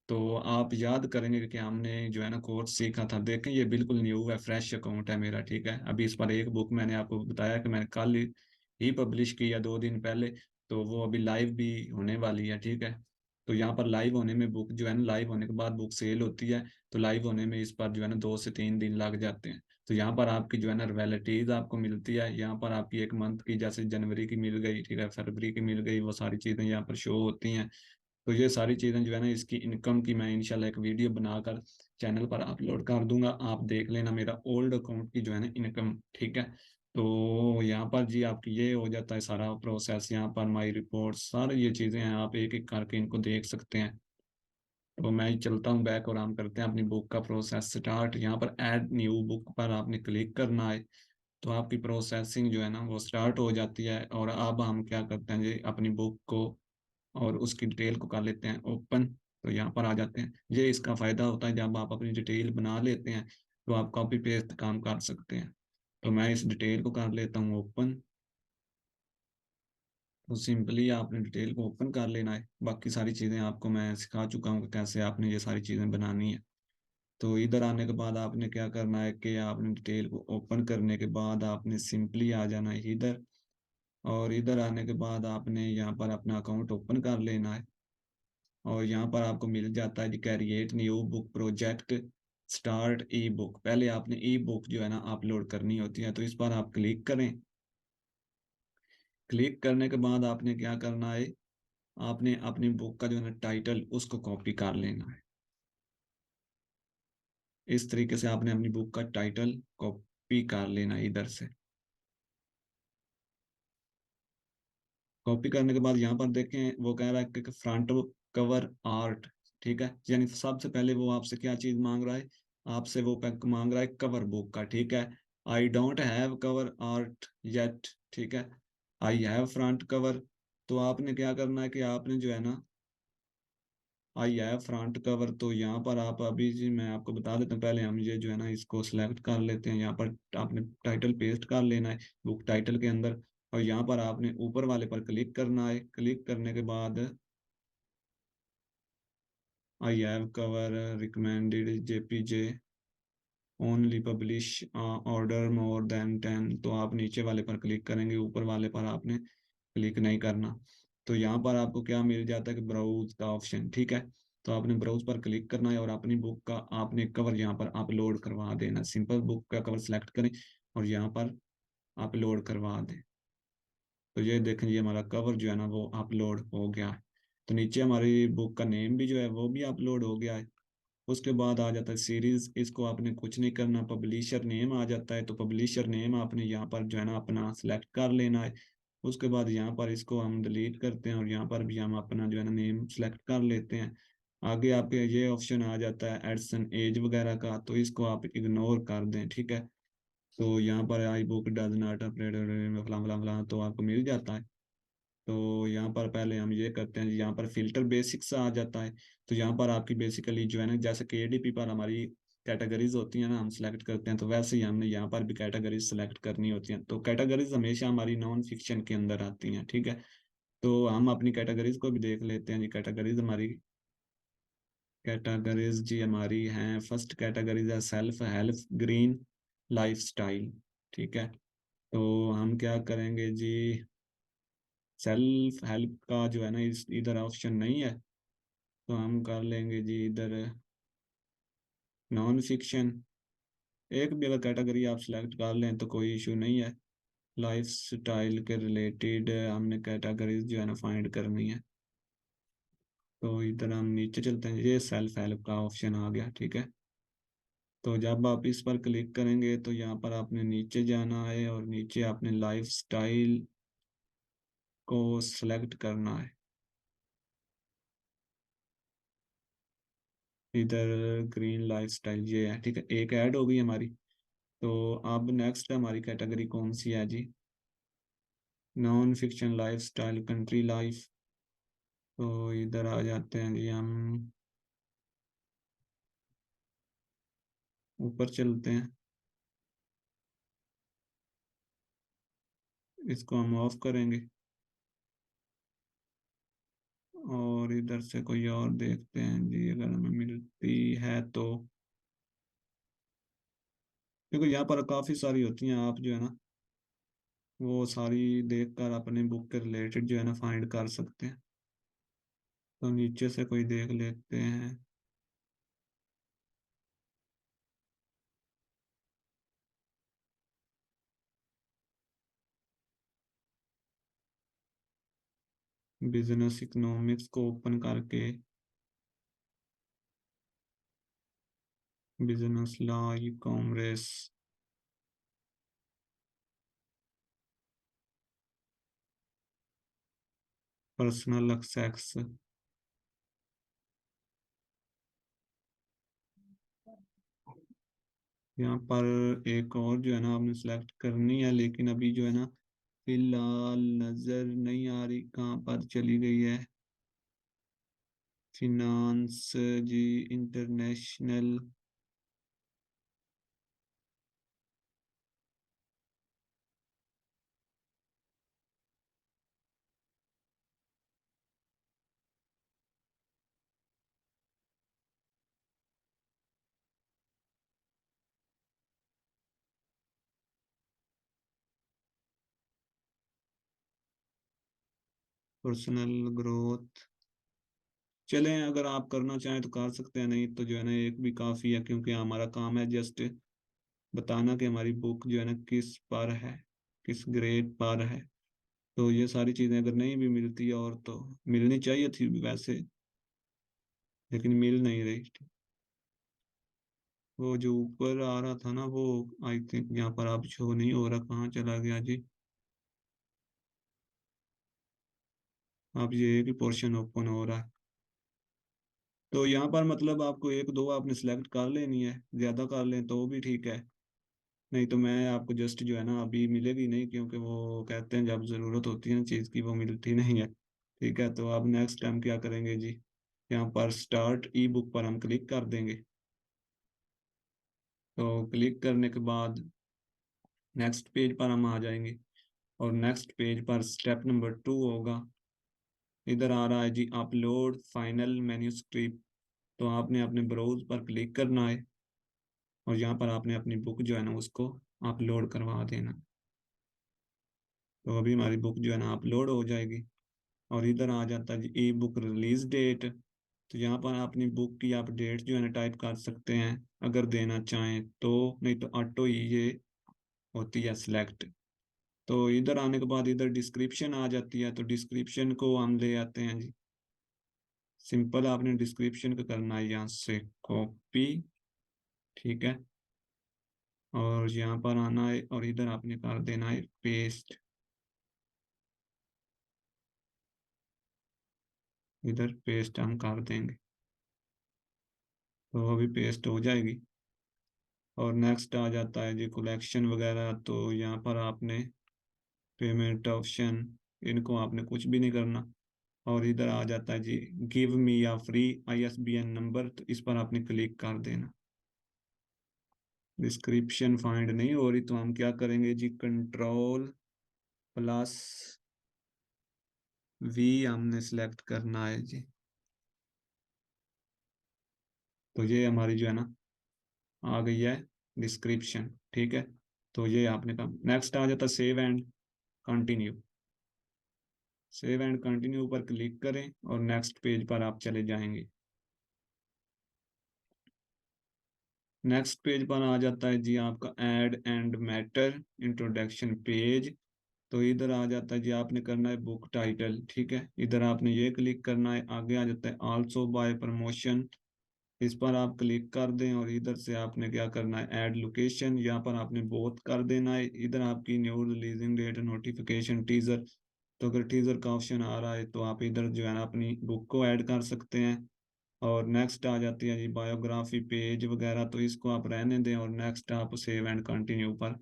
तो आप याद करेंगे कि हमने जो है ना कोर्स सीखा था। देखें ये बिल्कुल न्यू है, फ्रेश अकाउंट है मेरा, ठीक है। अभी इस पर एक बुक मैंने आपको बताया कि मैंने कल ही पब्लिश की या 2 दिन पहले, तो वो अभी लाइव भी होने वाली है, ठीक है। तो यहाँ पर लाइव होने में बुक जो है ना, लाइव होने के बाद बुक सेल होती है, तो लाइव होने में इस पर जो है ना 2 से 3 दिन लग जाते हैं। तो यहाँ पर आपकी जो है ना रॉयल्टीज आपको मिलती है। यहाँ पर आपकी एक मंथ की, जैसे जनवरी की मिल गई, ठीक है, फरवरी की मिल गई, वो सारी चीज़ें यहाँ पर शो होती हैं। तो ये सारी चीज़ें जो है ना इसकी इनकम की मैं इंशाल्लाह एक वीडियो बनाकर चैनल पर अपलोड कर दूंगा, आप देख लेना मेरा ओल्ड अकाउंट की जो है ना इनकम, ठीक है। तो यहाँ पर जी आपकी ये हो जाता है सारा प्रोसेस। यहाँ पर माई रिपोर्ट सारी ये चीज़ें हैं, आप एक एक करके इनको देख सकते हैं। तो मैं चलता हूँ बैक और हम करते हैं अपनी बुक का प्रोसेस स्टार्ट। यहाँ पर ऐड न्यू बुक पर आपने क्लिक करना है, तो आपकी प्रोसेसिंग जो है ना वो स्टार्ट हो जाती है। और अब हम क्या करते हैं जी, अपनी बुक को और उसकी डिटेल को कर लेते हैं ओपन। तो यहाँ पर आ जाते हैं। ये इसका फायदा होता है, जब आप अपनी डिटेल बना लेते हैं तो आप कॉपी पेस्ट काम कर सकते हैं। तो मैं इस डिटेल को कर लेता हूँ ओपन। तो सिंपली आपने डिटेल को ओपन कर लेना है। बाकी सारी चीज़ें आपको मैं सिखा चुका हूँ कि कैसे आपने ये सारी चीज़ें बनानी है। तो इधर आने के बाद आपने क्या करना है कि आपने डिटेल को ओपन करने के बाद आपने सिंपली आ जाना है इधर, और इधर आने के बाद आपने यहाँ पर अपना अकाउंट ओपन कर लेना है। और यहाँ पर आपको मिल जाता है create new book project, start ई बुक। पहले आपने ई बुक जो है ना अपलोड करनी होती है, तो इस पर आप क्लिक करें। क्लिक करने के बाद आपने क्या करना है, आपने अपनी बुक का जो है ना टाइटल उसको कॉपी कर लेना है। इस तरीके से आपने अपनी बुक का टाइटल कॉपी कर लेना है इधर से। कॉपी करने के बाद यहाँ पर देखें वो कह रहा है कि फ्रंट कवर आर्ट, ठीक है, यानी सबसे पहले वो आपसे क्या चीज मांग रहा है, आपसे वो पैक मांग रहा है कवर बुक का, ठीक है। I don't have cover art yet, ठीक है, आई हैव फ्रंट कवर। तो आपने क्या करना है कि आपने जो है ना आई हैव फ्रंट कवर, तो यहाँ पर आप अभी जी मैं आपको बता देता हूँ, पहले हम ये जो है ना इसको सिलेक्ट कर लेते हैं। यहाँ पर आपने टाइटल पेस्ट कर लेना है बुक टाइटल के अंदर, और यहाँ पर आपने ऊपर वाले पर क्लिक करना है। क्लिक करने के बाद I have cover recommended JPG only publish order more than 10, तो आप नीचे वाले पर क्लिक करेंगे, ऊपर वाले पर आपने क्लिक नहीं करना। तो यहाँ पर आपको क्या मिल जाता है कि ब्राउज का ऑप्शन, ठीक है। तो आपने ब्राउज पर क्लिक करना है और अपनी बुक का आपने कवर यहाँ पर अपलोड करवा देना। सिंपल बुक का कवर सिलेक्ट करें और यहाँ पर अपलोड करवा दें। तो ये देखें ये हमारा कवर जो है ना वो अपलोड हो गया है। तो नीचे हमारी बुक का नेम भी जो है वो भी अपलोड हो गया है। उसके बाद आ जाता है सीरीज, इसको आपने कुछ नहीं करना, पब्लिशर नेम आ जाता है, तो पब्लिशर नेम आपने यहाँ पर जो है ना अपना सिलेक्ट कर लेना है। उसके बाद यहाँ पर इसको हम डिलीट करते हैं और यहाँ पर भी हम अपना जो है ना नेम सेलेक्ट कर लेते हैं। आगे आपके ये ऑप्शन आ जाता है एडिशन एज वगैरह का, तो इसको आप इग्नोर कर दें, ठीक है। तो यहाँ पर I book does not update फलां फलां फलां तो आपको मिल जाता है। तो यहाँ पर पहले हम ये करते हैं, यहाँ पर फिल्टर बेसिक्स आ जाता है। तो यहाँ पर आपकी बेसिकली जो है ना जैसे केडीपी पर हमारी कैटेगरीज होती हैं ना, हम सेलेक्ट करते हैं, तो वैसे ही हमने यहाँ पर भी कैटेगरीज सेलेक्ट करनी होती हैं। तो कैटेगरीज हमेशा हमारी नॉन फिक्शन के अंदर आती हैं, ठीक है। तो हम अपनी कैटेगरीज को भी देख लेते हैं जी। कैटेगरीज जी हमारी हैं, फर्स्ट कैटेगरीज है self help green life style, ठीक है। तो हम क्या करेंगे जी, सेल्फ हेल्प का जो है ना इधर ऑप्शन नहीं है, तो हम कर लेंगे जी इधर नॉन फिक्शन। एक भी अगर कैटेगरी आप सिलेक्ट कर लें तो कोई इशू नहीं है। लाइफ स्टाइल के रिलेटेड हमने कैटेगरीज जो है ना फाइंड करनी है। तो इधर हम नीचे चलते हैं, ये सेल्फ हेल्प का ऑप्शन आ गया, ठीक है। तो जब आप इस पर क्लिक करेंगे तो यहाँ पर आपने नीचे जाना है और नीचे आपने लाइफ स्टाइल को सिलेक्ट करना है। इधर ग्रीन लाइफ स्टाइल ये है, ठीक है, एक ऐड हो गई हमारी। तो अब नेक्स्ट हमारी कैटेगरी कौन सी है जी, non fiction lifestyle country life. तो इधर आ जाते हैं जी हम, ऊपर चलते हैं, इसको हम ऑफ करेंगे और इधर से कोई और देखते हैं जी अगर हमें मिलती है तो। देखो यहाँ पर काफ़ी सारी होती हैं, आप जो है ना वो सारी देखकर अपने बुक के रिलेटेड जो है ना फाइंड कर सकते हैं। तो नीचे से कोई देख लेते हैं। बिजनेस इकोनॉमिक्स को ओपन करके, business law, e commerce, personal access, यहाँ पर एक और जो है ना आपने सेलेक्ट करनी है, लेकिन अभी जो है ना फिलहाल नजर नहीं आ रही, कहाँ पर चली गई है। फिनांस जी, इंटरनेशनल, पर्सनल ग्रोथ। चलें, अगर आप करना चाहें तो कर सकते हैं, नहीं तो जो है ना एक भी काफ़ी है, क्योंकि हमारा काम है जस्ट बताना कि हमारी बुक जो है ना किस पर है, किस ग्रेड पर है। तो ये सारी चीज़ें अगर नहीं भी मिलती और तो मिलनी चाहिए थी वैसे, लेकिन मिल नहीं रही। वो जो ऊपर आ रहा था ना वो, आई थिंक यहाँ पर आप शो नहीं हो रहा, कहाँ चला गया जी। आप ये एक ही पोर्शन ओपन हो रहा है। तो यहाँ पर मतलब आपको एक दो आपने सेलेक्ट कर लेनी है, ज़्यादा कर लें तो भी ठीक है। नहीं तो मैं आपको जस्ट जो है ना अभी मिलेगी नहीं, क्योंकि वो कहते हैं जब ज़रूरत होती है ना चीज़ की वो मिलती नहीं है। ठीक है, तो अब नेक्स्ट टाइम क्या करेंगे जी, यहाँ पर स्टार्ट ई बुक पर हम क्लिक कर देंगे। तो क्लिक करने के बाद नेक्स्ट पेज पर हम आ जाएंगे और नेक्स्ट पेज पर स्टेप नंबर 2 होगा। इधर आ रहा है जी अपलोड फाइनल मैन्यूस्क्रिप्ट। तो आपने अपने ब्राउज पर क्लिक करना है और यहाँ पर आपने अपनी बुक जो है ना उसको अपलोड करवा देना। तो अभी हमारी बुक जो है ना अपलोड हो जाएगी और इधर आ जाता है जी ई बुक रिलीज डेट। तो यहाँ पर अपनी बुक की आप डेट जो है ना टाइप कर सकते हैं अगर देना चाहें तो, नहीं तो ऑटो ही ये होती है सिलेक्ट। तो इधर आने के बाद इधर डिस्क्रिप्शन आ जाती है, तो डिस्क्रिप्शन को हम ले आते हैं जी। सिंपल आपने डिस्क्रिप्शन को करना है यहाँ से कॉपी, ठीक है, और यहाँ पर आना है और इधर आपने कर देना है पेस्ट। इधर पेस्ट हम कर देंगे, तो अभी पेस्ट हो जाएगी। और नेक्स्ट आ जाता है जी कलेक्शन वगैरह, तो यहाँ पर आपने पेमेंट ऑप्शन, इनको आपने कुछ भी नहीं करना। और इधर आ जाता है जी गिव मी या फ्री आईएसबीएन नंबर, तो इस पर आपने क्लिक कर देना। डिस्क्रिप्शन फाइंड नहीं हो रही तो हम क्या करेंगे जी, कंट्रोल प्लस वी हमने सिलेक्ट करना है जी। तो ये हमारी जो है ना आ गई है डिस्क्रिप्शन, ठीक है। तो ये आपने कहा, नेक्स्ट आ जाता save and continue. Save and continue पर क्लिक करें और नेक्स्ट पेज पर आप चले जाएंगे। नेक्स्ट पेज पर आ जाता है जी आपका add and matter introduction page. तो इधर आ जाता है जी, आपने करना है बुक टाइटल, ठीक है। इधर आपने ये क्लिक करना है, आगे आ जाता है आल्सो बाय प्रमोशन, इस पर आप क्लिक कर दें और इधर से आपने क्या करना है, ऐड लोकेशन, यहाँ पर आपने बोथ कर देना है। इधर आपकी new releasing date, notification, teaser. तो अगर टीजर का ऑप्शन आ रहा है तो आप इधर जो है ना अपनी बुक को ऐड कर सकते हैं। और नेक्स्ट आ जाती है जी बायोग्राफी पेज वगैरह, तो इसको आप रहने दें और नेक्स्ट आप सेव एंड कंटिन्यू पर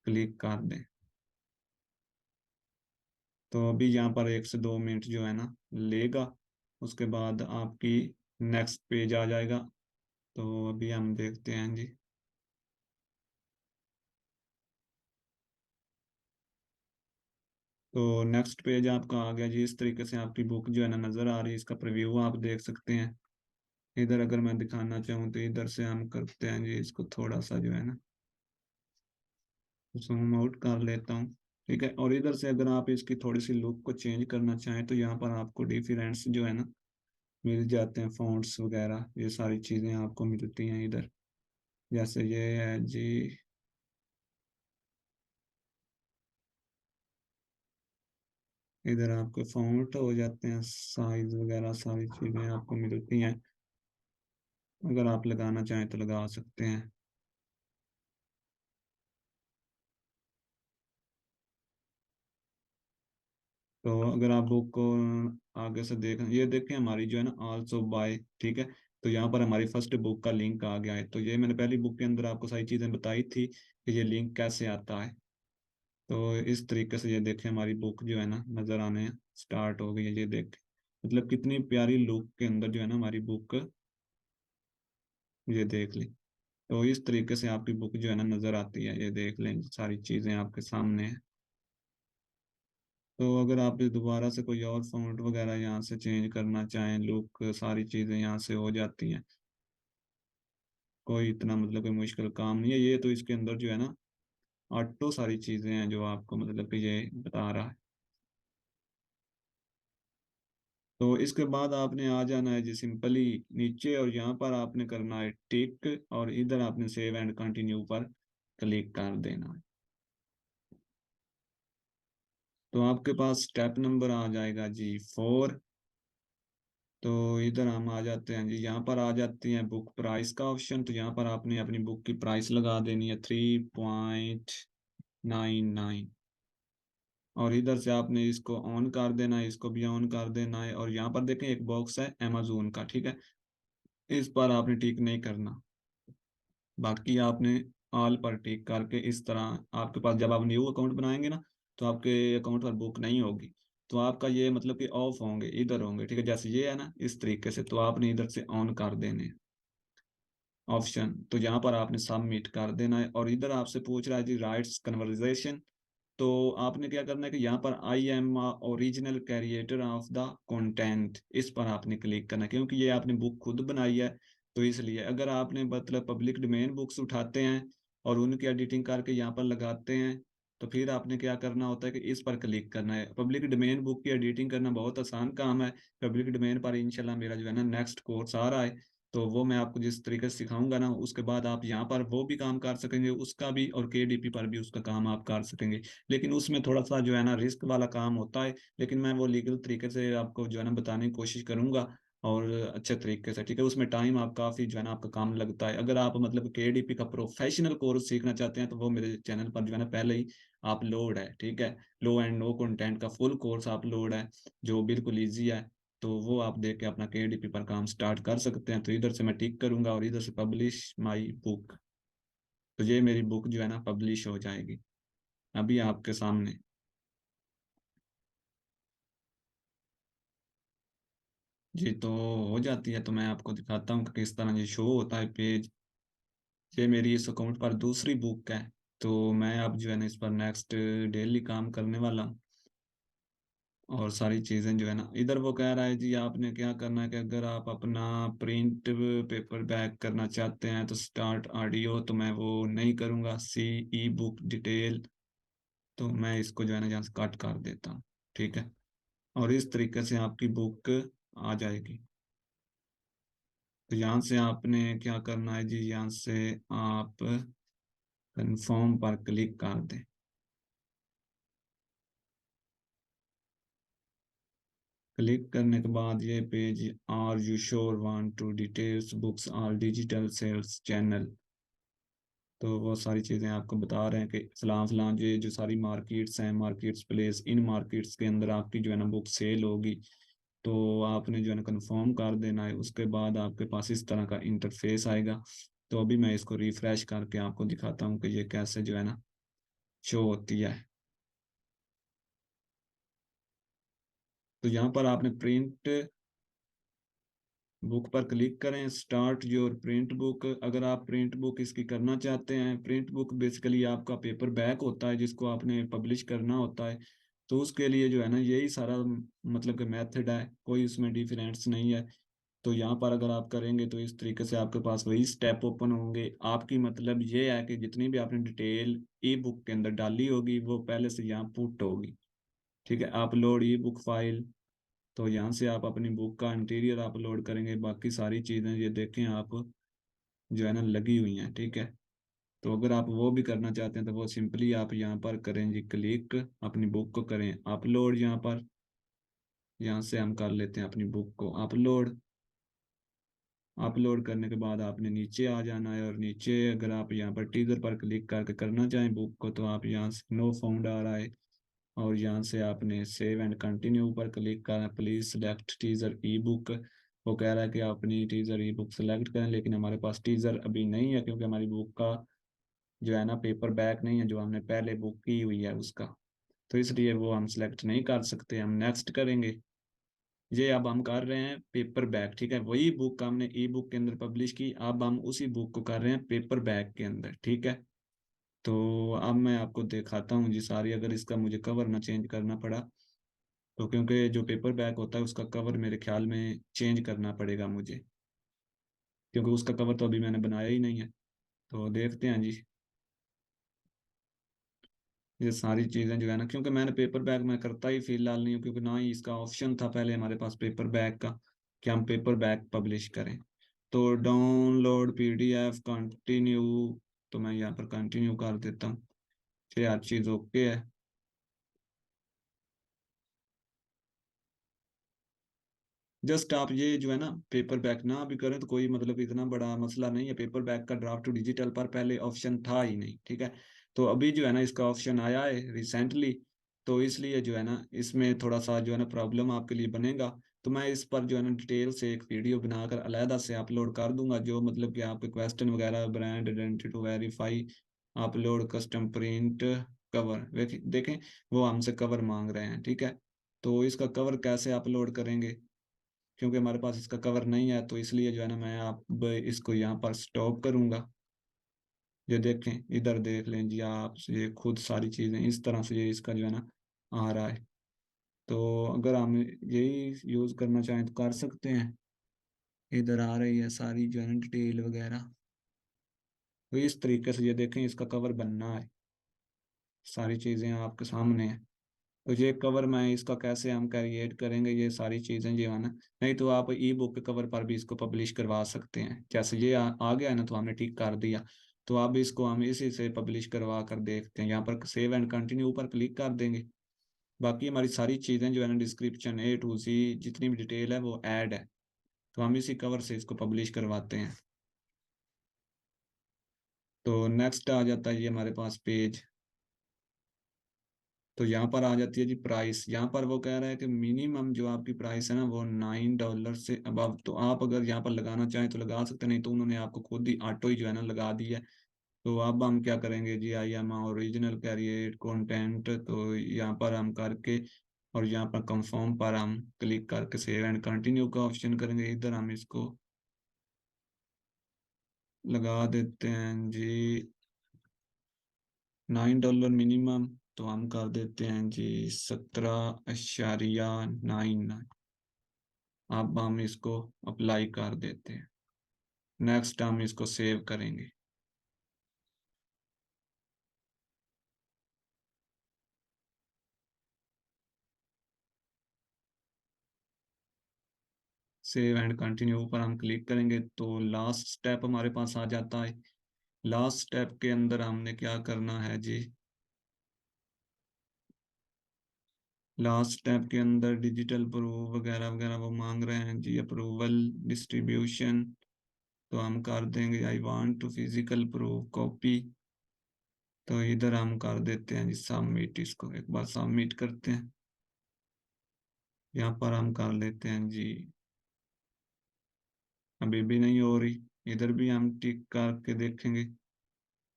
क्लिक कर दें। तो अभी यहाँ पर 1 से 2 मिनट जो है ना लेगा, उसके बाद आपकी नेक्स्ट पेज आ जाएगा। तो अभी हम देखते हैं जी। तो नेक्स्ट पेज आपका आ गया जी, इस तरीके से आपकी बुक जो है ना नज़र आ रही है, इसका प्रीव्यू आप देख सकते हैं। इधर अगर मैं दिखाना चाहूँ तो इधर से हम करते हैं जी, इसको थोड़ा सा जो है ना जूम आउट कर लेता हूँ, ठीक है। और इधर से अगर आप इसकी थोड़ी सी लुक को चेंज करना चाहें तो यहाँ पर आपको डिफरेंस जो है ना मिल जाते हैं, फॉन्ट्स वगैरह ये सारी चीज़ें आपको मिलती हैं इधर। जैसे ये है जी, इधर आपके फॉन्ट हो जाते हैं, साइज वगैरह सारी चीज़ें आपको मिलती हैं। अगर आप लगाना चाहें तो लगा सकते हैं। तो अगर आप बुक को आगे से देखें, ये देखें हमारी जो है ना आल्सो बाय, ठीक है। तो यहाँ पर हमारी फर्स्ट बुक का लिंक आ गया है। तो ये मैंने पहली बुक के अंदर आपको सारी चीज़ें बताई थी कि ये लिंक कैसे आता है। तो इस तरीके से ये देखें हमारी बुक जो है ना नज़र आने स्टार्ट हो गई है, ये देखें। मतलब कितनी प्यारी लुक के अंदर जो है ना हमारी बुक, ये देख ली। तो इस तरीके से आपकी बुक जो है ना नज़र आती है, ये देख लें सारी चीज़ें आपके सामने है। तो अगर आप इस दोबारा से कोई और फॉन्ट वगैरह यहाँ से चेंज करना चाहें, लुक सारी चीज़ें यहाँ से हो जाती हैं। कोई इतना मतलब कोई मुश्किल काम नहीं है, ये तो इसके अंदर जो है ना ऑटो सारी चीज़ें हैं जो आपको मतलब कि ये बता रहा है। तो इसके बाद आपने आ जाना है जी सिंपली नीचे, और यहाँ पर आपने करना है टिक और इधर आपने सेव एंड कंटिन्यू पर क्लिक कर देना है। तो आपके पास स्टेप नंबर आ जाएगा जी 4। तो इधर हम आ जाते हैं जी, यहाँ पर आ जाती है बुक प्राइस का ऑप्शन। तो यहाँ पर आपने अपनी बुक की प्राइस लगा देनी है 3.99। और इधर से आपने इसको ऑन कर देना है, इसको भी ऑन कर देना है। और यहाँ पर देखें एक बॉक्स है अमेजोन का, ठीक है। इस पर आपने टिक नहीं करना, बाकी आपने ऑल पर टिक करके इस तरह आपके पास जब आप न्यू अकाउंट बनाएंगे ना तो आपके अकाउंट पर बुक नहीं होगी। तो आपका ये मतलब कि ऑफ होंगे, इधर होंगे, ठीक है। जैसे ये है ना इस तरीके से, तो आपने इधर से ऑन कर देने ऑप्शन। तो यहाँ पर आपने सबमिट कर देना है। और इधर आपसे पूछ रहा है जी राइट्स कन्वर्जेशन। तो आपने क्या करना है कि यहाँ पर आई am original creator of the content, इस पर आपने क्लिक करना है, क्योंकि ये आपने बुक खुद बनाई है। तो इसलिए अगर आपने मतलब पब्लिक डोमेन बुक्स उठाते हैं और उनकी एडिटिंग करके यहाँ पर लगाते हैं, तो फिर आपने क्या करना होता है कि इस पर क्लिक करना है। पब्लिक डोमेन बुक की एडिटिंग करना बहुत आसान काम है। पब्लिक डोमेन पर इंशाल्लाह मेरा जो है ना नेक्स्ट कोर्स आ रहा है, तो वो मैं आपको जिस तरीके से सिखाऊंगा ना, उसके बाद आप यहाँ पर वो भी काम कर सकेंगे उसका भी, और केडीपी पर भी उसका काम आप कर सकेंगे। लेकिन उसमें थोड़ा सा जो है ना रिस्क वाला काम होता है, लेकिन मैं वो लीगल तरीके से आपको जो है ना बताने की कोशिश करूंगा, और अच्छे तरीके से, ठीक है। उसमें टाइम आप काफ़ी जो है ना आपका काम लगता है। अगर आप मतलब केडीपी का प्रोफेशनल कोर्स सीखना चाहते हैं तो वो मेरे चैनल पर जो है ना पहले ही अपलोड है, ठीक है। लो एंड नो कंटेंट का फुल कोर्स अपलोड है, जो बिल्कुल ईजी है। तो वो आप देख के अपना केडीपी पर काम स्टार्ट कर सकते हैं। तो इधर से मैं टिक करूंगा और इधर से पब्लिश माई बुक, तो ये मेरी बुक जो है ना पब्लिश हो जाएगी अभी आपके सामने। जी तो हो जाती है, तो मैं आपको दिखाता हूँ कि किस तरह ये शो होता है पेज। ये मेरी इस अकाउंट पर दूसरी बुक है। तो मैं अब जो है ना इस पर नेक्स्ट डेली काम करने वाला हूँ। और सारी चीज़ें जो है ना, इधर वो कह रहा है जी आपने क्या करना है कि अगर आप अपना प्रिंट पेपर बैक करना चाहते हैं तो स्टार्ट ऑडियो, तो मैं वो नहीं करूँगा। सी ई बुक डिटेल, तो मैं इसको जो है ना यहाँ से कट कर देता हूँ। ठीक है, और इस तरीके से आपकी बुक आ जाएगी। तो यहाँ से आपने क्या करना है जी, यहाँ से आप कंफर्म पर क्लिक कर दें। क्लिक करने के बाद ये page, are you sure want to details books are digital sales channel, तो वो सारी चीज़ें आपको बता रहे हैं कि सलाम सलाम, ये जो सारी मार्केट्स हैं, मार्केट्स प्लेस, इन मार्केट्स के अंदर आपकी जो है ना बुक सेल होगी। तो आपने जो है ना कंफर्म कर देना है। उसके बाद आपके पास इस तरह का इंटरफेस आएगा। तो अभी मैं इसको रिफ्रेश करके आपको दिखाता हूँ कि ये कैसे जो है ना शो होती है। तो यहाँ पर आपने प्रिंट बुक पर क्लिक करें, स्टार्ट योर प्रिंट बुक। अगर आप प्रिंट बुक इसकी करना चाहते हैं, प्रिंट बुक बेसिकली आपका पेपर बैक होता है जिसको आपने पब्लिश करना होता है। तो उसके लिए जो है ना यही सारा मतलब कि मेथड है, कोई उसमें डिफरेंस नहीं है। तो यहाँ पर अगर आप करेंगे तो इस तरीके से आपके पास वही स्टेप ओपन होंगे। आपकी मतलब ये है कि जितनी भी आपने डिटेल ई बुक के अंदर डाली होगी वो पहले से यहाँ पुट होगी। ठीक है, अपलोड ई बुक फाइल, तो यहाँ से आप अपनी बुक का इंटीरियर अपलोड करेंगे। बाकी सारी चीज़ें ये देखें आप जो है ना लगी हुई हैं। ठीक है, तो अगर आप वो भी करना चाहते हैं तो वो सिंपली आप यहाँ पर करें जी क्लिक, अपनी बुक को करें अपलोड। यहाँ पर यहाँ से हम कर लेते हैं अपनी बुक को अपलोड। अपलोड करने के बाद आपने नीचे आ जाना है, और नीचे अगर आप यहाँ पर टीजर पर क्लिक करके करना चाहें बुक को, तो आप यहाँ से नो फाउंड आ रहा है, और यहाँ से आपने सेव एंड कंटिन्यू पर क्लिक करना। Please select teaser E book, वो कह रहा है कि आप अपनी टीजर ई बुक सेलेक्ट करें, लेकिन हमारे पास टीजर अभी नहीं है क्योंकि हमारी बुक का जो है ना पेपर बैक नहीं है, जो हमने पहले बुक की हुई है उसका। तो इसलिए वो हम सिलेक्ट नहीं कर सकते, हम नेक्स्ट करेंगे। ये अब हम कर रहे हैं पेपर बैक। ठीक है, वही बुक हमने ई बुक के अंदर पब्लिश की, अब हम उसी बुक को कर रहे हैं पेपर बैक के अंदर। ठीक है, तो अब मैं आपको दिखाता हूँ जी सारी, अगर इसका मुझे कवर ना चेंज करना पड़ा तो, क्योंकि जो पेपर बैक होता है उसका कवर मेरे ख्याल में चेंज करना पड़ेगा मुझे, क्योंकि उसका कवर तो अभी मैंने बनाया ही नहीं है। तो देखते हैं जी ये सारी चीज़ें जो है ना, क्योंकि मैंने पेपर बैग में करता ही फिलहाल नहीं हूँ, क्योंकि ना ही इसका ऑप्शन था पहले हमारे पास पेपर बैग का कि हम पेपर बैग पब्लिश करें। तो डाउनलोड पीडीएफ कंटिन्यू, तो मैं यहाँ पर कंटिन्यू कर देता हूँ। चलिए हर चीज़ ओके है। जस्ट आप ये जो है ना पेपर बैक ना भी करें तो कोई मतलब इतना बड़ा मसला नहीं है। पेपर बैक का ड्राफ्ट टू डिजिटल पर पहले ऑप्शन था ही नहीं। ठीक है, तो अभी जो है ना इसका ऑप्शन आया है रिसेंटली, तो इसलिए जो है ना इसमें थोड़ा सा जो है ना प्रॉब्लम आपके लिए बनेगा। तो मैं इस पर जो है ना डिटेल से एक वीडियो बनाकर अलहदा से अपलोड कर दूंगा, जो मतलब कि आपके क्वेश्चन वगैरह, brand identity to verify, upload custom print cover, देखें वो हमसे कवर मांग रहे हैं। ठीक है, तो इसका कवर कैसे अपलोड करेंगे, क्योंकि हमारे पास इसका कवर नहीं है, तो इसलिए जो है ना मैं आप इसको यहाँ पर स्टॉप करूंगा। ये देखें, इधर देख लें जी आप, ये खुद सारी चीज़ें इस तरह से ये इसका जो है ना आ रहा है। तो अगर हम यही यूज़ करना चाहें तो कर सकते हैं। इधर आ रही है सारी जो है ना डिटेल वगैरह, तो इस तरीके से ये देखें इसका कवर बनना है। सारी चीज़ें आपके सामने हैं। तो ये कवर मैं इसका कैसे हम क्रिएट करेंगे, ये सारी चीज़ें जो है ना, नहीं तो आप ई बुक के कवर पर भी इसको पब्लिश करवा सकते हैं। जैसे ये आ गया है ना, तो हमने ठीक कर दिया। तो अब इसको हम इसी से पब्लिश करवा कर देखते हैं। यहाँ पर सेव एंड कंटिन्यू पर क्लिक कर देंगे। बाकी हमारी सारी चीज़ें जो है ना डिस्क्रिप्शन ए टू सी जितनी भी डिटेल है वो ऐड है। तो हम इसी कवर से इसको पब्लिश करवाते हैं। तो नेक्स्ट आ जाता है ये हमारे पास पेज। तो यहाँ पर आ जाती है जी प्राइस। यहाँ पर वो कह रहा है कि मिनिमम जो आपकी प्राइस है ना वो $9 से अबव, तो आप अगर यहाँ पर लगाना चाहें तो लगा सकते हैं, नहीं तो उन्होंने आपको खुद ही ऑटो ही जो है ना लगा दी है। तो अब हम क्या करेंगे जी, I am original career content, तो यहाँ पर हम करके और यहाँ पर कंफर्म पर हम क्लिक करके सेव एंड कंटिन्यू का ऑप्शन करेंगे। इधर हम इसको लगा देते हैं जी $9 मिनिमम। तो हम कर देते हैं जी 17.99। अब हम इसको अप्लाई कर देते हैं। नेक्स्ट हम इसको सेव करेंगे। सेव एंड कंटिन्यू पर हम क्लिक करेंगे तो लास्ट स्टेप हमारे पास आ जाता है। लास्ट स्टेप के अंदर हमने क्या करना है जी, लास्ट स्टेप के अंदर डिजिटल प्रूफ वगैरह वगैरह वो मांग रहे हैं जी, अप्रूवल डिस्ट्रीब्यूशन। तो हम कर देंगे I want to physical proof copy. तो इधर हम कर देते हैं जी सबमिट। इसको एक बार सबमिट करते हैं। यहाँ पर हम कर लेते हैं जी, अभी भी नहीं हो रही। इधर भी हम टिक करके देखेंगे,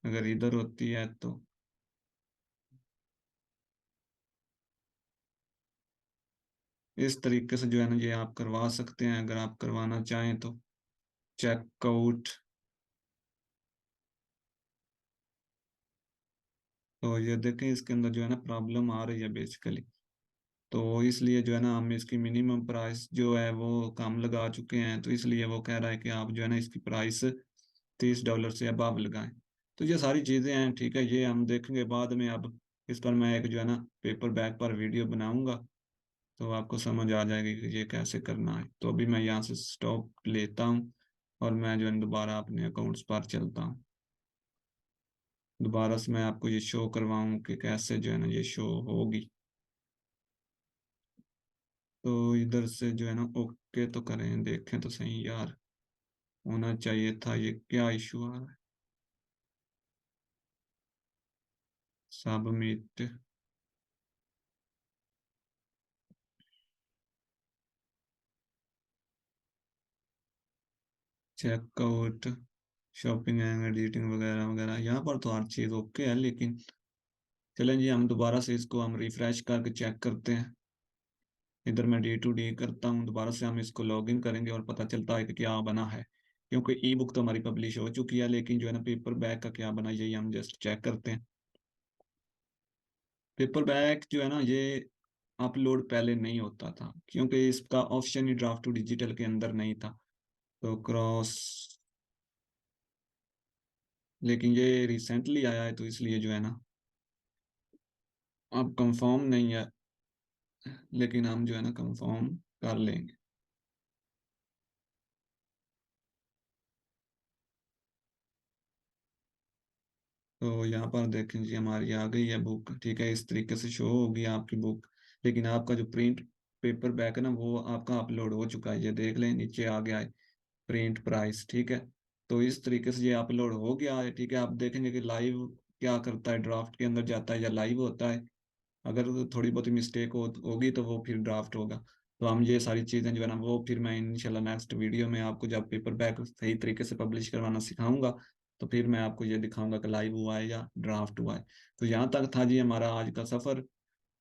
अगर इधर होती है तो। इस तरीके से जो है ना ये आप करवा सकते हैं अगर आप करवाना चाहें तो। चेकआउट। तो ये देखें इसके अंदर जो है ना प्रॉब्लम आ रही है बेसिकली। तो इसलिए जो है ना हम इसकी मिनिमम प्राइस जो है वो कम लगा चुके हैं, तो इसलिए वो कह रहा है कि आप जो है ना इसकी प्राइस $30 से अबव लगाएं। तो ये सारी चीज़ें हैं, ठीक है, ये हम देखेंगे बाद में। अब इस पर मैं एक जो है ना पेपर बैग पर वीडियो बनाऊंगा, तो आपको समझ आ जाएगी कि ये कैसे करना है। तो अभी मैं यहाँ से स्टॉप लेता हूँ और मैं जो है दोबारा अपने अकाउंट्स पर चलता हूँ। दोबारा से मैं आपको ये शो करवाऊँ कि कैसे जो है ना ये शो होगी। तो इधर से जो है ना ओके तो करें, देखें तो सही यार, होना चाहिए था। ये क्या इशू आ रहा है? Submit. Checkout. Shopping and editing वगैरह वगैरह, यहाँ पर तो हर चीज़ ओके है। लेकिन चलें जी, हम दोबारा से इसको हम रिफ्रेश करके चेक करते हैं। इधर मैं D2D करता हूँ, दोबारा से हम इसको लॉगिन करेंगे और पता चलता है कि क्या बना है। क्योंकि ई बुक तो हमारी पब्लिश हो चुकी है, लेकिन जो है ना पेपर बैग का क्या बना यही हम जस्ट चेक करते हैं। पेपर बैग जो है ना ये अपलोड पहले नहीं होता था, क्योंकि इसका ऑप्शन ही ड्राफ्ट टू डिजिटल के अंदर नहीं था। तो क्रॉस, लेकिन ये रिसेंटली आया है तो इसलिए जो है ना अब कंफर्म नहीं है, लेकिन हम जो है ना कंफर्म कर लेंगे। तो यहाँ पर देखें जी हमारी आ गई है बुक, ठीक है, इस तरीके से शो होगी आपकी बुक। लेकिन आपका जो प्रिंट पेपर बैक है ना वो आपका अपलोड हो चुका है, ये देख लें नीचे आ गया है प्रिंट प्राइस, ठीक है। तो इस तरीके से ये अपलोड हो गया है, ठीक है। आप देखेंगे कि लाइव क्या करता है, ड्राफ्ट के अंदर जाता है या लाइव होता है। अगर थोड़ी बहुत मिस्टेक होगी तो वो फिर ड्राफ्ट होगा। तो हम ये सारी चीज़ें जो है ना वो फिर मैं इंशाल्लाह नेक्स्ट वीडियो में आपको जब पेपर बैक सही तरीके से पब्लिश करवाना सिखाऊंगा, तो फिर मैं आपको ये दिखाऊंगा कि लाइव हुआ है या ड्राफ्ट हुआ है। तो यहाँ तक था जी हमारा आज का सफ़र।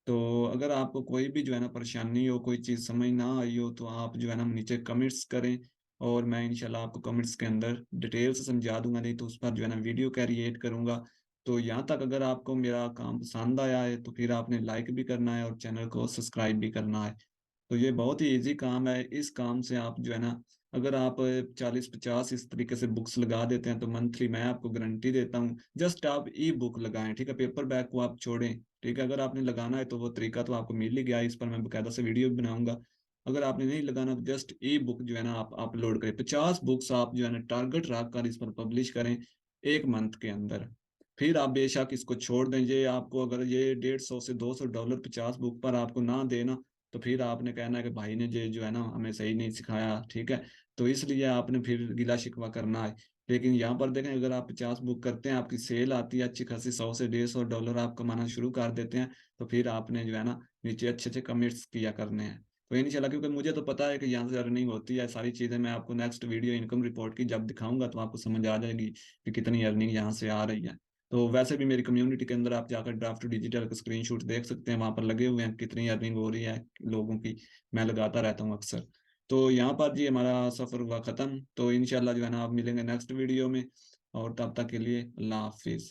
तो अगर आपको कोई भी जो है ना परेशानी हो, कोई चीज़ समझ ना आई हो, तो आप जो है ना नीचे कमेंट्स करें और मैं इंशाल्लाह आपको कमेंट्स के अंदर डिटेल से समझा दूंगा। नहीं तो उस पर जो है ना वीडियो क्रिएट करूंगा। तो यहाँ तक अगर आपको मेरा काम पसंद आया है तो फिर आपने लाइक भी करना है और चैनल को सब्सक्राइब भी करना है। तो ये बहुत ही इजी काम है। इस काम से आप जो है ना अगर आप 40-50 इस तरीके से बुक्स लगा देते हैं तो मंथली मैं आपको गारंटी देता हूँ, जस्ट आप ई बुक लगाएं, ठीक है, पेपर बैग को आप छोड़ें। ठीक है, अगर आपने लगाना है तो वो तरीका तो आपको मिल ही गया है, इस पर मैं बकायदा से वीडियो भी बनाऊंगा। अगर आपने नहीं लगाना तो जस्ट ई बुक जो है ना आप अपलोड करें, 50 बुक्स आप जो है ना टारगेट रख कर इस पर पब्लिश करें 1 मंथ के अंदर। फिर आप बेशक इसको छोड़ दें। ये आपको अगर ये $150 से $200 50 बुक पर आपको ना देना, तो फिर आपने कहना है कि भाई ने ये जो है ना हमें सही नहीं सिखाया, ठीक है। तो इसलिए आपने फिर गिला शिकवा करना है। लेकिन यहाँ पर देखें, अगर आप 50 बुक करते हैं, आपकी सेल आती है अच्छी खासी, $100 से $150 आप कमाना शुरू कर देते हैं, तो फिर आपने जो है ना नीचे अच्छे अच्छे कमेंट्स किया करने हैं। तो ये नहीं चला, क्योंकि मुझे तो पता है कि यहाँ से अर्निंग होती है। सारी चीज़ें मैं आपको नेक्स्ट वीडियो इनकम रिपोर्ट की जब दिखाऊंगा तो आपको समझ आ जाएगी कि कितनी अर्निंग यहाँ से आ रही है। तो वैसे भी मेरी कम्युनिटी के अंदर आप जाकर ड्राफ्ट टू डिजिटल का स्क्रीनशॉट देख सकते हैं, वहां पर लगे हुए हैं कितनी अर्निंग हो रही है लोगों की। मैं लगाता रहता हूँ अक्सर। तो यहाँ पर जी हमारा सफ़र हुआ ख़त्म। तो इंशाल्लाह जो है ना, आप मिलेंगे नेक्स्ट वीडियो में, और तब तक के लिए अल्लाह हाफ़िज़।